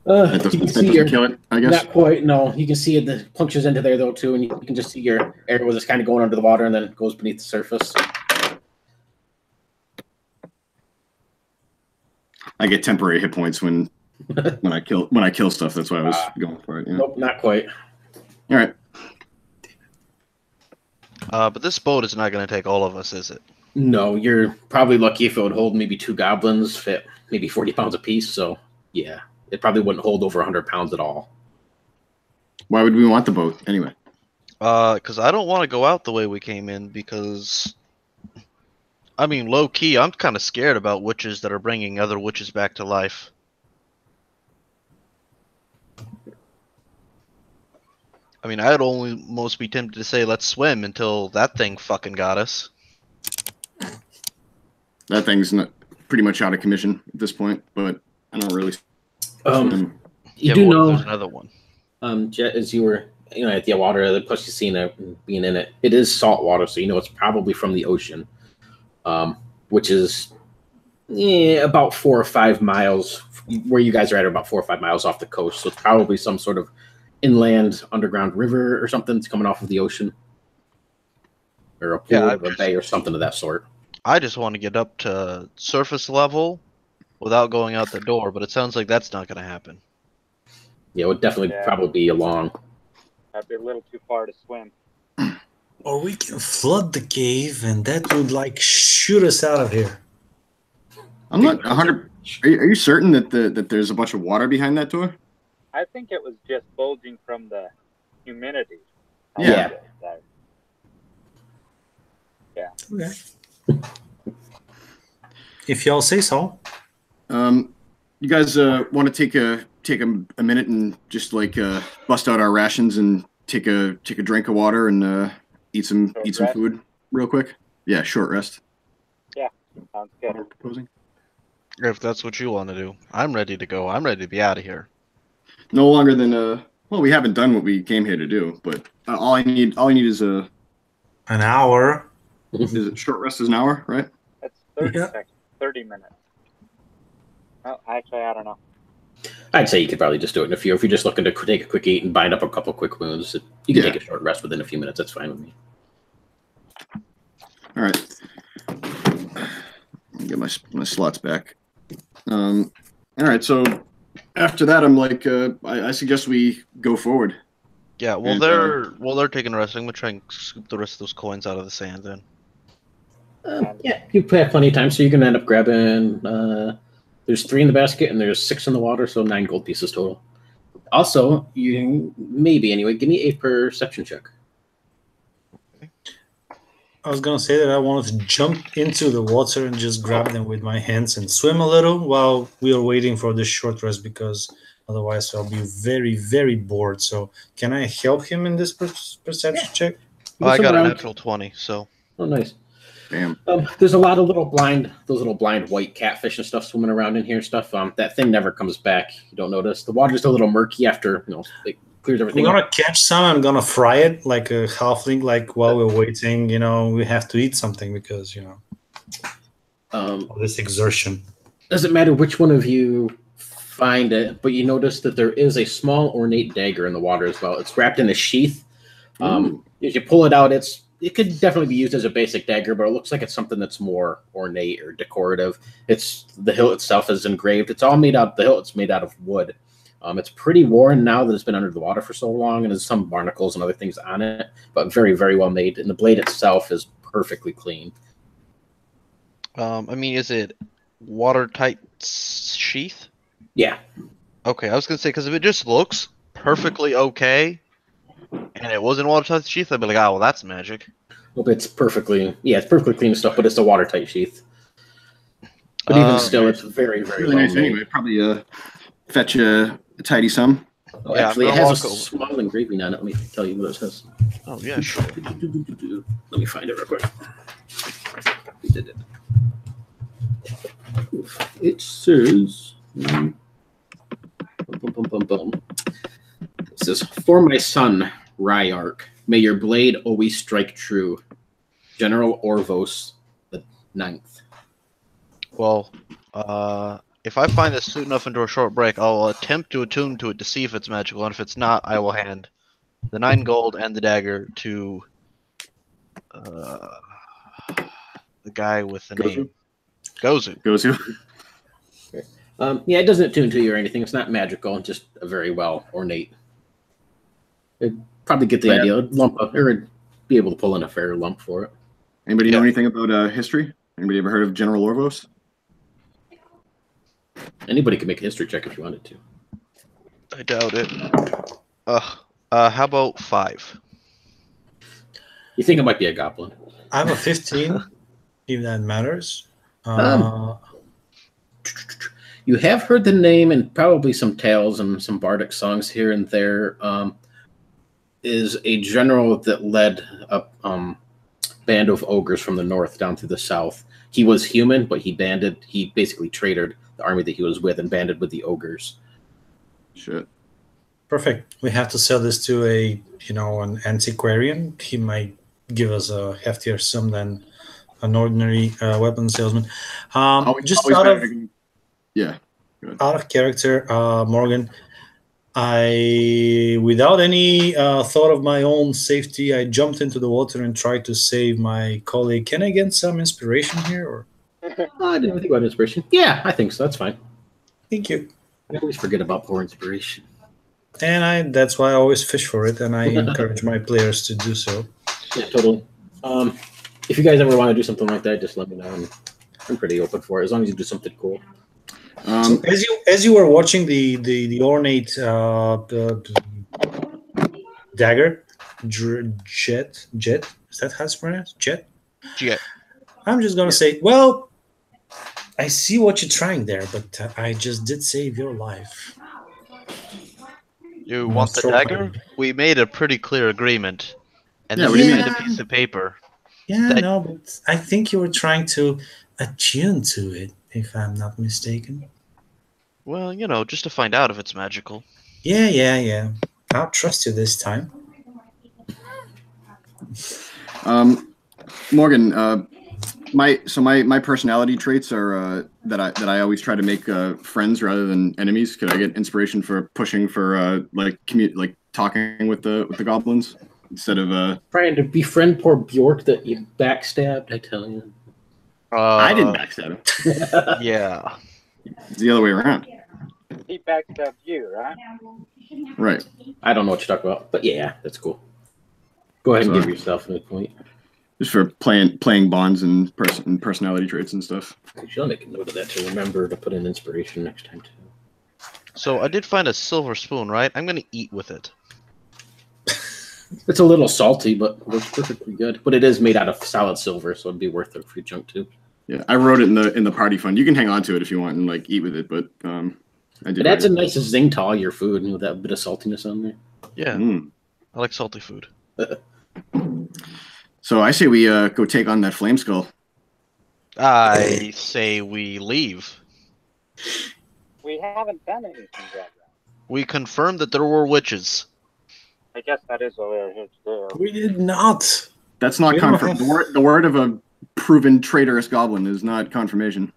That doesn't kill it, I guess. Not quite. No, you can see it. The punctures into there though too, and you can just see your arrow was just kind of going under the water and then goes beneath the surface. I get temporary hit points when I kill stuff. That's why I was going for it. Yeah. Nope, not quite. All right. But this boat is not going to take all of us, is it? No, you're probably lucky if it would hold maybe 2 goblins, fit maybe 40 pounds apiece. So yeah, it probably wouldn't hold over 100 pounds at all. Why would we want the boat anyway? Because I don't want to go out the way we came in. Because, I mean, low key, I'm kind of scared about witches that are bringing other witches back to life. I mean, I'd almost be tempted to say let's swim until that thing fucking got us. That thing's not pretty much out of commission at this point, but I don't really. You do know there's another one. Jet, as you were at the water, plus you've seen it being in it. It is salt water, so you know it's probably from the ocean, which is about 4 or 5 miles where you guys are at. About 4 or 5 miles off the coast, so it's probably some sort of inland underground river or something that's coming off of the ocean, or a pool, or a bay, or something of that sort. I just want to get up to surface level without going out the door, but it sounds like that's not going to happen. Yeah, it would definitely probably be along. That'd be a little too far to swim. Or we can flood the cave, and that would shoot us out of here. I'm not 100. Are you certain that there's a bunch of water behind that door? I think it was just bulging from the humidity. Yeah. Yeah. Okay. If y'all say so. You guys want to take a minute and just bust out our rations and take a drink of water and eat some food real quick? Yeah, short rest. Yeah, sounds good. Proposing. If that's what you want to do, I'm ready to go. I'm ready to be out of here. No longer than well, we haven't done what we came here to do, but all I need is an hour. Is it short rest is an hour, right? That's 30 seconds, 30 minutes. Well, actually, I don't know. I'd say you could probably just do it in a few. If you're just looking to take a quick eat and bind up a couple quick wounds, you can take a short rest within a few minutes. That's fine with me. All right. Get my slots back. All right, so after that, I'm I suggest we go forward. Yeah, well, they're taking a rest. I'm gonna try and scoop the rest of those coins out of the sand then. Yeah, you have plenty of time, so you're gonna end up grabbing. There's 3 in the basket, and there's 6 in the water, so 9 gold pieces total. Also, you can give me a perception check. I was gonna say that I wanted to jump into the water and just grab them with my hands and swim a little while we are waiting for this short rest, because otherwise I'll be very, very bored. So can I help him in this perception check? I got a natural 20, so. Oh, nice. Damn. There's a lot of those little blind white catfish and stuff swimming around in here and stuff. That thing never comes back. You don't notice. The water's a little murky after, it clears everything. I'm gonna catch some. I'm gonna fry it like a halfling. While we're waiting, we have to eat something because all this exertion. Doesn't matter which one of you find it, but you notice that there is a small ornate dagger in the water as well. It's wrapped in a sheath. If you pull it out, it could definitely be used as a basic dagger, but it looks like it's something that's more ornate or decorative. The hilt itself is engraved. It's all made out. The hilt's made out of wood. It's pretty worn now that it's been under the water for so long, and there's some barnacles and other things on it, but very, very well made. And the blade itself is perfectly clean. I mean, is it watertight sheath? Yeah. Okay, I was gonna say, because if it just looks perfectly okay, and it wasn't watertight sheath, I'd be like, well, that's magic. Hope it's perfectly clean stuff, but it's a watertight sheath. But even still, it's very, very really well nice made. anyway. Probably fetch a tidy sum. Oh, Yeah, actually, it I'm gonna has a walk over. small engraving on it. Let me tell you what it says. Oh yeah, sure. Let me find it real quick. We did it. It says. It says, "For my son, Ryark, may your blade always strike true. General Orvos the 9th." Well, if I find this soon enough into a short break, I'll attempt to attune to it to see if it's magical, and if it's not, I will hand the 9 gold and the dagger to the guy with the name Gozu. Gozu. Yeah, it doesn't attune to you or anything. It's not magical. It's just a very well ornate. It'd probably get the idea. Lump up, or be able to pull in a fair lump for it. Anybody know anything about history? Anybody ever heard of General Orvos? Anybody can make a history check if you wanted to. I doubt it. How about 5? You think it might be a goblin? I have a 15, if that matters. You have heard the name and probably some tales and some bardic songs here and there. Is a general that led a band of ogres from the north down to the south. He was human, but he basically traitor the army that he was with and banded with the ogres. Shit. Perfect. We have to sell this to an antiquarian. He might give us a heftier sum than an ordinary weapon salesman. Just out of character, Morgan, without any thought of my own safety, I jumped into the water and tried to save my colleague. Can I get some inspiration here? Or I didn't think about inspiration. Yeah, I think so. That's fine. thank you. I always forget about poor inspiration. And that's why I always fish for it, and I encourage my players to do so. Yeah, totally. If you guys ever want to do something like that, just let me know. I'm pretty open for it, as long as you do something cool. So as you were watching the ornate dagger, jet, is that how it's pronounced? Jet. I'm just gonna say, well, I see what you're trying there, but I just did save your life. You want the dagger? We made a pretty clear agreement, and then what we do you made a piece of paper. Yeah, no, but I think you were trying to attune to it, if I'm not mistaken. Well, just to find out if it's magical. Yeah. I'll trust you this time. Morgan, my personality traits are that I always try to make friends rather than enemies. Could I get inspiration for pushing for talking with the goblins instead of trying to befriend poor Bjork that you backstabbed? I tell you, I didn't backstab him. Yeah, It's the other way around. He backstabbed you, right? Right. I don't know what you're talking about, but yeah, that's cool. Go ahead and give yourself a point. Just for playing bonds and personality traits and stuff. Actually, I'll make a note of that to remember to put in inspiration next time too. So I did find a silver spoon, right? I'm gonna eat with it. It's a little salty, but works perfectly good. But it is made out of solid silver, so it'd be worth it for your chunk too. Yeah, I wrote it in the party fund. You can hang on to it if you want and eat with it, but I did. It adds a nice zing to all your food, with that bit of saltiness on there. Yeah, I like salty food. So I say we go take on that flame skull. I say we leave. We haven't done anything yet. We confirmed that there were witches. I guess that is what we're here to do. We did not. That's not confirmation. The word of a proven traitorous goblin is not confirmation.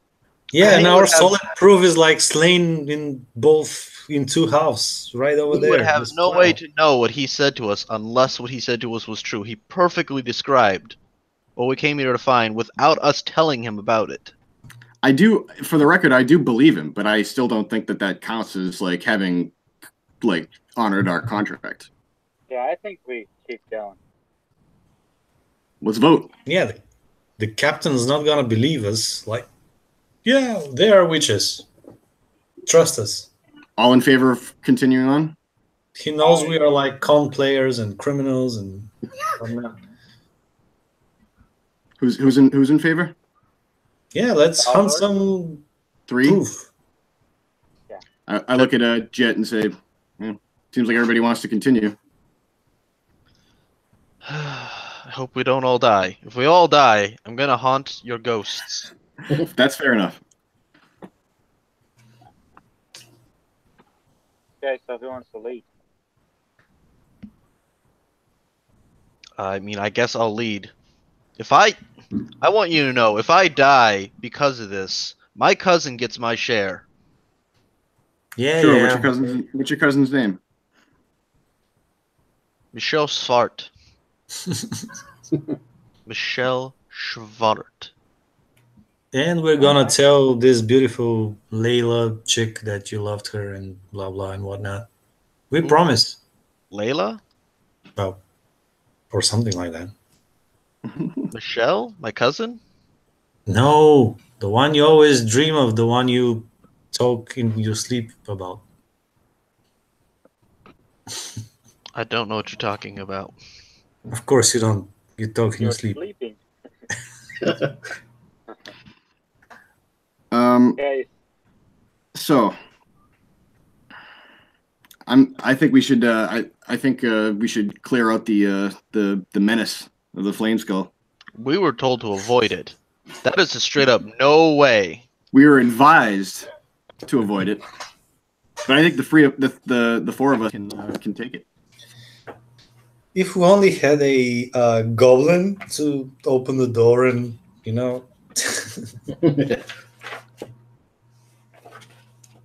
Yeah, and our solid proof is slain in two houses right over there. We would have no way to know what he said to us unless what he said to us was true. He perfectly described what we came here to find without us telling him about it. I do, for the record, I do believe him, but I still don't think that counts as having honored our contract. Yeah, I think we keep going. Let's vote. Yeah, the captain's not gonna believe us. Yeah, they are witches. Trust us. All in favor of continuing on? He knows we are like con players and criminals and whatnot. Who's in favor? Yeah, let's hunt some 3. proof. I look at Jet and say, seems like everybody wants to continue. I hope we don't all die. If we all die, I'm gonna haunt your ghosts. That's fair enough. Okay, so who wants to lead? I mean, I guess I'll lead. I want you to know, if I die because of this, my cousin gets my share. Yeah, Sure. yeah. What's your cousin's name? Michelle Svart. Michelle Schwart. And we're gonna tell this beautiful Layla chick that you loved her and blah blah and whatnot. We promise. Layla? Well, or something like that. Michelle? My cousin? No, the one you always dream of, the one you talk in your sleep about. I don't know what you're talking about. Of course you don't. You talk in You're your sleep. sleeping. Okay. So I think we should I think we should clear out the menace of the flame skull. We were told to avoid it. That is a straight up no way. We were advised to avoid it, but I think the 4 of us can take it. If we only had a goblin to open the door and, you know.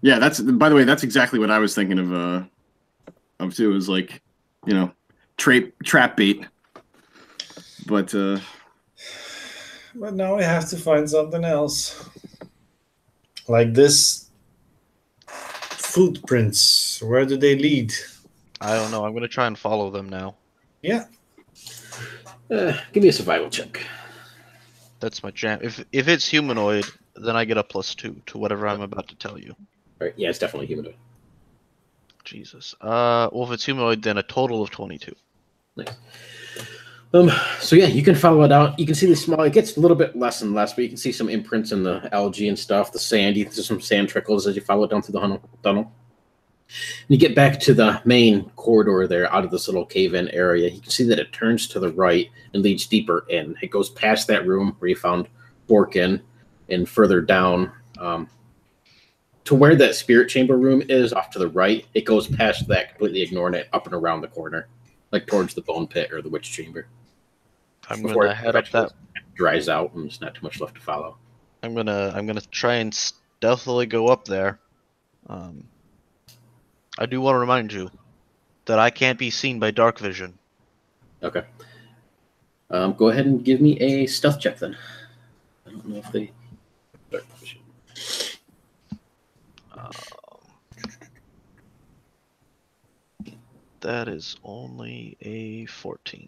Yeah, by the way, that's exactly what I was thinking of too. Is like, you know, trap bait. But now we have to find something else. Like this footprints. Where do they lead? I don't know. I'm gonna try and follow them now. Yeah. Give me a survival check. That's my jam. If it's humanoid, then I get a +2 to whatever I'm about to tell you. All right, yeah, it's definitely humanoid. Jesus. Well, if it's humanoid, then a total of 22. Nice. So yeah, you can follow it out. You can see the small. It gets a little bit less and less, but you can see some imprints in the algae and stuff. The sand. You can see some sand trickles as you follow it down through the tunnel. And you get back to the main corridor there, out of this little cave-in area. You can see that it turns to the right and leads deeper in. It goes past that room where you found Borkin, and further down to where that spirit chamber room is, off to the right. It goes past that, completely ignoring it, up and around the corner, like towards the bone pit or the witch chamber. I'm gonna head up that. Dries out, and there's not too much left to follow. I'm gonna try and stealthily go up there. I do want to remind you that I can't be seen by dark vision. Okay. Go ahead and give me a stealth check then. I don't know if they dark vision. That is only a 14.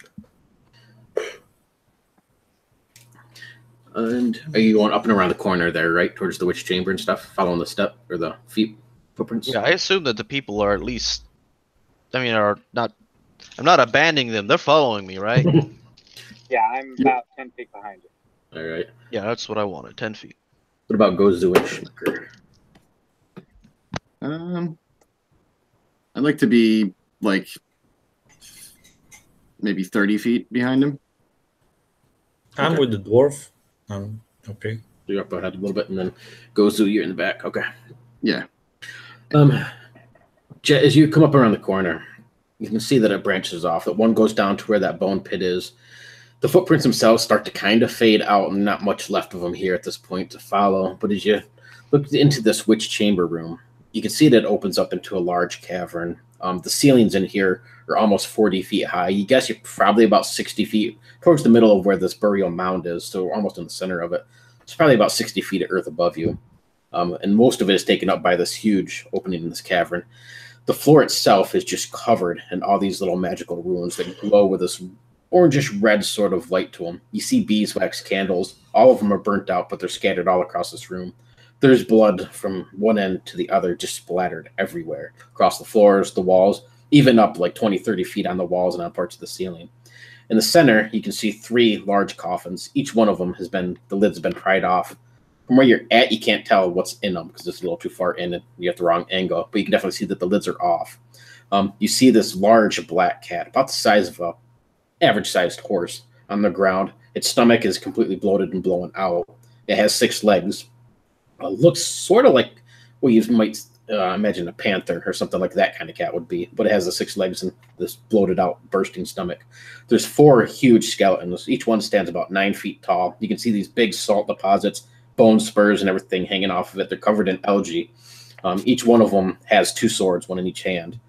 And are you going up and around the corner there, right, towards the witch chamber and stuff, following the step or the footprints? Yeah, I assume that the people are at least, are not. I'm not abandoning them. They're following me, right? Yeah, I'm about 10 feet behind you. All right. Yeah, that's what I wanted. 10 feet. What about Gozu and Schmicker? I'd like to be like maybe 30 feet behind him. I'm with the dwarf. Okay. You're up ahead a little bit, and then Gozu, you're in the back. Okay. Yeah. Jet, as you come up around the corner, you can see that it branches off. That one goes down to where that bone pit is. The footprints themselves start to kind of fade out, and not much left of them here at this point to follow. But as you look into this witch chamber room, you can see that it opens up into a large cavern. The ceilings in here are almost 40 feet high. You guess you're probably about 60 feet towards the middle of where this burial mound is, so almost in the center of it. It's probably about 60 feet of earth above you. And most of it is taken up by this huge opening in this cavern. The floor itself is just covered in all these little magical runes that glow with this orangish red sort of light to them. You see beeswax candles. All of them are burnt out, but they're scattered all across this room. There's blood from one end to the other just splattered everywhere, across the floors, the walls. even up like 20, 30 feet on the walls and on parts of the ceiling. In the center, you can see 3 large coffins. Each one of them the lids have been pried off. From where you're at, you can't tell what's in them because it's a little too far in and you have the wrong angle, but you can definitely see that the lids are off. You see this large black cat, about the size of a average-sized horse, on the ground. Its stomach is completely bloated and blown out. It has 6 legs. Looks sort of like what you might imagine a panther or something like that kind of cat would be, but it has the 6 legs and this bloated out, bursting stomach. There's 4 huge skeletons. Each one stands about 9 feet tall. You can see these big salt deposits, bone spurs and everything hanging off of it. They're covered in algae. Each one of them has 2 swords, one in each hand.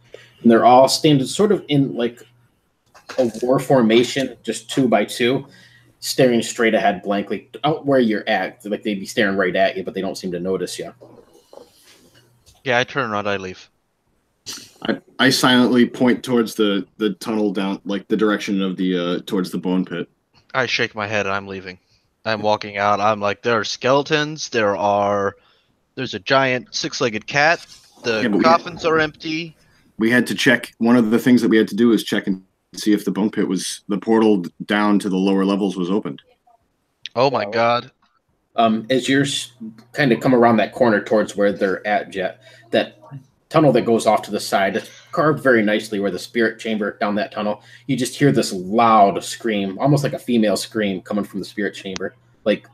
And they're all standing sort of in like a war formation, just 2 by 2, staring straight ahead blankly out where you're at. Like they'd be staring right at you, but they don't seem to notice you. Yeah, I turn around, I leave. I silently point towards the tunnel down, like the direction of the towards the bone pit. I shake my head and I'm leaving. I'm walking out. I'm like, there are skeletons. There's a giant 6-legged cat. The coffins are empty. We had to check. One of the things that we had to do is check and see if the bone pit the portal down to the lower levels was opened. Oh my god. As you're kind of come around that corner towards where they're at, Jet, that tunnel that goes off to the side, it's carved very nicely where the spirit chamber down that tunnel. You just hear this loud scream, almost like a female scream coming from the spirit chamber. Like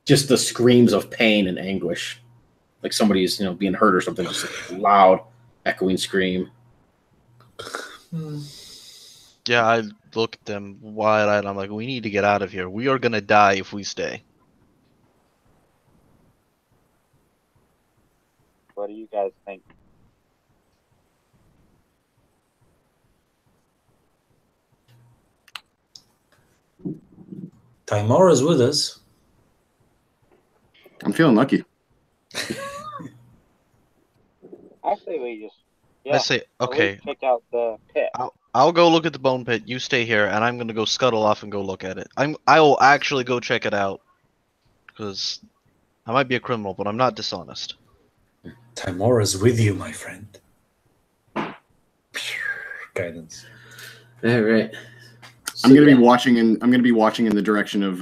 just the screams of pain and anguish. Like somebody's, being hurt or something. Just a loud, echoing scream. Yeah, I look at them wide-eyed. I'm like, we need to get out of here. We are going to die if we stay. What do you guys think? Timora's with us. I'm feeling lucky. Actually, we just I say, okay, check out the pit. I'll go look at the bone pit. You stay here, and I'm gonna go scuttle off and go look at it. I will actually go check it out, because I might be a criminal, but I'm not dishonest. Timora's with you, my friend. Guidance. All right. I'm gonna be watching in the direction of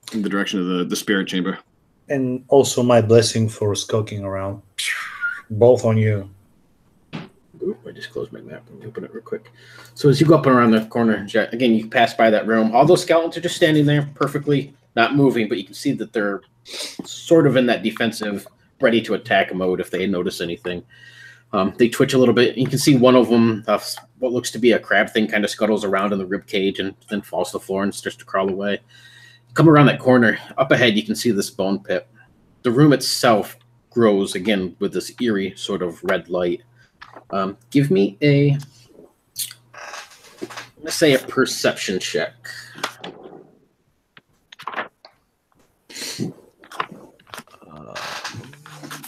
the spirit chamber. And also my blessing for skulking around. Both on you. Ooh, I just closed my map. Let me open it real quick. So as you go up and around the corner, again, you pass by that room. All those skeletons are just standing there perfectly, not moving, but you can see that they're sort of in that defensive, ready to attack mode if they notice anything. They twitch a little bit. You can see one of them, what looks to be a crab thing, kind of scuttles around in the rib cage and then falls to the floor and starts to crawl away. Come around that corner. Up ahead, you can see this bone pit. The room itself grows, again, with this eerie sort of red light. Give me let's say a perception check.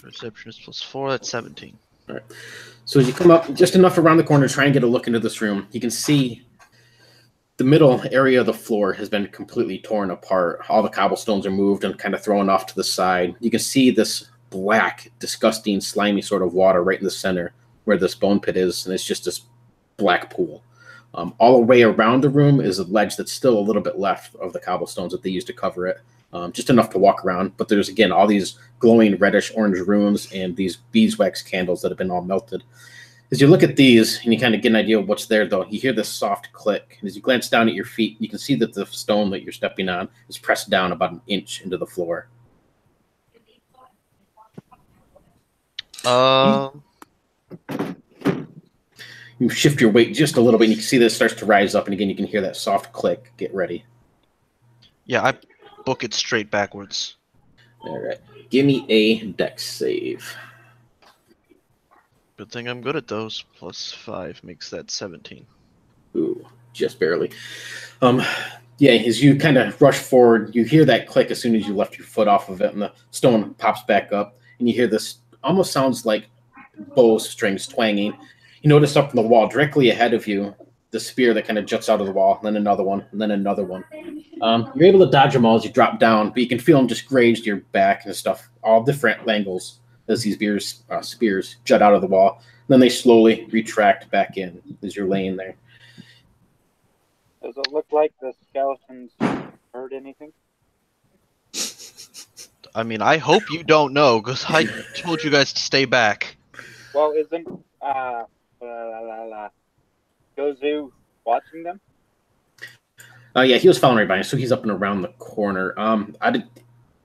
Perception is +4, that's 17. All right. So as you come up just enough around the corner, try and get a look into this room. You can see the middle area of the floor has been completely torn apart. All the cobblestones are moved and kind of thrown off to the side. You can see this black, disgusting, slimy sort of water right in the center where this bone pit is, and it's just this black pool. All the way around the room is a ledge that's still a little bit left of the cobblestones that they used to cover it. Just enough to walk around, but there's, again, all these glowing reddish-orange runes and these beeswax candles that have been all melted. As you look at these, and you kind of get an idea of what's there, though, you hear this soft click. And as you glance down at your feet, you can see that the stone that you're stepping on is pressed down about an inch into the floor. You shift your weight just a little bit, and you can see that it starts to rise up, and again, you can hear that soft click. Get ready. Yeah, I book it straight backwards. All right. Give me a dex save. Good thing I'm good at those. +5 makes that 17. Ooh, just barely. Yeah, as you kind of rush forward, you hear that click as soon as you left your foot off of it, and the stone pops back up, and you hear this almost sounds like bow strings twanging. You notice up on the wall directly ahead of you, the spear that kind of juts out of the wall, and then another one, and then another one. You're able to dodge them all as you drop down, but you can feel them just graze your back and stuff, all different angles as these spears jut out of the wall. Then they slowly retract back in as you're laying there. Does it look like the skeletons heard anything? I mean, I hope you don't know, because I told you guys to stay back. Well, isn't Gozu watching them? Yeah, he was following right by you, so he's up and around the corner.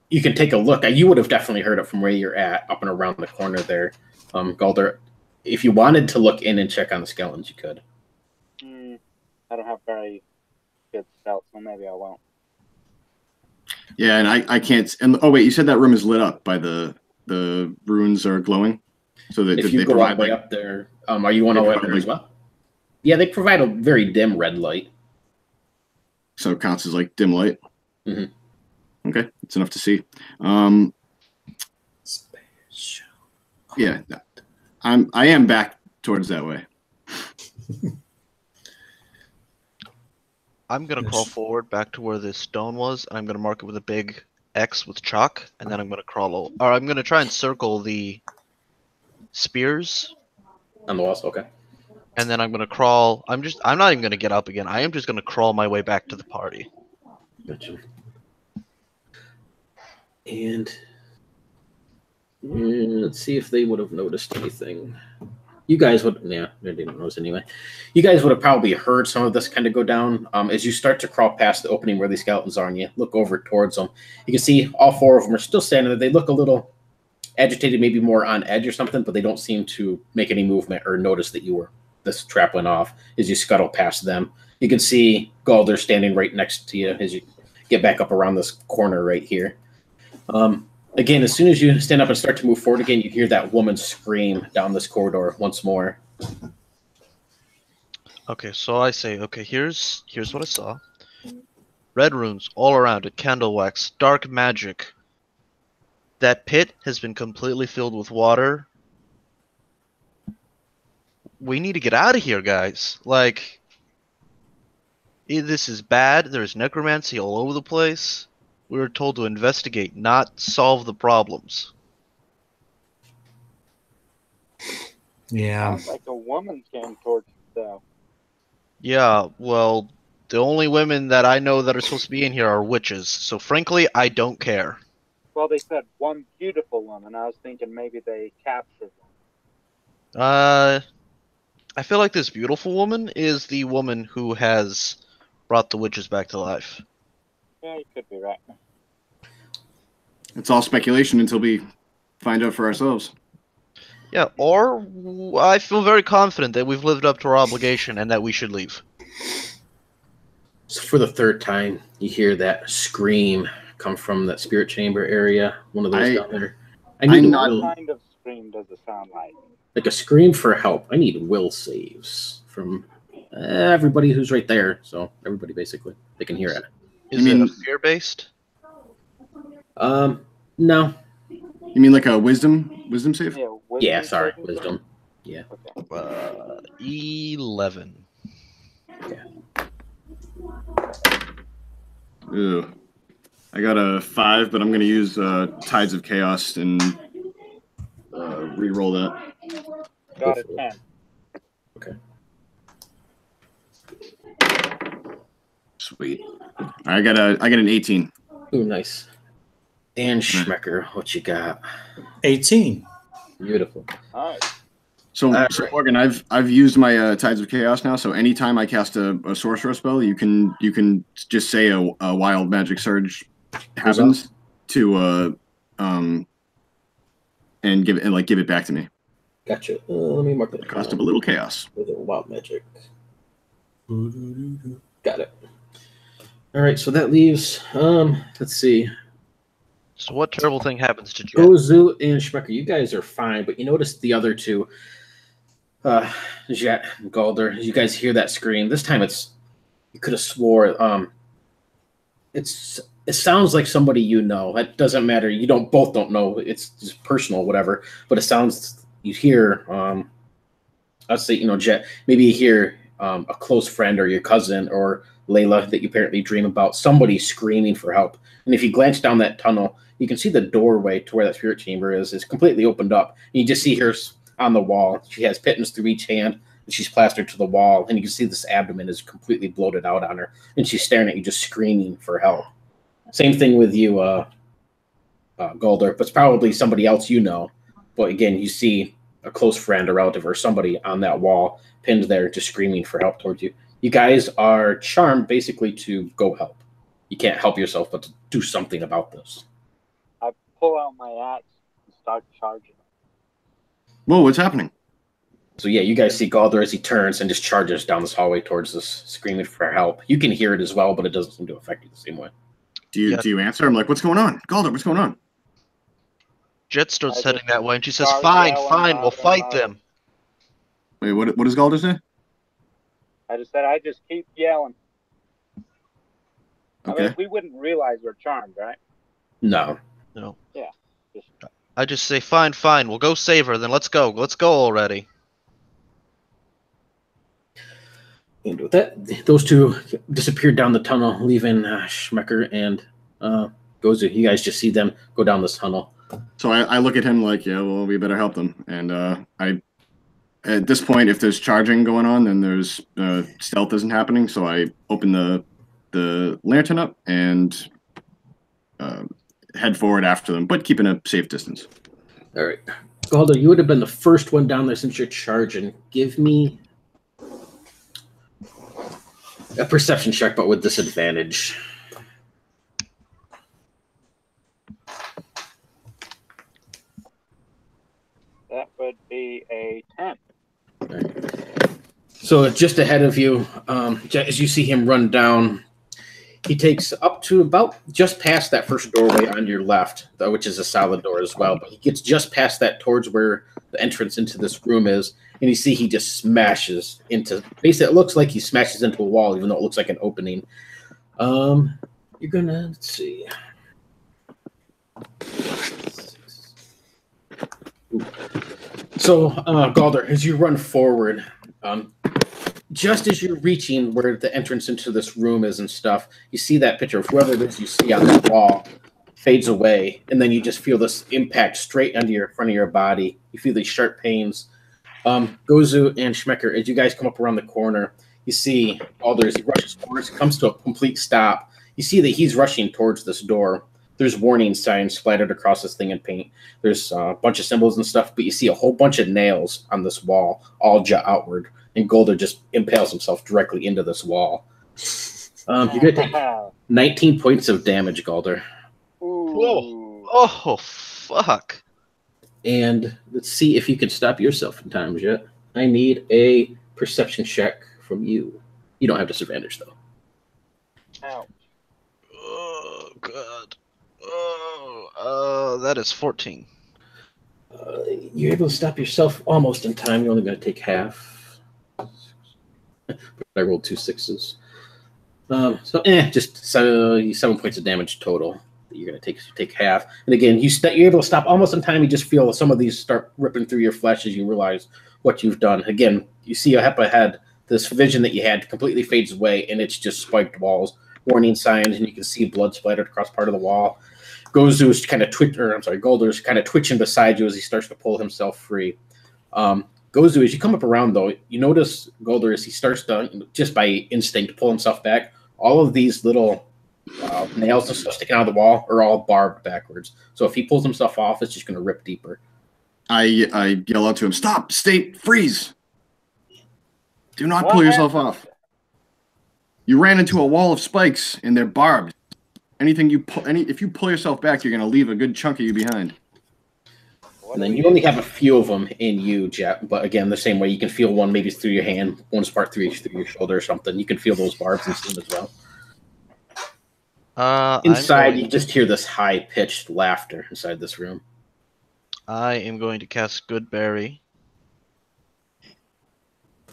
You can take a look. You would have definitely heard it from where you're at, up and around the corner there, Galder. If you wanted to look in and check on the skeletons, you could. I don't have very good stealth, so maybe I won't. Yeah, and I can't. And oh wait, you said that room is lit up by the runes are glowing, so that if you go all the way up there, are you on the way up there as well? Yeah, they provide a very dim red light. So it counts as like dim light. Mm-hmm. Okay, it's enough to see. Yeah, I am back towards that way. I'm gonna crawl forward back to where this stone was, and I'm gonna mark it with a big X with chalk, and then I'm gonna I'm gonna try and circle the spears On the walls, okay. and then I'm gonna crawl. I'm not even gonna get up again. I am just gonna crawl my way back to the party. Gotcha. And let's see if they would have noticed anything. You guys would, yeah, they didn't notice anyway. You guys would have probably heard some of this kind of go down. As you start to crawl past the opening where these skeletons are, and you look over towards them, you can see all four of them are still standing there. They look a little agitated, maybe more on edge or something, but they don't seem to make any movement or notice that this trap went off as you scuttle past them. You can see Galder standing right next to you as you get back up around this corner right here. Again, as soon as you stand up and start to move forward again, you hear that woman scream down this corridor once more. Okay, so I say, okay, here's what I saw. Red runes all around it, candle wax, dark magic. That pit has been completely filled with water. We need to get out of here, guys. Like, this is bad. There's necromancy all over the place. We were told to investigate, not solve the problems. Yeah. Sounds like a woman came towards you, though. Yeah, well, the only women that I know that are supposed to be in here are witches. So frankly, I don't care. Well, they said one beautiful woman. I was thinking maybe they captured one. I feel like this beautiful woman is the woman who has brought the witches back to life. Yeah, you could be right. It's all speculation until we find out for ourselves. Yeah, or I feel very confident that we've lived up to our obligation and that we should leave. So for the third time, you hear that scream come from that spirit chamber area. One of those down there. What kind of scream does it sound like? Like a scream for help. I need will saves from everybody who's right there. So everybody basically, they can hear it. Is it a fear-based? No. You mean like a wisdom save? Yeah, Yeah, sorry, wisdom. Yeah. Okay. 11. Okay. Ew. I got a 5, but I'm going to use Tides of Chaos and re-roll that. Got a 10. Okay. Sweet. I got an 18. Ooh, nice. And Schmecker, what you got? 18. Beautiful. All right. So Morgan, I've used my Tides of Chaos now. So anytime I cast a sorcerer spell, you can just say a wild magic surge happens to and give it back to me. Gotcha. Let me mark that. Cost of a little chaos. With a wild magic. Got it. All right, so that leaves. Let's see. So what terrible thing happens to Jet? Gozu and Schmecker, you guys are fine, but you notice the other two, Jet and Galder, you guys hear that scream. This time you could have swore, it sounds like somebody you know. It doesn't matter. Both don't know. It's just personal, whatever. But it sounds, you hear, let's say, Jet, maybe you hear a close friend or your cousin or Layla that you apparently dream about, somebody screaming for help. And if you glance down that tunnel, you can see the doorway to where that spirit chamber is completely opened up. And you just see her on the wall. She has pittance through each hand, and she's plastered to the wall. And you can see this abdomen is completely bloated out on her, and she's staring at you, just screaming for help. Same thing with you, Golder, but it's probably somebody else you know. But again, you see a close friend, a relative, or somebody on that wall, pinned there, just screaming for help towards you. You guys are charmed basically to go help. You can't help yourself but to do something about this. I pull out my axe and start charging. Whoa, what's happening? So yeah, you guys see Galder as he turns and just charges down this hallway towards this, screaming for help. You can hear it as well, but it doesn't seem to affect you the same way. Do you answer? I'm like, what's going on? Galder, what's going on? Jet starts heading that way, and she says, start fine, yelling fine, we'll louder and fight louder. them. Wait, what does Galder say? I just said, I just keep yelling. Okay. I mean, we wouldn't realize we're charmed, right? No. No. Yeah. I just say, fine, fine, we'll go save her, then let's go already. And with that, those two disappeared down the tunnel, leaving Schmecker and Gozu. You guys just see them go down this tunnel. So I look at him like, yeah, well, we better help them. And I, at this point, if there's charging going on, then there's stealth isn't happening. So I open the lantern up and head forward after them, but keeping a safe distance. All right. Galder, you would have been the first one down there since you're charging. Give me a perception check, but with disadvantage. That would be a 10. Right. So just ahead of you, as you see him run down, he takes up to about just past that first doorway on your left, which is a solid door as well. But he gets just past that towards where the entrance into this room is, and you see he just smashes into. Basically, it looks like he smashes into a wall, even though it looks like an opening. You're gonna let's see. Ooh. So, Galder, as you run forward, just as you're reaching where the entrance into this room is and stuff, you see that picture of whoever it is you see on that wall fades away, and then you just feel this impact straight under your front of your body. You feel these sharp pains. Gozu and Schmecker, as you guys come up around the corner, you see Galder as he rushes forward, comes to a complete stop. You see that he's rushing towards this door. There's warning signs splattered across this thing in paint. There's a bunch of symbols and stuff, but you see a whole bunch of nails on this wall, all jut outward, and Galder just impales himself directly into this wall. You're going to take 19 points of damage, Galder. Whoa. Oh, fuck. And let's see if you can stop yourself in time, Jet. I need a perception check from you. You don't have disadvantage, though. Ouch. Oh, God. Oh, that is 14. You're able to stop yourself almost in time. You're only going to take half. But I rolled 2 6s. Just 7 points of damage total. You're going to take half. And again, you're able to stop almost in time. You just feel some of these start ripping through your flesh as you realize what you've done. Again, you see up ahead, this vision that you had completely fades away, and it's just spiked walls, warning signs, and you can see blood splattered across part of the wall. Gozu's kind of Galder's kind of twitching beside you as he starts to pull himself free. Gozu, as you come up around, though, you notice Galder as he starts to, just by instinct, pull himself back. All of these little nails and stuff sticking out of the wall are all barbed backwards. So if he pulls himself off, it's just going to rip deeper. I yell out to him, stop, stay, freeze. Do not pull yourself off. You ran into a wall of spikes and they're barbed. If you pull yourself back, you're going to leave a good chunk of you behind. And then you only have a few of them in you, Jet. But again, the same way, you can feel one maybe through your hand, one's part through your shoulder or something. You can feel those barbs and stem as well. Inside, you just hear this high-pitched laughter inside this room. I am going to cast Goodberry.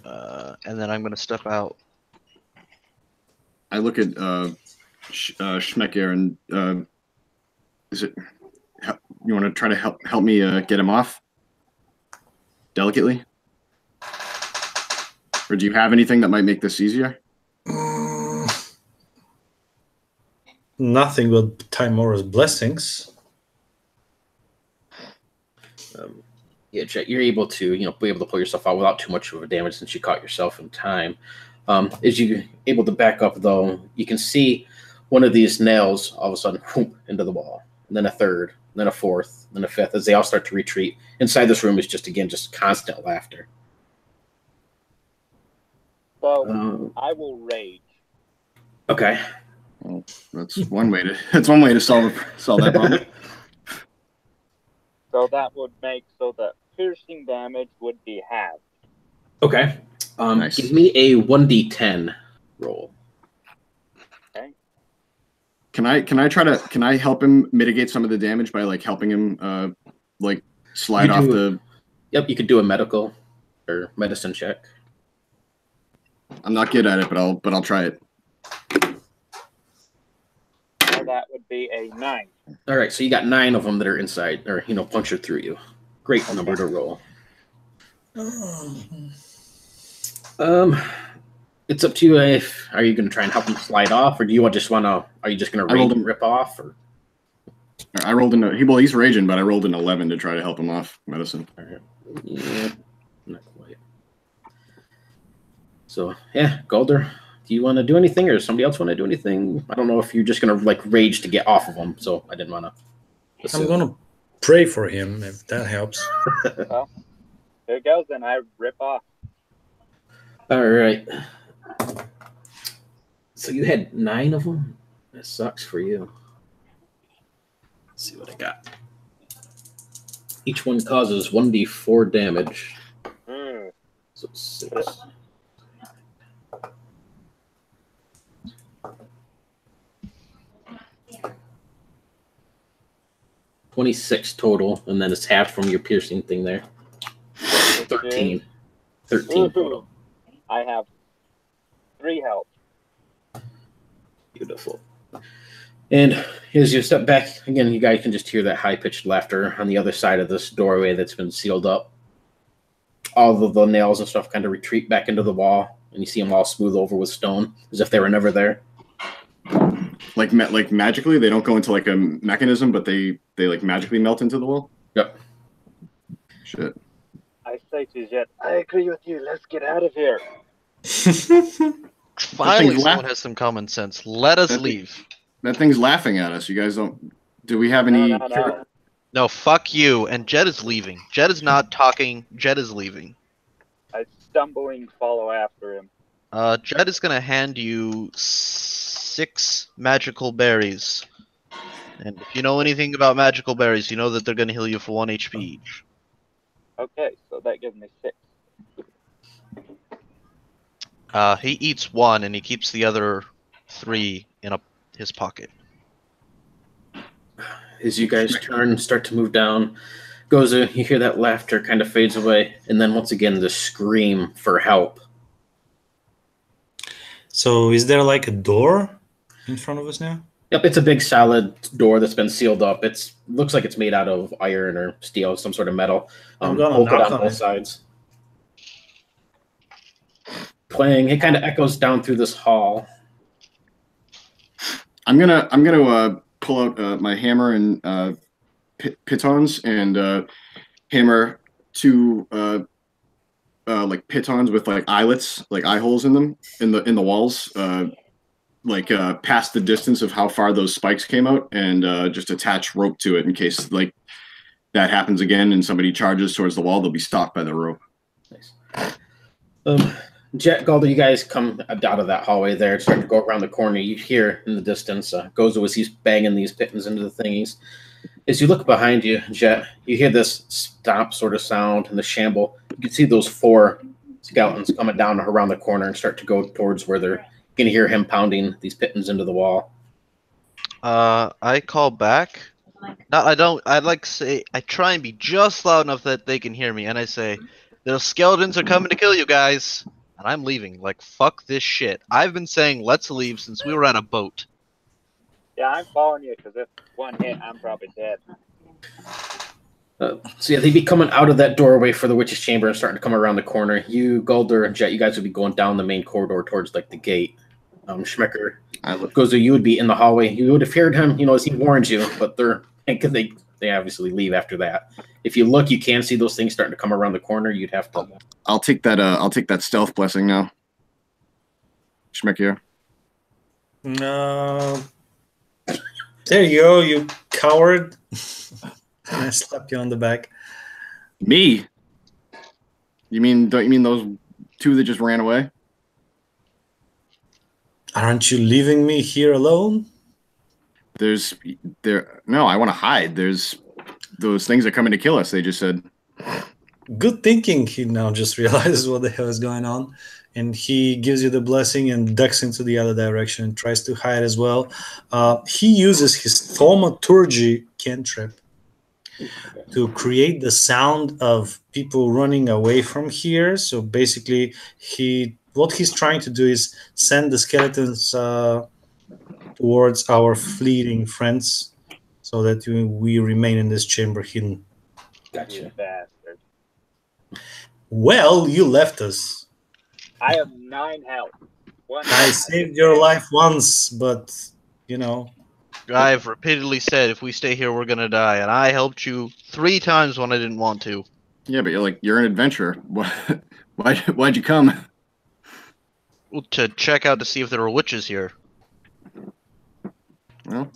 And then I'm going to step out. I look at Schmecker and is it? You want to try to help me get him off delicately, or do you have anything that might make this easier? Nothing but Timora's blessings. Yeah, Jet, you're able to, be able to pull yourself out without too much of a damage since you caught yourself in time. As you're able to back up, though, you can see one of these nails all of a sudden whoop, into the wall, and then a third, and then a fourth, and then a fifth, as they all start to retreat. Inside this room is just constant laughter. So I will rage. Okay. Well, that's one way to solve that problem. So that would make so that piercing damage would be halved. Okay. Nice. Give me a 1d10 roll. Okay. Can I help him mitigate some of the damage by like helping him slide off the? Yep, you could do a medical or medicine check. I'm not good at it, but I'll try it. So that would be a 9. All right, so you got 9 of them that are inside, or punctured through you. Great number to roll. It's up to you. Are you going to try and help him slide off, or do you are you just going to rip off? Or I rolled he's raging, but I rolled an 11 to try to help him off medicine. All right. Yeah, not quite. So yeah, Galder, do you want to do anything, or does somebody else want to do anything? I don't know if you're just going to rage to get off of him, so I didn't want to. I'm going to pray for him if that helps. Well, there it goes, and I rip off. All right. So you had 9 of them? That sucks for you. Let's see what I got. Each one causes 1d4 damage. So 6. $26 total, and then it's half from your piercing thing there. 13. 13 total. I have 3 health. Beautiful. And as you step back, again, you guys can just hear that high-pitched laughter on the other side of this doorway that's been sealed up. All of the nails and stuff kind of retreat back into the wall, and you see them all smooth over with stone, as if they were never there. Like magically, they don't go into like a mechanism, but they like magically melt into the wall. Yep. Shit. I say to Jet, I agree with you. Let's get out of here. Finally, someone has some common sense. Let us leave. That thing's laughing at us. You guys don't. Do we have any? No, fuck you. And Jet is leaving. Jet is not talking. Jet is leaving. I stumbling follow after him. Jet is gonna hand you 6 magical berries. And if you know anything about magical berries, you know that they're gonna heal you for 1 HP each. Okay, so that gives me 6. He eats 1 and he keeps the other 3 in his pocket. As you guys start to move down, Gozu, you hear that laughter kind of fades away, and then once again the scream for help. So is there like a door in front of us now? Yep, it's a big solid door that's been sealed up. It looks like it's made out of iron or steel, some sort of metal. Bolted on both sides. Playing, it kind of echoes down through this hall. I'm gonna pull out my hammer and pitons and hammer 2 like pitons with like eyelets, like eye holes in them in the walls, past the distance of how far those spikes came out, and just attach rope to it in case like that happens again and somebody charges towards the wall. They'll be stopped by the rope. Nice. Jet, Galder, you guys come out of that hallway there, start to go around the corner. You hear in the distance Gozo as he's banging these pitons into the thingies. As you look behind you, Jet, you hear this stomp sort of sound in the shamble. You can see those 4 skeletons coming down around the corner and start to go towards where they're going to hear him pounding these pitons into the wall. I call back. No, I don't. I try and be just loud enough that they can hear me, and I say, "The skeletons are coming to kill you guys." And I'm leaving. Like, fuck this shit. I've been saying let's leave since we were at a boat. Yeah, I'm following you because if one hit, I'm probably dead. So yeah, they'd be coming out of that doorway for the witch's chamber and starting to come around the corner. You, Galder, and Jet, you guys would be going down the main corridor towards like the gate. Schmecker, Gozo, you would be in the hallway. You would have heard him, as he warned you, but they they obviously leave after that. If you look, you can see those things starting to come around the corner. You'd have to. I'll take that. I'll take that stealth blessing now. Schmeck here. There you go, you coward. And I slapped you on the back. Me? Don't you mean those two that just ran away? Aren't you leaving me here alone? No, I want to hide. There's those things are coming to kill us. They just said. Good thinking. He now just realizes what the hell is going on. And he gives you the blessing and ducks into the other direction and tries to hide as well. He uses his thaumaturgy cantrip to create the sound of people running away from here. So basically, what he's trying to do is send the skeletons towards our fleeting friends so that we remain in this chamber hidden. Gotcha. Bastard. Well, you left us. I have 9 health. I saved your life once, but, you know. I've repeatedly said if we stay here, we're gonna die, and I helped you 3 times when I didn't want to. Yeah, but you're an adventurer. Why'd you come? Well, to check out to see if there were witches here. Well,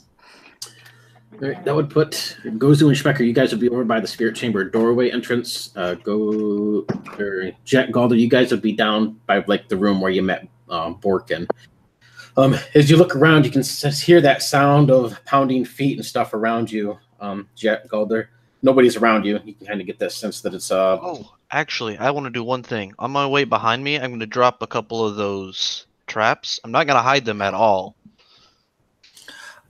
All right, that would put Gozu and Schmecker. You guys would be over by the spirit chamber doorway entrance. Jet Galder, you guys would be down by like the room where you met Borkin. As you look around, you can hear that sound of pounding feet and stuff around you. Jet Galder, nobody's around you. You can kind of get that sense that it's Oh, actually, I want to do one thing. On my way behind me, I'm going to drop a couple of those traps. I'm not going to hide them at all.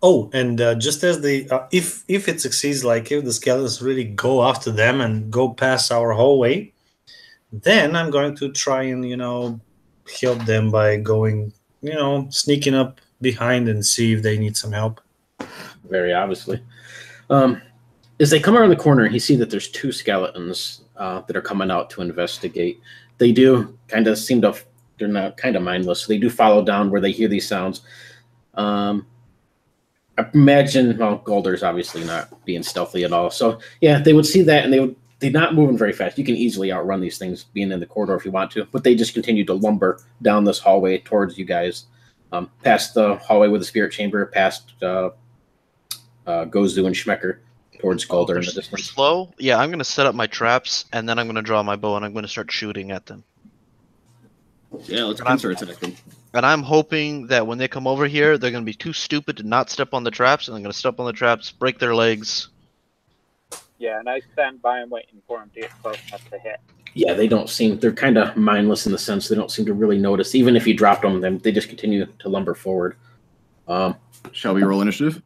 Oh, and just as if it succeeds, like if the skeletons really go after them and go past our hallway, then I'm going to try and, help them by going, sneaking up behind and see if they need some help. very obviously. As they come around the corner, you see that there's 2 skeletons that are coming out to investigate. They do kind of seem to, they're not kind of mindless. So they do follow down where they hear these sounds. I imagine, Galder's obviously not being stealthy at all. So, yeah, they would see that, and they're not moving very fast. You can easily outrun these things being in the corridor if you want to, but they just continue to lumber down this hallway towards you guys, past the hallway with the spirit chamber, past Gozu and Schmecker, towards Galder in the distance. Slow? Yeah, I'm going to set up my traps, and then I'm going to draw my bow, and I'm going to start shooting at them. yeah, let's pincer attack them. And I'm hoping that when they come over here, they're going to be too stupid to not step on the traps, and I'm going to step on the traps, break their legs. Yeah, and I stand by and waiting for him to get close enough to hit. Yeah, they're kind of mindless in the sense they don't seem to really notice. Even if you dropped them, they just continue to lumber forward. Shall we roll initiative?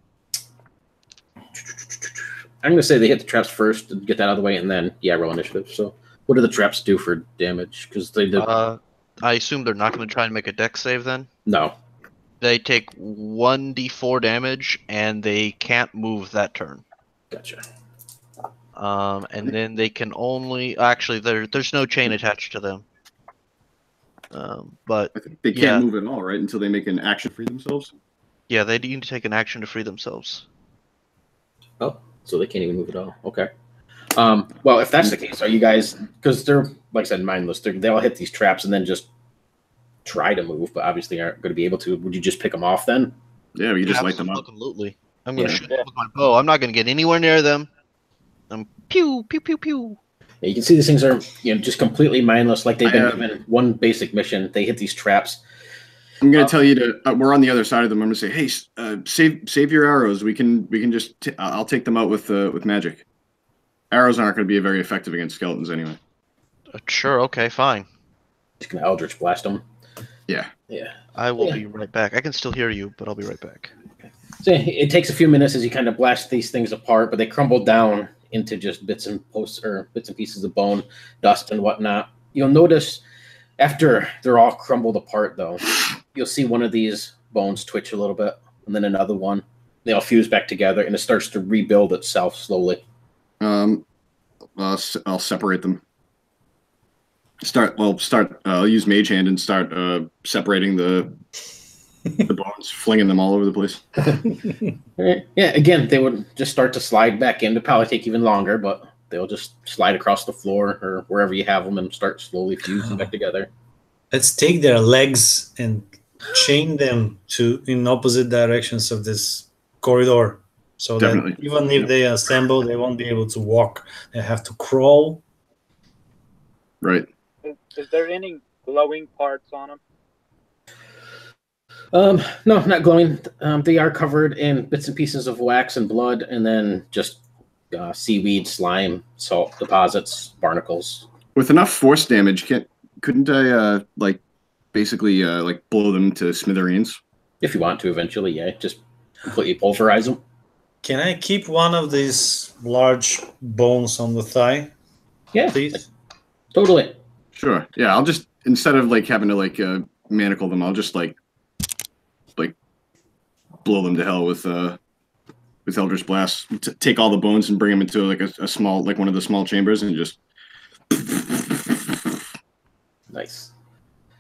I'm going to say they hit the traps first to get that out of the way, and then, roll initiative. So what do the traps do for damage? Because they do... I assume they're not going to try and make a dex save then? No. They take 1d4 damage, and they can't move that turn. Gotcha. And then they can only... Actually, there's no chain attached to them. But I think they can't move at all, right? Until they make an action to free themselves? Yeah, they need to take an action to free themselves. Oh, so they can't even move at all. Okay. Well, if that's the case, are you guys... Because they're, like I said, mindless. They'll hit these traps and then just try to move, but obviously aren't going to be able to. Would you just pick them off then? Yeah, we just light them up. Absolutely. I'm going to shoot them with my bow. I'm not going to get anywhere near them. Pew, pew, pew, pew. Yeah, you can see these things are just completely mindless, like they've been given one basic mission. They hit these traps. I'm going to tell you to. We're on the other side of them. I'm going to say, hey, save your arrows. We can just. I'll take them out with magic. Arrows aren't going to be very effective against skeletons anyway. Sure. Okay. Fine. Just gonna Eldritch blast them. Yeah. Yeah. I will be right back. I can still hear you, but I'll be right back. So it takes a few minutes as you kind of blast these things apart, but they crumble down into just bits and pieces of bone, dust, and whatnot. You'll notice after they're all crumbled apart, though, you'll see one of these bones twitch a little bit, and then another one. They all fuse back together, and it starts to rebuild itself slowly. I'll separate them. I'll use Mage Hand and start separating the The bones, flinging them all over the place. Alright. Yeah, again, they would just start to slide back in. It'd probably take even longer, but they'll just slide across the floor or wherever you have them and start slowly fusing back together. Let's take their legs and chain them in opposite directions of this corridor, so Definitely. that even if they assemble, they won't be able to walk. They have to crawl. Right. Is there any glowing parts on them? No, not glowing. They are covered in bits and pieces of wax and blood, and then just seaweed, slime, salt deposits, barnacles. With enough force damage, couldn't I basically blow them to smithereens? If you want to, eventually, yeah, just completely pulverize them. Can I keep one of these large bones on the thigh? Yeah, please. Totally. Sure. Yeah, I'll just, instead of having to manacle them, I'll just blow them to hell with Eldritch Blast. Take all the bones and bring them into a small, one of the small chambers, and just. Nice.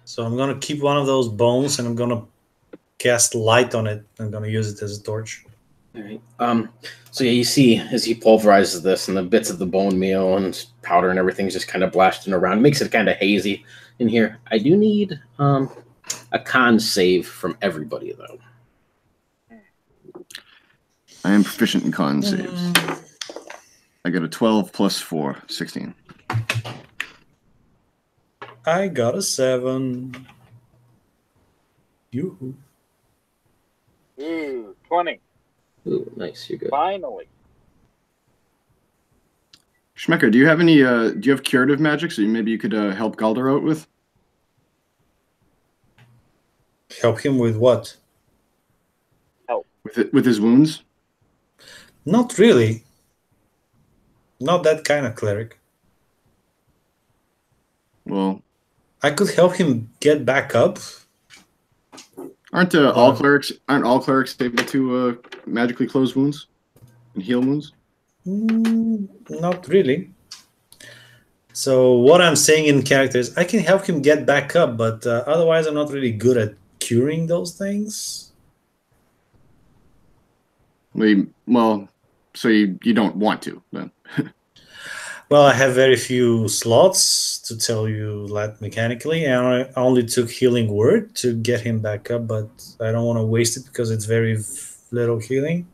So I'm gonna keep one of those bones and I'm gonna cast light on it. I'm gonna use it as a torch. All right. So yeah, you see as he pulverizes this, and the bits of the bone meal and powder and everything's just kind of blasting around. It makes it kind of hazy in here. I do need a con save from everybody though. I am proficient in con saves. I got a 12 plus 4, 16. I got a 7. Yoo-hoo. Ooh, 20. Ooh, nice. You're good. Finally. Schmecker, do you have any? Do you have curative magic? So maybe you could help Galder out with? Help him with what? Help. With his wounds? Not really. Not that kind of cleric. Well, I could help him get back up. Aren't all clerics able to magically close wounds and heal wounds? Not really. So what I'm saying in character is I can help him get back up, but otherwise I'm not really good at curing those things. Well, so you don't want to then. Well, I have very few slots to tell you that mechanically, and I only took healing word to get him back up, but I don't want to waste it because it's very little healing.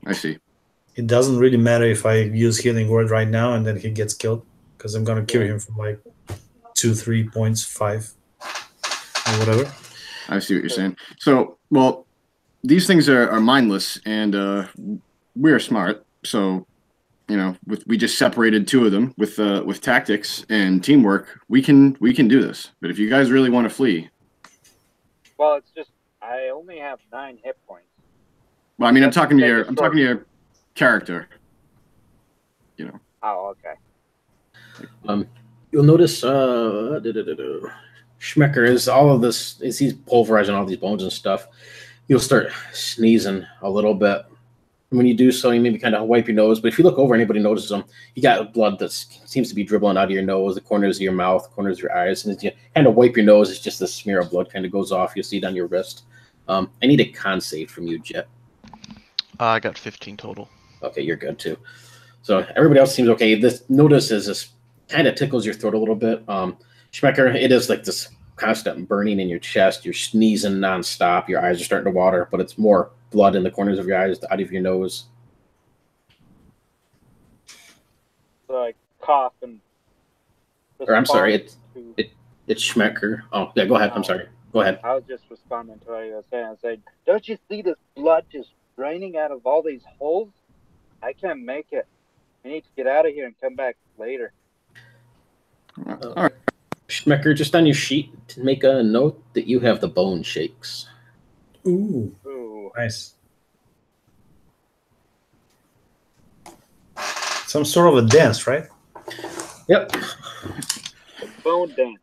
I see. It doesn't really matter if I use healing word right now and then he gets killed, because I'm going to cure him for 2, 3 points, 5, or whatever. I see what you're saying. So, well, these things are mindless, and we're smart, so we just separated 2 of them with tactics and teamwork. We can do this. But if you guys really want to flee, well, it's just I only have 9 hit points. Well, I mean, I'm talking to your character. Oh, okay. You'll notice Schmecker is all of this as he's pulverizing all these bones and stuff. You'll start sneezing a little bit. When you do so, you maybe kind of wipe your nose. But if you look over, anybody notices them. You got blood that seems to be dribbling out of your nose, the corners of your mouth, corners of your eyes. And as you kind of wipe your nose, it's just a smear of blood kind of goes off. You'll see it on your wrist. I need a con save from you, Jet. I got 15 total. Okay, you're good too. So everybody else seems okay. This kind of tickles your throat a little bit. Schmecker, it is like this constant burning in your chest. You're sneezing nonstop. Your eyes are starting to water, but it's more blood in the corners of your eyes, out of your nose. So I cough and. Or I'm sorry, it's Schmecker. Oh yeah, go ahead. I'm sorry. Go ahead. I was just responding to what you were saying. I said, "Don't you see this blood just draining out of all these holes? I can't make it. I need to get out of here and come back later." All right. Schmecker, just on your sheet, to make a note that you have the bone shakes. Ooh. Ooh. Nice. Some sort of a dance, right? Yep. Bone dance.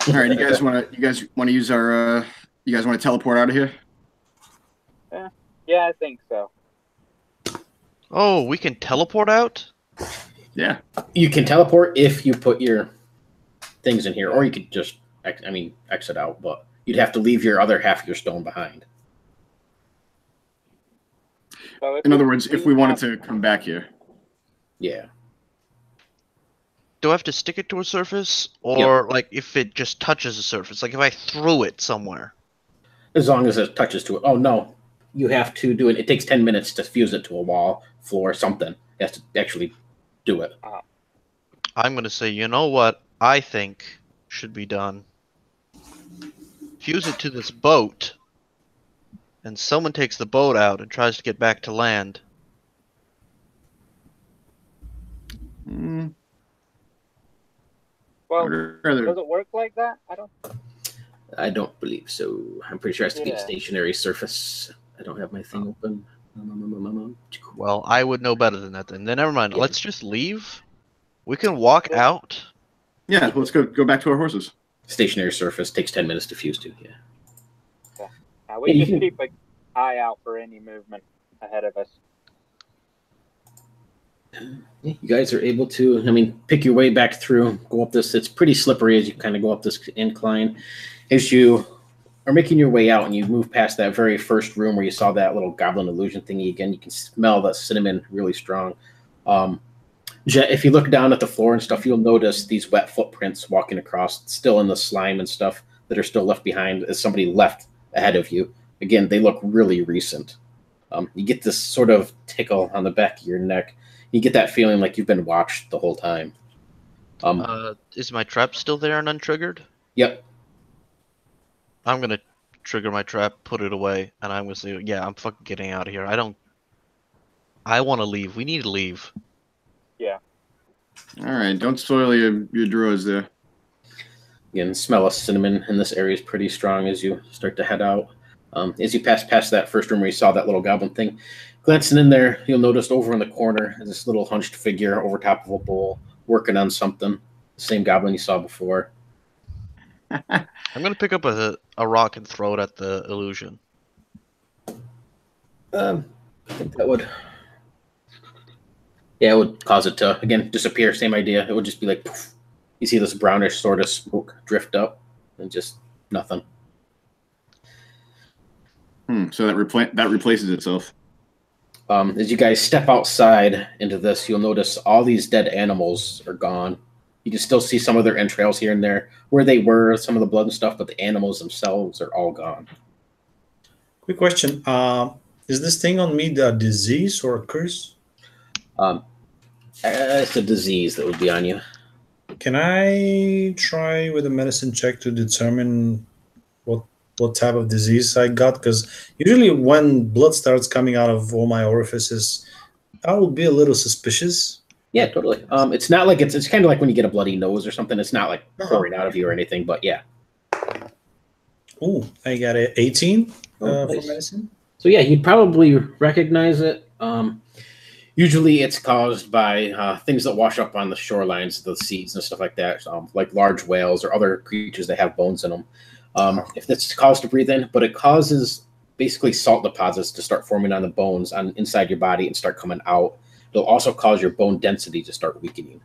All right, you guys want to use our? You guys want to teleport out of here? Yeah, I think so. Oh, we can teleport out? Yeah. You can teleport if you put your things in here, or you could just, exit out. But you'd have to leave your other half of your stone behind. So In other words, if we wanted to come back here. Yeah. Do I have to stick it to a surface, or like if it just touches a surface? Like if I threw it somewhere? As long as it touches to it. Oh, no. You have to do it. It takes 10 minutes to fuse it to a wall, floor, something. You have to actually do it. I'm going to say, you know what I think should be done? Fuse it to this boat, and someone takes the boat out and tries to get back to land. Mm, Well, rather- does it work like that? I don't believe so. I'm pretty sure it has to be a Yeah. stationary surface. I don't have my thing open. Well, I would know better than that then. Then never mind. Yeah. Let's just leave. We can walk out. Yeah, let's go back to our horses. Stationary surface takes 10 minutes to fuse to. Yeah. We Yeah, you just can- keep an eye out for any movement ahead of us. Yeah, you guys are able to, pick your way back through, go up this. It's pretty slippery as you kind of go up this incline. As you are making your way out and you move past that very first room where you saw that little goblin illusion thingy again, you can smell the cinnamon really strong. If you look down at the floor and stuff, you'll notice these wet footprints walking across, still in the slime and stuff that are still left behind as somebody left ahead of you. Again, they look really recent. You get this sort of tickle on the back of your neck. You get that feeling like you've been watched the whole time. Is my trap still there and untriggered? Yep. I'm gonna trigger my trap, put it away, and I'm gonna say, yeah, I'm fucking getting out of here. I want to leave. We need to leave. All right, don't spoil your drawers there. Again, smell of cinnamon in this area is pretty strong as you start to head out. As you pass past that first room where you saw that little goblin thing, glancing in there, you'll notice over in the corner is this little hunched figure over top of a bowl working on something. The same goblin you saw before. I'm gonna pick up a rock and throw it at the illusion. I think that would... Yeah, it would cause it to, again, disappear. Same idea. It would just be like, poof. You see this brownish sort of smoke drift up and just nothing. So that replaces itself. As you guys step outside into this, you'll notice all these dead animals are gone. You can still see some of their entrails here and there, where they were, some of the blood and stuff, but the animals themselves are all gone. Quick question. Is this thing on me a disease or a curse? It's a disease that would be on you. Can I try with a medicine check to determine what type of disease I got? Because usually when blood starts coming out of all my orifices, I will be a little suspicious. Yeah, totally. It's not like it's kind of like when you get a bloody nose or something. It's not like pouring out of you or anything, but yeah. Oh, I got a 18 Oh, for nice. medicine. So yeah, you'd probably recognize it. Usually it's caused by things that wash up on the shorelines, the seas and stuff like that, like large whales or other creatures that have bones in them. If it's caused to breathe in, but it causes basically salt deposits to start forming on the bones on inside your body and start coming out. It'll also cause your bone density to start weakening.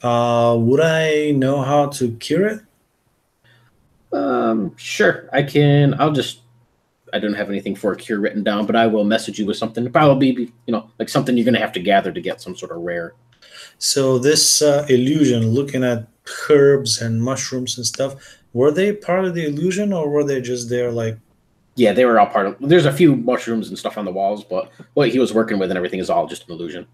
Would I know how to cure it? Sure, I can. I don't have anything for a cure written down, but I will message you with something. It'll probably be, like something you're going to have to gather to get some sort of rare. So this illusion, looking at herbs and mushrooms and stuff, were they part of the illusion or were they just there like... Yeah, they were all part of... There's a few mushrooms and stuff on the walls, but what he was working with and everything is all just an illusion.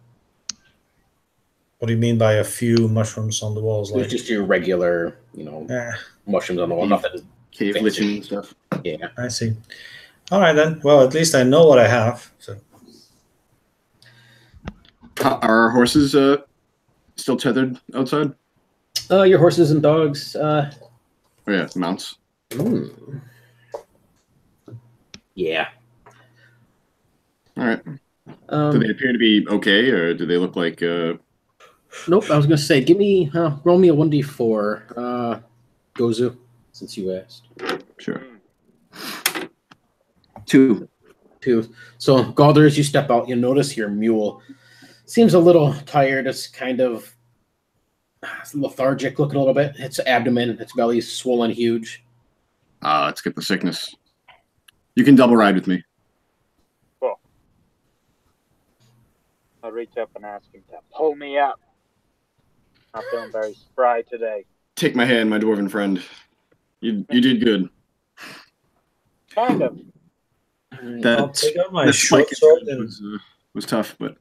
What do you mean by a few mushrooms on the walls? It was Like, just your regular, mushrooms on the wall. Nothing. Cave Fancy. lichen and stuff. Yeah. I see. All right then. Well, at least I know what I have. So Are our horses still tethered outside? Your horses and dogs. Oh yeah, mounts. Yeah. All right. Do they appear to be okay, or do they look like? Nope. I was gonna say, give me roll me a 1d4, Gozu, since you asked. Sure. 2. 2. So Galder, as you step out, you notice your mule seems a little tired. It's kind of lethargic looking a little bit. Its abdomen, its belly is swollen huge. Let's get the sickness. You can double ride with me. Cool. I'll reach up and ask him to pull me up. Not feeling very spry today. Take my hand, my dwarven friend. You did good. Kind of. I'll take out my that short spike sword and was tough, but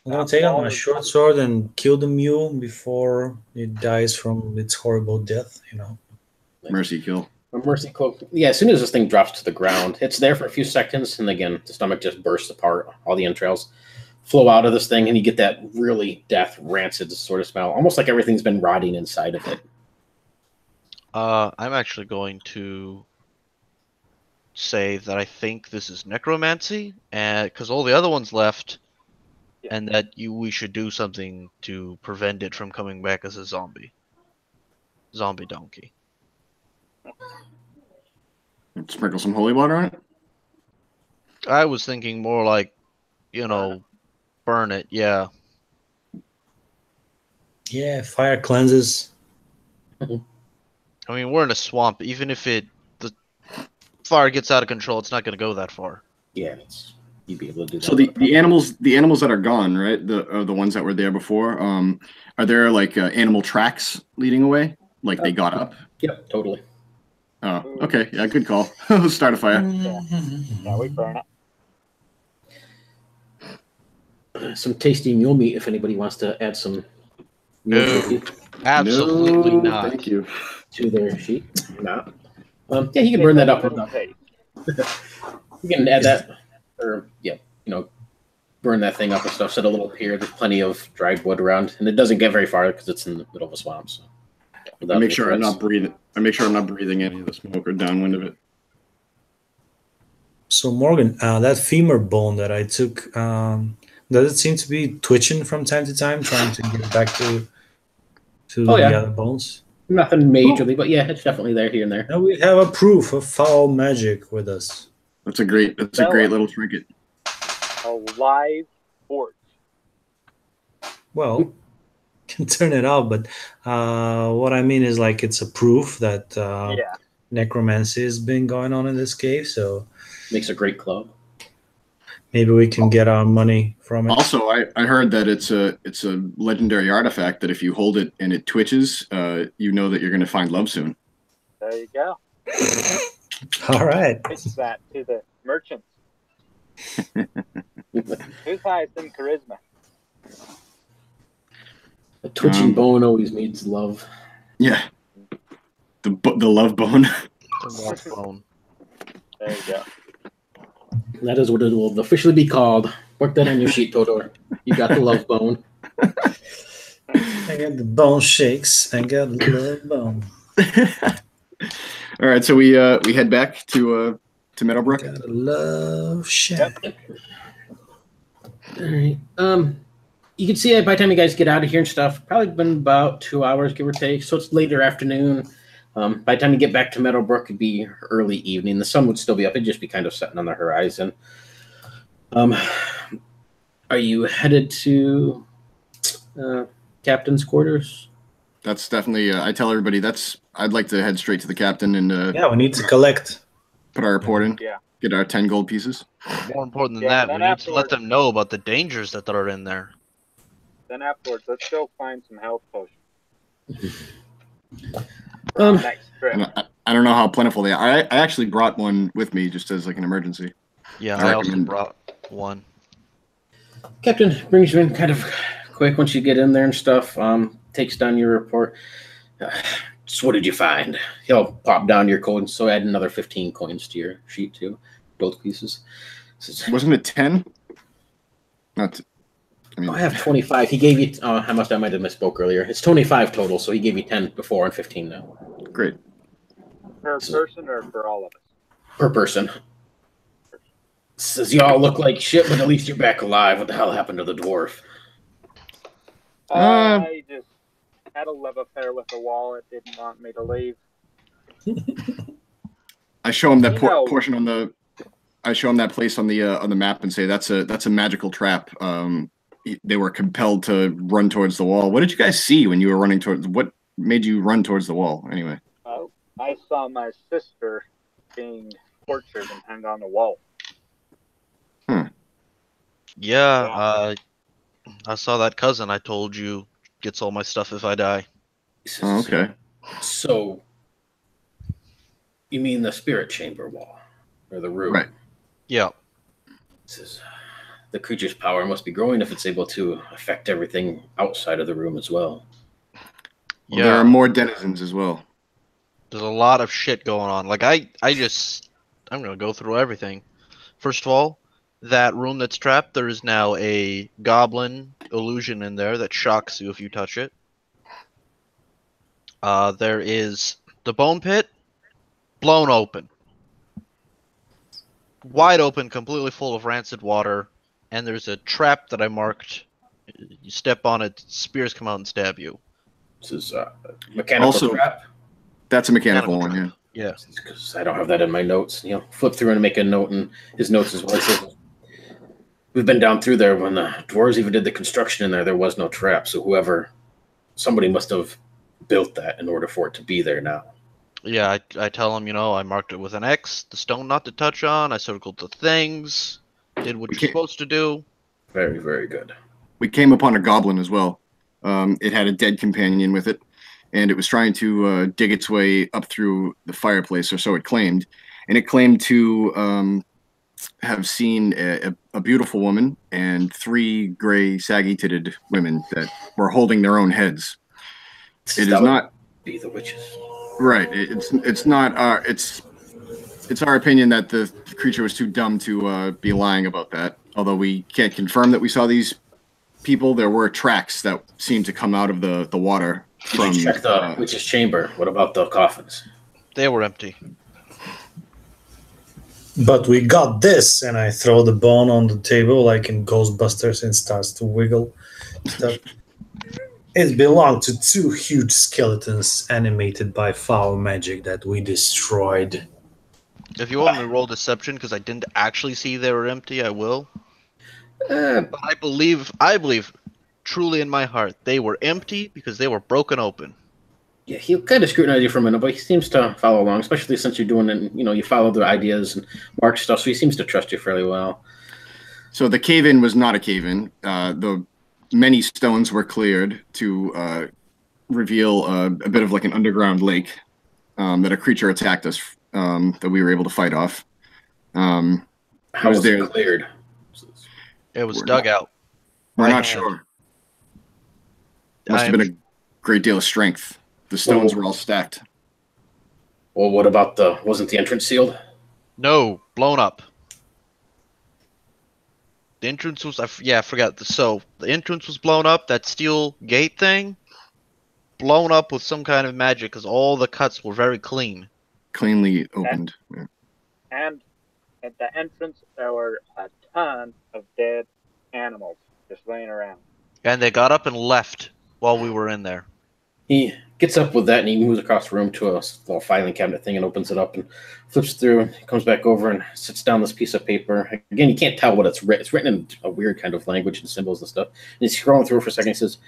I'm gonna take out my short sword and kill the mule before it dies from its horrible death. You know. mercy kill. A mercy cloak. Yeah, as soon as this thing drops to the ground, it's there for a few seconds, and again, the stomach just bursts apart. All the entrails flow out of this thing, and you get that really death, rancid sort of smell, almost like everything's been rotting inside of it. I'm actually going to say that I think this is necromancy, and because all the other ones left, and that we should do something to prevent it from coming back as a zombie donkey. Sprinkle some holy water on it. I was thinking more like, burn it. Yeah. Yeah, fire cleanses. I mean, we're in a swamp. Even if the fire gets out of control, it's not going to go that far. Yeah, you'd be able to do that. So the animals that are gone, right? The ones that were there before. Are there like animal tracks leading away? Like they got up? Yep, totally. Oh, okay. Yeah, good call. Start a fire. Yeah, we burn it. Some tasty mule meat if anybody wants to add some No, absolutely No, not. Thank you. to their sheet. Not. Yeah, you can burn that up. You can add that, or burn that thing up and stuff. Set a little pier. There's plenty of dried wood around, and it doesn't get very far because it's in the middle of a swamp. So I make sure I'm not breathing any of the smoke or downwind of it. So Morgan, that femur bone that I took, does it seem to be twitching from time to time, trying to get back to the other bones? Nothing majorly, but yeah, it's definitely there here and there. Now we have a proof of foul magic with us. That's a great little trinket. A live torch. Well, can turn it off, but what I mean is like it's a proof that necromancy has been going on in this cave. So makes a great club. Maybe we can get our money from it. Also, I heard that it's a legendary artifact that if you hold it and it twitches, you know that you're going to find love soon. There you go. All right. Pitch that to the merchants. Who's highest in charisma? A twitching bone always means love. Yeah. The love bone. The love bone. There you go. That is what it will officially be called. Work that on your sheet, Todor. You got the love bone. I got the bone shakes. I got the love bone. All right, so we head back to Meadowbrook. Got a love shack. Yep. All right. You can see by the time you guys get out of here and stuff, probably been about 2 hours, give or take. So it's later afternoon. By the time you get back to Meadowbrook, it'd be early evening. The sun would still be up. It'd just be kind of setting on the horizon. Are you headed to captain's quarters? That's definitely. I tell everybody I'd like to head straight to the captain and we need to collect. Put our report in. Yeah. Get our 10 gold pieces. More important than Yeah, that, we then need to let them know about the dangers that are in there. Then afterwards, let's go find some health potions. Next trip. And I don't know how plentiful they are. I actually brought one with me just as like an emergency. Yeah, I I also recommend- brought one. Captain brings you in kind of quick once you get in there and stuff. Takes down your report. So what did you find? He'll pop down your coin, so add another 15 coins to your sheet too. Gold pieces. Wasn't it 10? I have 25. He gave you. I might have misspoke earlier. It's 25 total, so he gave you 10 before and 15 now. Great. Per person or for all of us? Per person. Says you all look like shit, but at least you're back alive. What the hell happened to the dwarf? I just had a love affair with the wall. It didn't want me to leave. I show him that portion on the. I show him that place on the map and say that's a magical trap. They were compelled to run towards the wall. What did you guys see when you were running towards? What made you run towards the wall? Anyway. Oh, I I saw my sister being tortured and hung on the wall. Yeah, I saw that cousin I told you gets all my stuff if I die. Oh, okay. So, you mean the spirit chamber wall? Or the room? Right. Yeah. This is, the creature's power must be growing if it's able to affect everything outside of the room as well. Well, there are more denizens as well. There's a lot of shit going on. Like I'm gonna go through everything. First of all, that room that's trapped, there is now a goblin illusion in there that shocks you if you touch it. There is the bone pit, blown open. Wide open, completely full of rancid water, and there's a trap that I marked. You step on it, spears come out and stab you. This is mechanical trap. That's a mechanical one, trap. Yeah. Because I don't have that in my notes. Flip through and make a note in his notes as well. It says, we've been down through there when the dwarves even did the construction in there. There was no trap, so somebody must have built that in order for it to be there now. Yeah, I tell him, I marked it with an X, the stone not to touch on. I circled the things, did what you're supposed to do. Very, very good. We came upon a goblin as well. It had a dead companion with it, and it was trying to dig its way up through the fireplace, or so it claimed. And it claimed to have seen a beautiful woman and 3 gray, saggy-titted women that were holding their own heads. It is not be the witches. Right. It's not our it's our opinion that the creature was too dumb to be lying about that. Although we can't confirm that we saw these people, there were tracks that seemed to come out of the water. Did you check the witch's chamber? What about the coffins? They were empty. But we got this, and I throw the bone on the table like in Ghostbusters and starts to wiggle. It belonged to 2 huge skeletons animated by foul magic that we destroyed. If you want me to roll deception, because I didn't actually see they were empty, I will. But I believe truly in my heart, they were empty because they were broken open. Yeah, he'll kind of scrutinize you for a minute, but he seems to follow along, especially since you're doing it, you follow the ideas and mark stuff, so he seems to trust you fairly well. So the cave-in was not a cave-in. The many stones were cleared to reveal a bit of like an underground lake that a creature attacked us that we were able to fight off. How was it cleared? It was dug out. We're not sure. Must have been a great deal of strength. The stones were all stacked. Well, what about wasn't the entrance sealed? No, blown up. The entrance was, I forgot. So, the entrance was blown up, that steel gate thing, blown up with some kind of magic, because all the cuts were very clean. Cleanly opened. And at the entrance, there were a ton of dead animals just laying around. And they got up and left while we were in there. He gets up with that, and he moves across the room to a little filing cabinet thing and opens it up and flips through, and comes back over and sits down this piece of paper. Again, you can't tell what it's written. It's written in a weird kind of language and symbols and stuff. And he's scrolling through for a second. He says,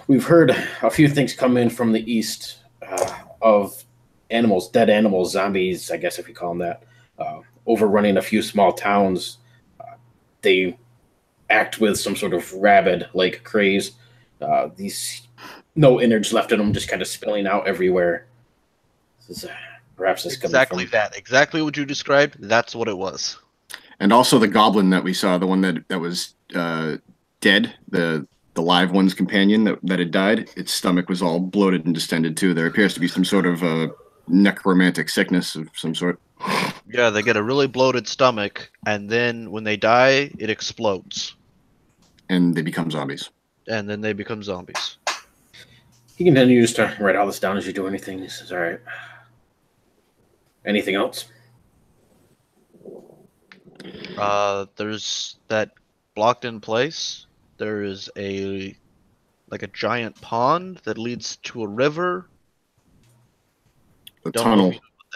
we've heard a few things come in from the east of animals, dead animals, zombies, I guess if you call them that, overrunning a few small towns. They act with some sort of rabid-like craze. These no innards left in them, just kind of spilling out everywhere. Perhaps this exactly that. Exactly what you described. That's what it was. And also the goblin that we saw, the one that was dead, the live one's companion that had died. Its stomach was all bloated and distended too. There appears to be some sort of necromantic sickness of some sort. Yeah, they get a really bloated stomach, and then when they die, it explodes. And they become zombies. And then they become zombies. He continues to write all this down as you do anything. He says, all right. Anything else? There's that blocked in place. There is a giant pond that leads to a river. A tunnel.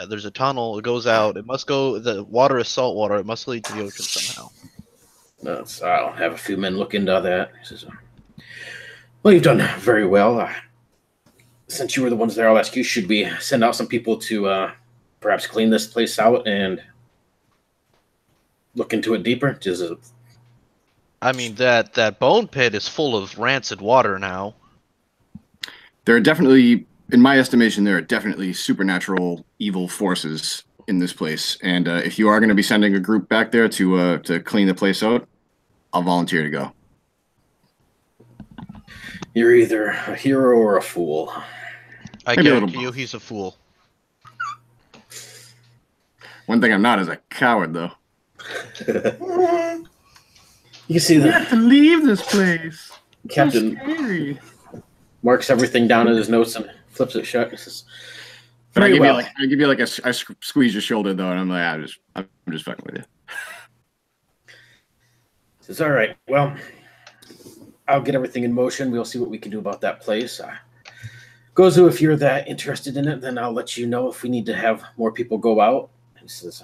There's a tunnel. It goes out. It must go. The water is salt water. It must lead to the ocean somehow. I'll have a few men look into that. He says, well, you've done very well. since you were the ones there, I'll ask you, should we send out some people to perhaps clean this place out and look into it deeper? I mean, that bone pit is full of rancid water now. There are definitely, in my estimation, there are definitely supernatural evil forces in this place. And if you are going to be sending a group back there to clean the place out, I'll volunteer to go. You're either a hero or a fool. I Maybe a guarantee little you he's a fool. One thing I'm not is a coward, though. You can see We have to leave this place. Captain So scary. marks everything down in his notes and flips it shut. And says, But I "Very give well." you like I squeeze your shoulder though, and I'm like, I'm just fucking with you. Says, all right, well, I'll get everything in motion. We'll see what we can do about that place. Gozu, if you're that interested in it, then I'll let you know if we need to have more people go out. He says,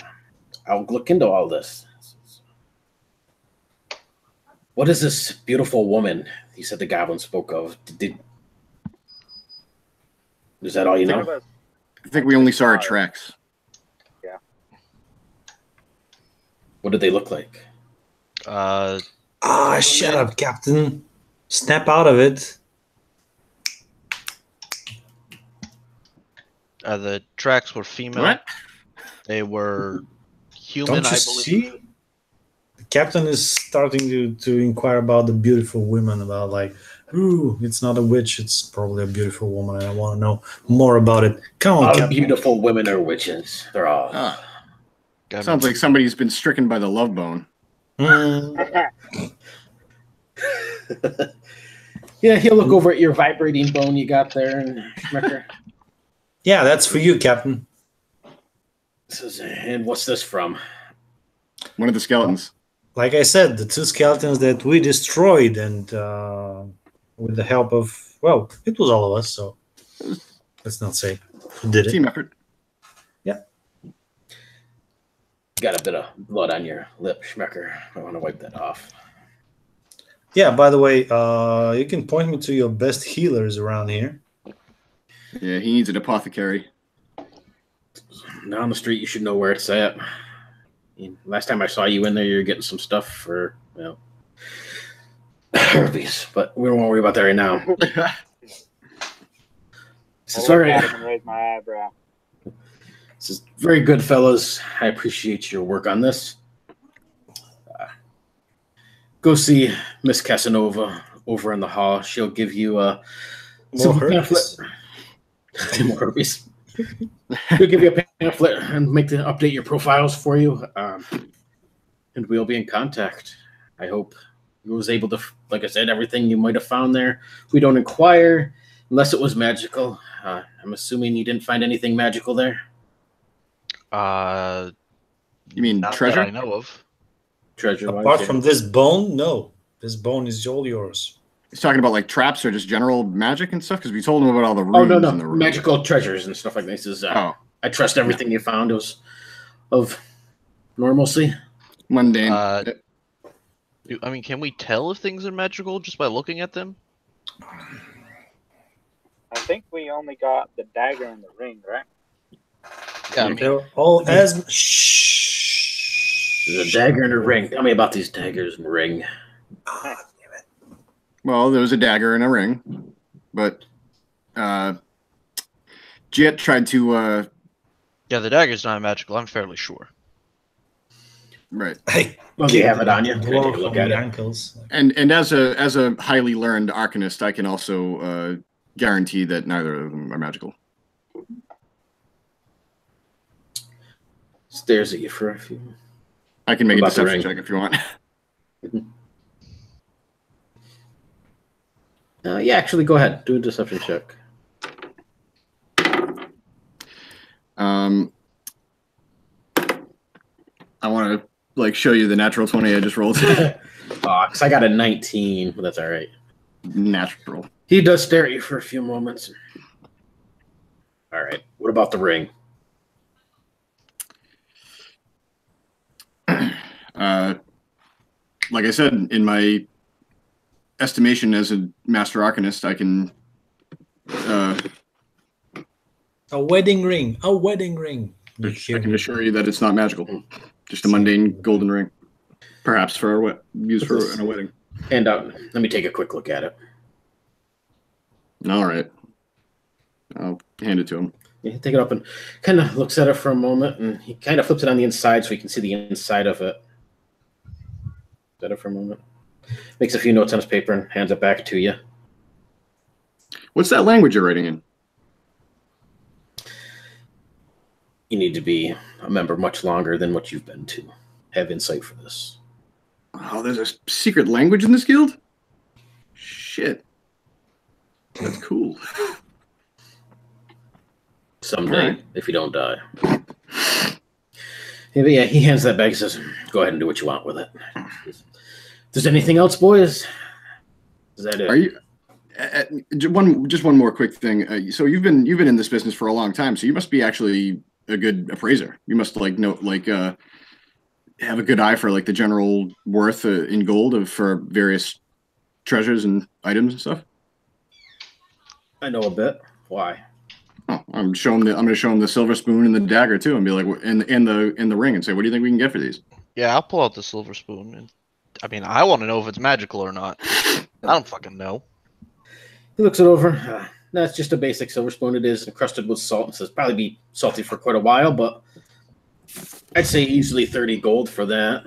I'll look into all this. What is this beautiful woman he said the goblin spoke of? Is that all you know? I think we only saw her tracks. Yeah. What did they look like? Shut up, Captain. Snap out of it. The tracks were female. What? They were human, Don't you I believe. see? The captain is starting to inquire about the beautiful women, about like, ooh, it's not a witch, it's probably a beautiful woman, and I want to know more about it. Come on, All Captain. beautiful women are witches. They're all. Sounds like somebody's been stricken by the love bone. Yeah, he'll look over at your vibrating bone you got there, and Schmecker Yeah, that's for you, Captain. says, and what's this from? One of the skeletons. Like I said, the 2 skeletons that we destroyed, and with the help of, well, it was all of us, so let's not say who did it. Team effort. Got a bit of blood on your lip, Schmecker. I want to wipe that off. Yeah, by the way, you can point me to your best healers around here. Yeah, he needs an apothecary. Down the street, you should know where it's at. Last time I saw you in there, you were getting some stuff for, herpes, but we won't worry about that right now. It's all right. Raise my eyebrow. This is very good, fellas. I appreciate your work on this. Go see Miss Casanova over in the hall. She'll give you some pamphlet. More herpes. She'll give you a pamphlet and update your profiles for you. And we'll be in contact. I hope you was able to, like I said, everything you might have found there. We don't inquire unless it was magical. I'm assuming you didn't find anything magical there. You mean Not treasure? that I know of. Treasure. Apart from this bone, no. This bone is all yours. He's talking about like traps or just general magic and stuff because we told him about all the runes no, in the room. magical treasures and stuff like this. I trust everything you found was of normalcy. Mundane. I mean, can we tell if things are magical just by looking at them? I think we only got the dagger and the ring, right? Yeah, I mean, They're all as. There's a dagger and a ring. Tell me about these daggers and ring. Well, there was a dagger and a ring, but Jet tried to. yeah, the dagger's not magical. I'm fairly sure. Right. Well, do you have it on you? Can I take a look at it? Ankles. And as a highly learned arcanist, I can also guarantee that neither of them are magical. Stares at you for a few. I can make a What about the deception ring? check if you want. Yeah, actually, go ahead. Do a deception check. I want to show you the natural 20 I just rolled. Because I got a 19, but that's all right. Natural. He does stare at you for a few moments. All right. What about the ring? Like I said, in my estimation as a master arcanist, I can A wedding ring. A wedding ring. You I hear can me? assure you that it's not magical. Just a mundane golden ring. Perhaps for used for in a wedding. And let me take a quick look at it. All right. I'll hand it to him. Yeah, take it up and kind of looks at it for a moment, and he kind of flips it on the inside so he can see the inside of it. Looks at it for a moment. Makes a few notes on his paper and hands it back to you. What's that language you're writing in? You need to be a member much longer than what you've been to have insight for this. Oh, there's a secret language in this guild? Shit. That's cool. Someday, Right. if you don't die. Yeah, but yeah, he hands that back and says, go ahead and do what you want with it. If there's anything else, boys? Is that it? Are you just one more quick thing? So you've been in this business for a long time, so you must be actually a good appraiser. You must have a good eye for like the general worth in gold for various treasures and items and stuff. I know a bit. Why? Oh, I'm going to show him the silver spoon and the dagger too, and be like, and the ring, and say, what do you think we can get for these? Yeah, I'll pull out the silver spoon. And I mean, I want to know if it's magical or not. I don't fucking know. He looks it over. That's just a basic silver spoon. It is encrusted with salt. It says probably be salty for quite a while, but I'd say easily 30 gold for that.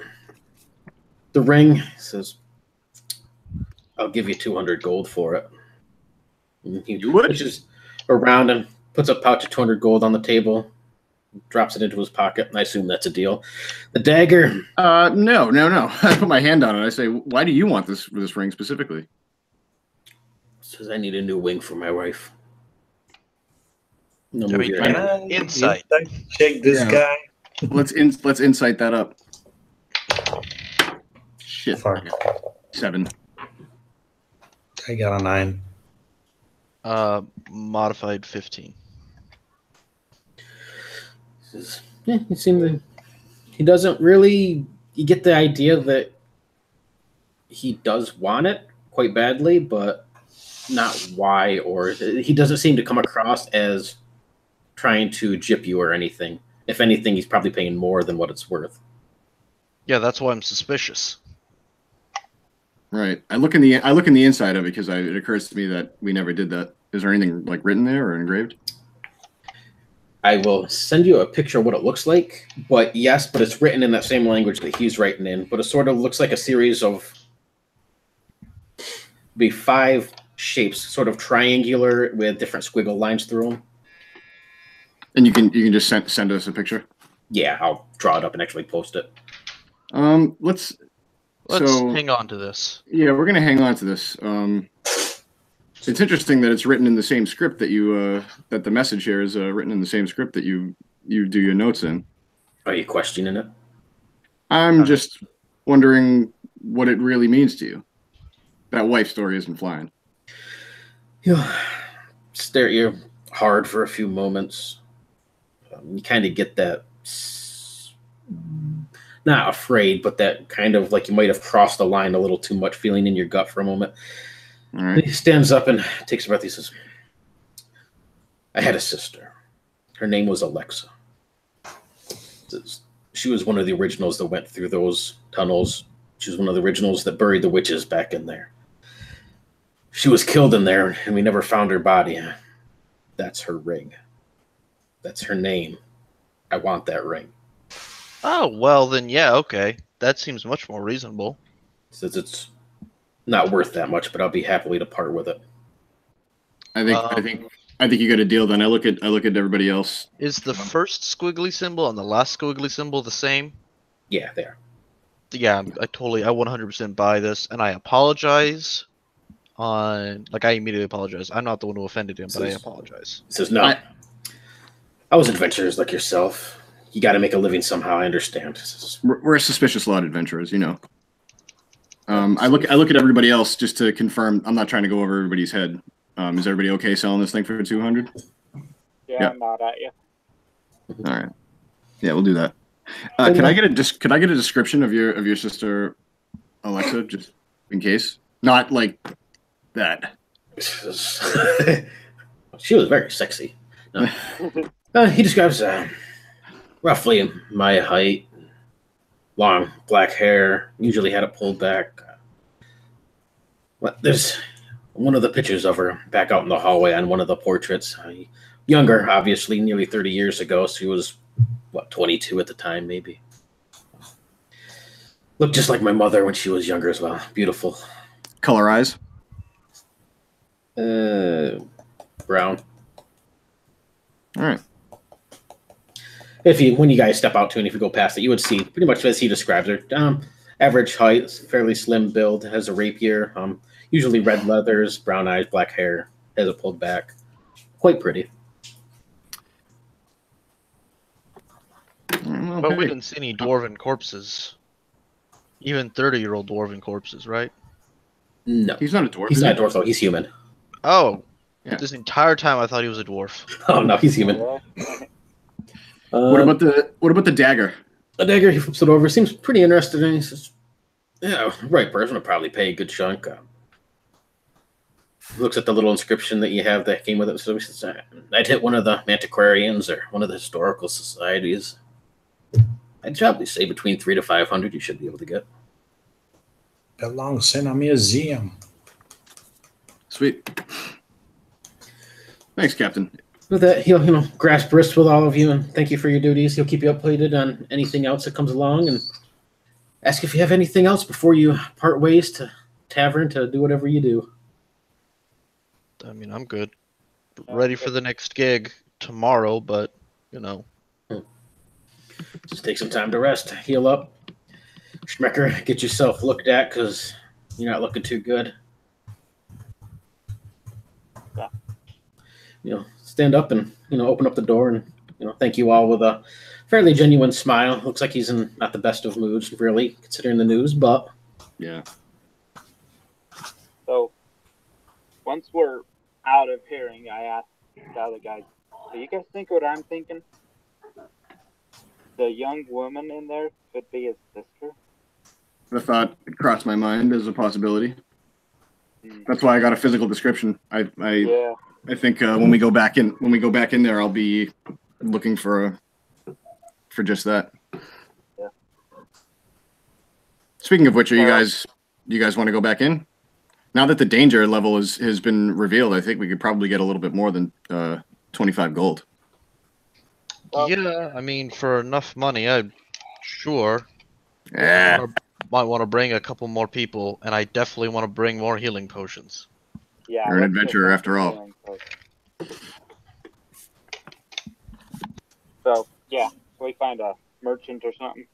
The ring says, I'll give you 200 gold for it. And he You would? pushes around and puts a pouch of 200 gold on the table, drops it into his pocket, and I assume that's a deal. The dagger. No. I put my hand on it. I say, why do you want this ring specifically? Says I need a new wing for my wife. No I move mean, your I- hand. Insight. Check this Yeah. guy. Let's insight that up. Shit. Fuck. 7. I got a 9. Modified 15. Says, yeah, he seems to, he doesn't really. You get the idea that he does want it quite badly, but not why, or he doesn't seem to come across as trying to gyp you or anything. If anything, he's probably paying more than what it's worth. Yeah, that's why I'm suspicious. Right. I look in the inside of it because it occurs to me that we never did that. Is there anything like written there or engraved? I will send you a picture of what it looks like, but it's written in that same language that he's writing in, but it sort of looks like a series of 5 shapes, sort of triangular with different squiggle lines through them. And you can just send us a picture. Yeah, I'll draw it up and actually post it. Let's Let's hang on to this. Yeah, we're gonna hang on to this. It's interesting that it's written in the same script that you that the message here is written in the same script that you do your notes in. Are you questioning it? I'm just wondering what it really means to you. That wife story isn't flying. You stare at you hard for a few moments. You kind of get that, not afraid, but that kind of like you might have crossed the line a little too much feeling in your gut for a moment. All right. He stands up and takes a breath. He says, I had a sister. Her name was Alexa. She was one of the originals that went through those tunnels. She was one of the originals that buried the witches back in there. She was killed in there, and we never found her body. That's her ring. That's her name. I want that ring. Oh, well then, yeah, okay. That seems much more reasonable. Says it's not worth that much, but I'll be happily to part with it. I think you got a deal. Then I look at everybody else. Is the first squiggly symbol and the last squiggly symbol the same? Yeah, there. Yeah, I 100% buy this, and I apologize. I immediately apologize. I'm not the one who offended him, but I apologize. He says, no. I was adventurers like yourself. You got to make a living somehow. I understand. Says, We're a suspicious lot of adventurers, you know. I look at everybody else just to confirm. I'm not trying to go over everybody's head. Is everybody okay selling this thing for 200? Yeah, I'm not at you. All right. Yeah, we'll do that. Can I get a description of your sister Alexa, just in case? Not like that. she was very sexy. He describes roughly my height, long black hair, usually had it pulled back. But there's one of the pictures of her back out in the hallway on one of the portraits. Younger, obviously, nearly 30 years ago. She was, 22 at the time, maybe. Looked just like my mother when she was younger as well. Beautiful. Color eyes? Brown. All right. When you guys step out to and if you go past it, you would see pretty much as he describes her. Average height, fairly slim build, has a rapier, usually red leathers, brown eyes, black hair, has it pulled back. Quite pretty. Okay. But we didn't see any dwarven corpses. Even 30-year-old dwarven corpses, right? No. He's not a dwarf. He's not a dwarf, though. He's human. Oh. Yeah. This entire time I thought he was a dwarf. Oh, no, he's human. What about the dagger? The dagger, he flips it over. Seems pretty interested in it. He says, yeah, right person would probably pay a good chunk. Looks at the little inscription that you have that came with it. So he says, I'd hit one of the antiquarians or one of the historical societies. I'd probably say between 300 to 500 you should be able to get. Belongs in a museum. Sweet. Thanks, Captain. With that, he'll grasp wrists with all of you and thank you for your duties. He'll keep you updated on anything else that comes along and ask if you have anything else before you part ways to tavern to do whatever you do. I mean, I'm good. Ready for the next gig tomorrow, but, Just take some time to rest, heal up. Schmecker, get yourself looked at because you're not looking too good. Yeah. Stand up and, open up the door and, thank you all with a fairly genuine smile. Looks like he's in not the best of moods, really, considering the news, but... Yeah. So, once we're out of hearing, I asked the other guys, do you guys think what I'm thinking? The young woman in there could be his sister? The thought crossed my mind as a possibility. That's why I got a physical description. I think when we go back in there, I'll be looking for just that. Yeah. Speaking of which, you guys want to go back in? Now that the danger level has been revealed, I think we could probably get a little bit more than 25 gold. yeah, I mean, for enough money, I'm sure. Yeah. Might want to bring a couple more people, and I definitely want to bring more healing potions. Yeah. You're an let's get adventurer that after all. feeling first. So, yeah, we find a merchant or something.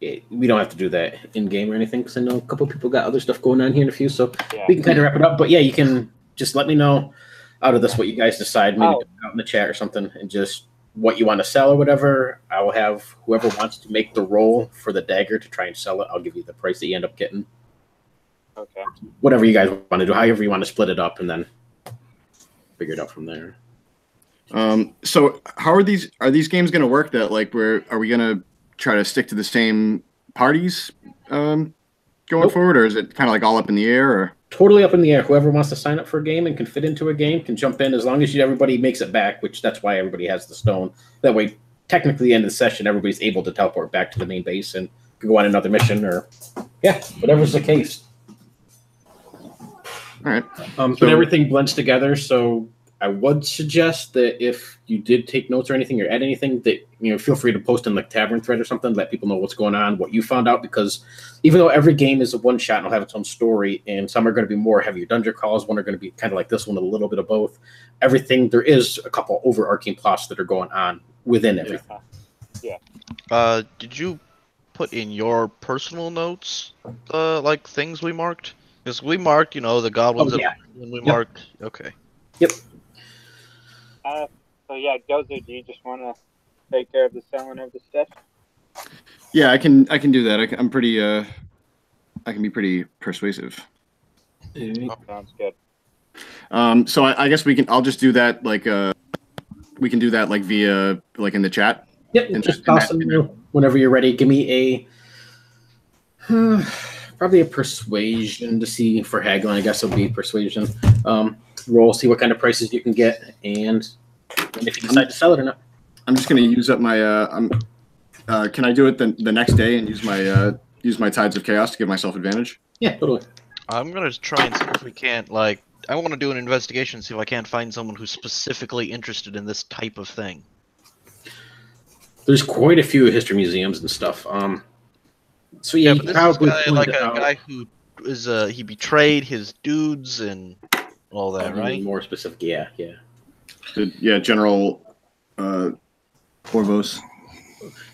We don't have to do that in-game or anything because I know a couple people got other stuff going on here in a few, so Yeah. we can kind of wrap it up. But yeah, you can just let me know out of this what you guys decide, maybe out in the chat or something, and just what you want to sell or whatever. I will have whoever wants to make the roll for the dagger to try and sell it. I'll give you the price that you end up getting. Okay. Whatever you guys want to do, however you want to split it up, and then figure it out from there. So how are these games going to work? That are we going to try to stick to the same parties going forward, or is it kind of like all up in the air? Or Totally up in the air. Whoever wants to sign up for a game and can fit into a game can jump in as long as everybody makes it back, which that's why everybody has the stone. That way, technically, at the end of the session, everybody's able to teleport back to the main base and could go on another mission or, whatever's the case. all right. But everything blends together, so I would suggest that if you did take notes or anything or add anything, that feel free to post in tavern thread or something, let people know what's going on, what you found out, because even though every game is a one shot and will have its own story, and some are going to be more heavier dungeon crawls, one are going to be kind of like this one, a little bit of both. Everything, there is a couple overarching plots that are going on within everything. Yeah. Did you put in your personal notes things we marked? Because we marked, the goblins. Oh, yeah. And we marked. Okay. Yep. So yeah, Gozu, do you just want to take care of the selling of the stuff? Yeah, I can do that. I'm pretty. I can be pretty persuasive. Sounds good. So I guess I'll just do that. We can do that via in the chat. Yep. Just toss them whenever you're ready. Give me a probably a persuasion to see for haggling. I guess it'll be persuasion. Roll, see what kind of prices you can get, and And if you decide to sell it or not. I'm just going to use up my. Can I do it the next day and use my Tides of Chaos to give myself advantage? Yeah, totally. I'm gonna try and see if we can't, like, I want to do an investigation, see if I can't find someone who's specifically interested in this type of thing. There's quite a few history museums and stuff. So yeah, Yeah, you but this probably is like point a out. guy who is he betrayed his dudes and all that, right? More specific, yeah. Yeah, General Orvos.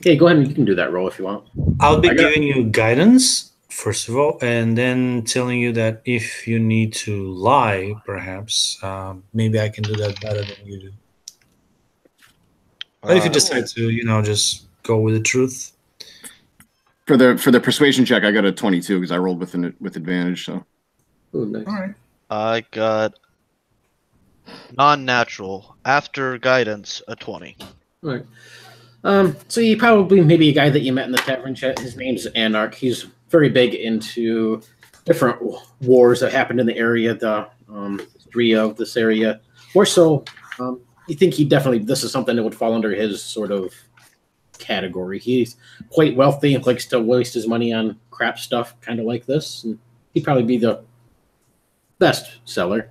Okay, go ahead and you can do that roll if you want. I'll be giving you guidance, first of all, and then telling you that if you need to lie, perhaps, maybe I can do that better than you do. But if you decide to, just go with the truth. For the persuasion check, I got a 22 because I rolled with advantage. So. Oh, nice. All right. I got non-natural after guidance a 20. All right. So you probably maybe a guy that you met in the tavern chat. His name's Anarch. He's very big into different wars that happened in the area, the history of this area. More so, you think this is something that would fall under his sort of category. He's quite wealthy and likes to waste his money on crap stuff, kind of like this. And he'd probably be the best seller.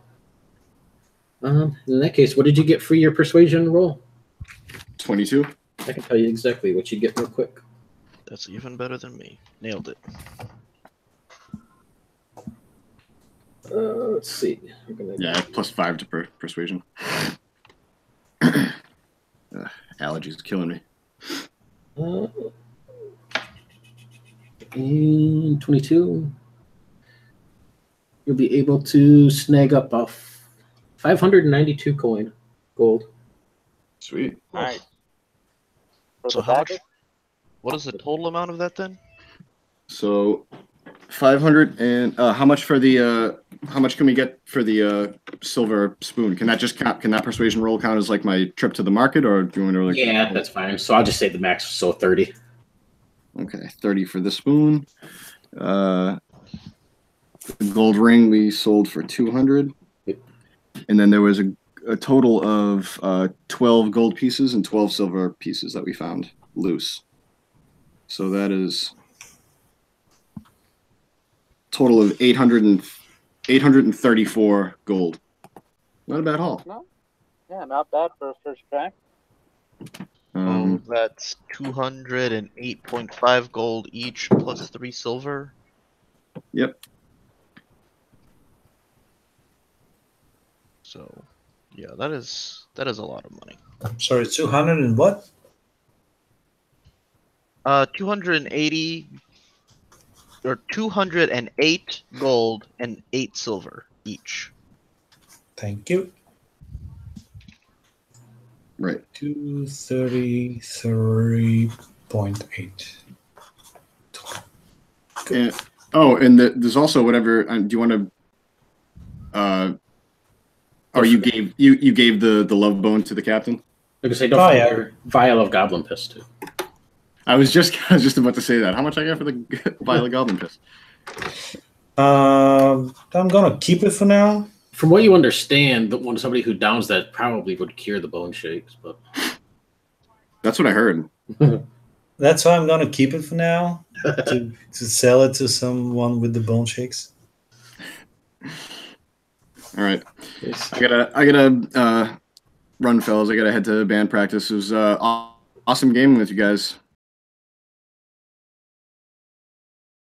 In that case, what did you get for your persuasion roll? 22. I can tell you exactly what you get real quick. That's even better than me. Nailed it. Let's see. Yeah, +5 to persuasion. Allergies are killing me. And 22. You'll be able to snag up a 592 gold. Sweet. Nice. For So the how much? dagger? What is the total amount of that then? So 500 and how much for the how much can we get for the silver spoon? Can that just count? Can that persuasion roll count as like my trip to the market, or do you want to? Like, Yeah, that's fine. So I'll just say the max, so 30. Okay, 30 for the spoon. The gold ring we sold for 200, and then there was a total of 12 gold pieces and 12 silver pieces that we found loose. So that is total of 834 gold. Not a bad haul. No. Yeah, not bad for a first crack. So that's 208.5 gold each plus 3 silver. Yep. So, yeah, that is a lot of money. I'm sorry, 200 and what? 280 or 208 gold and 8 silver each. Thank you. Right. 233.8. And, there's also whatever. Do you want to? Or you gave the love bone to the captain? Like I say, don't forget your vial of goblin piss too. I was just about to say that. How much I got for the vial of goblin piss? I'm gonna keep it for now. From what you understand, somebody who downs that probably would cure the bone shakes, but that's what I heard. That's why I'm gonna keep it for now to sell it to someone with the bone shakes. All right, I gotta run, fellas. I gotta head to band practice. It was awesome gaming with you guys.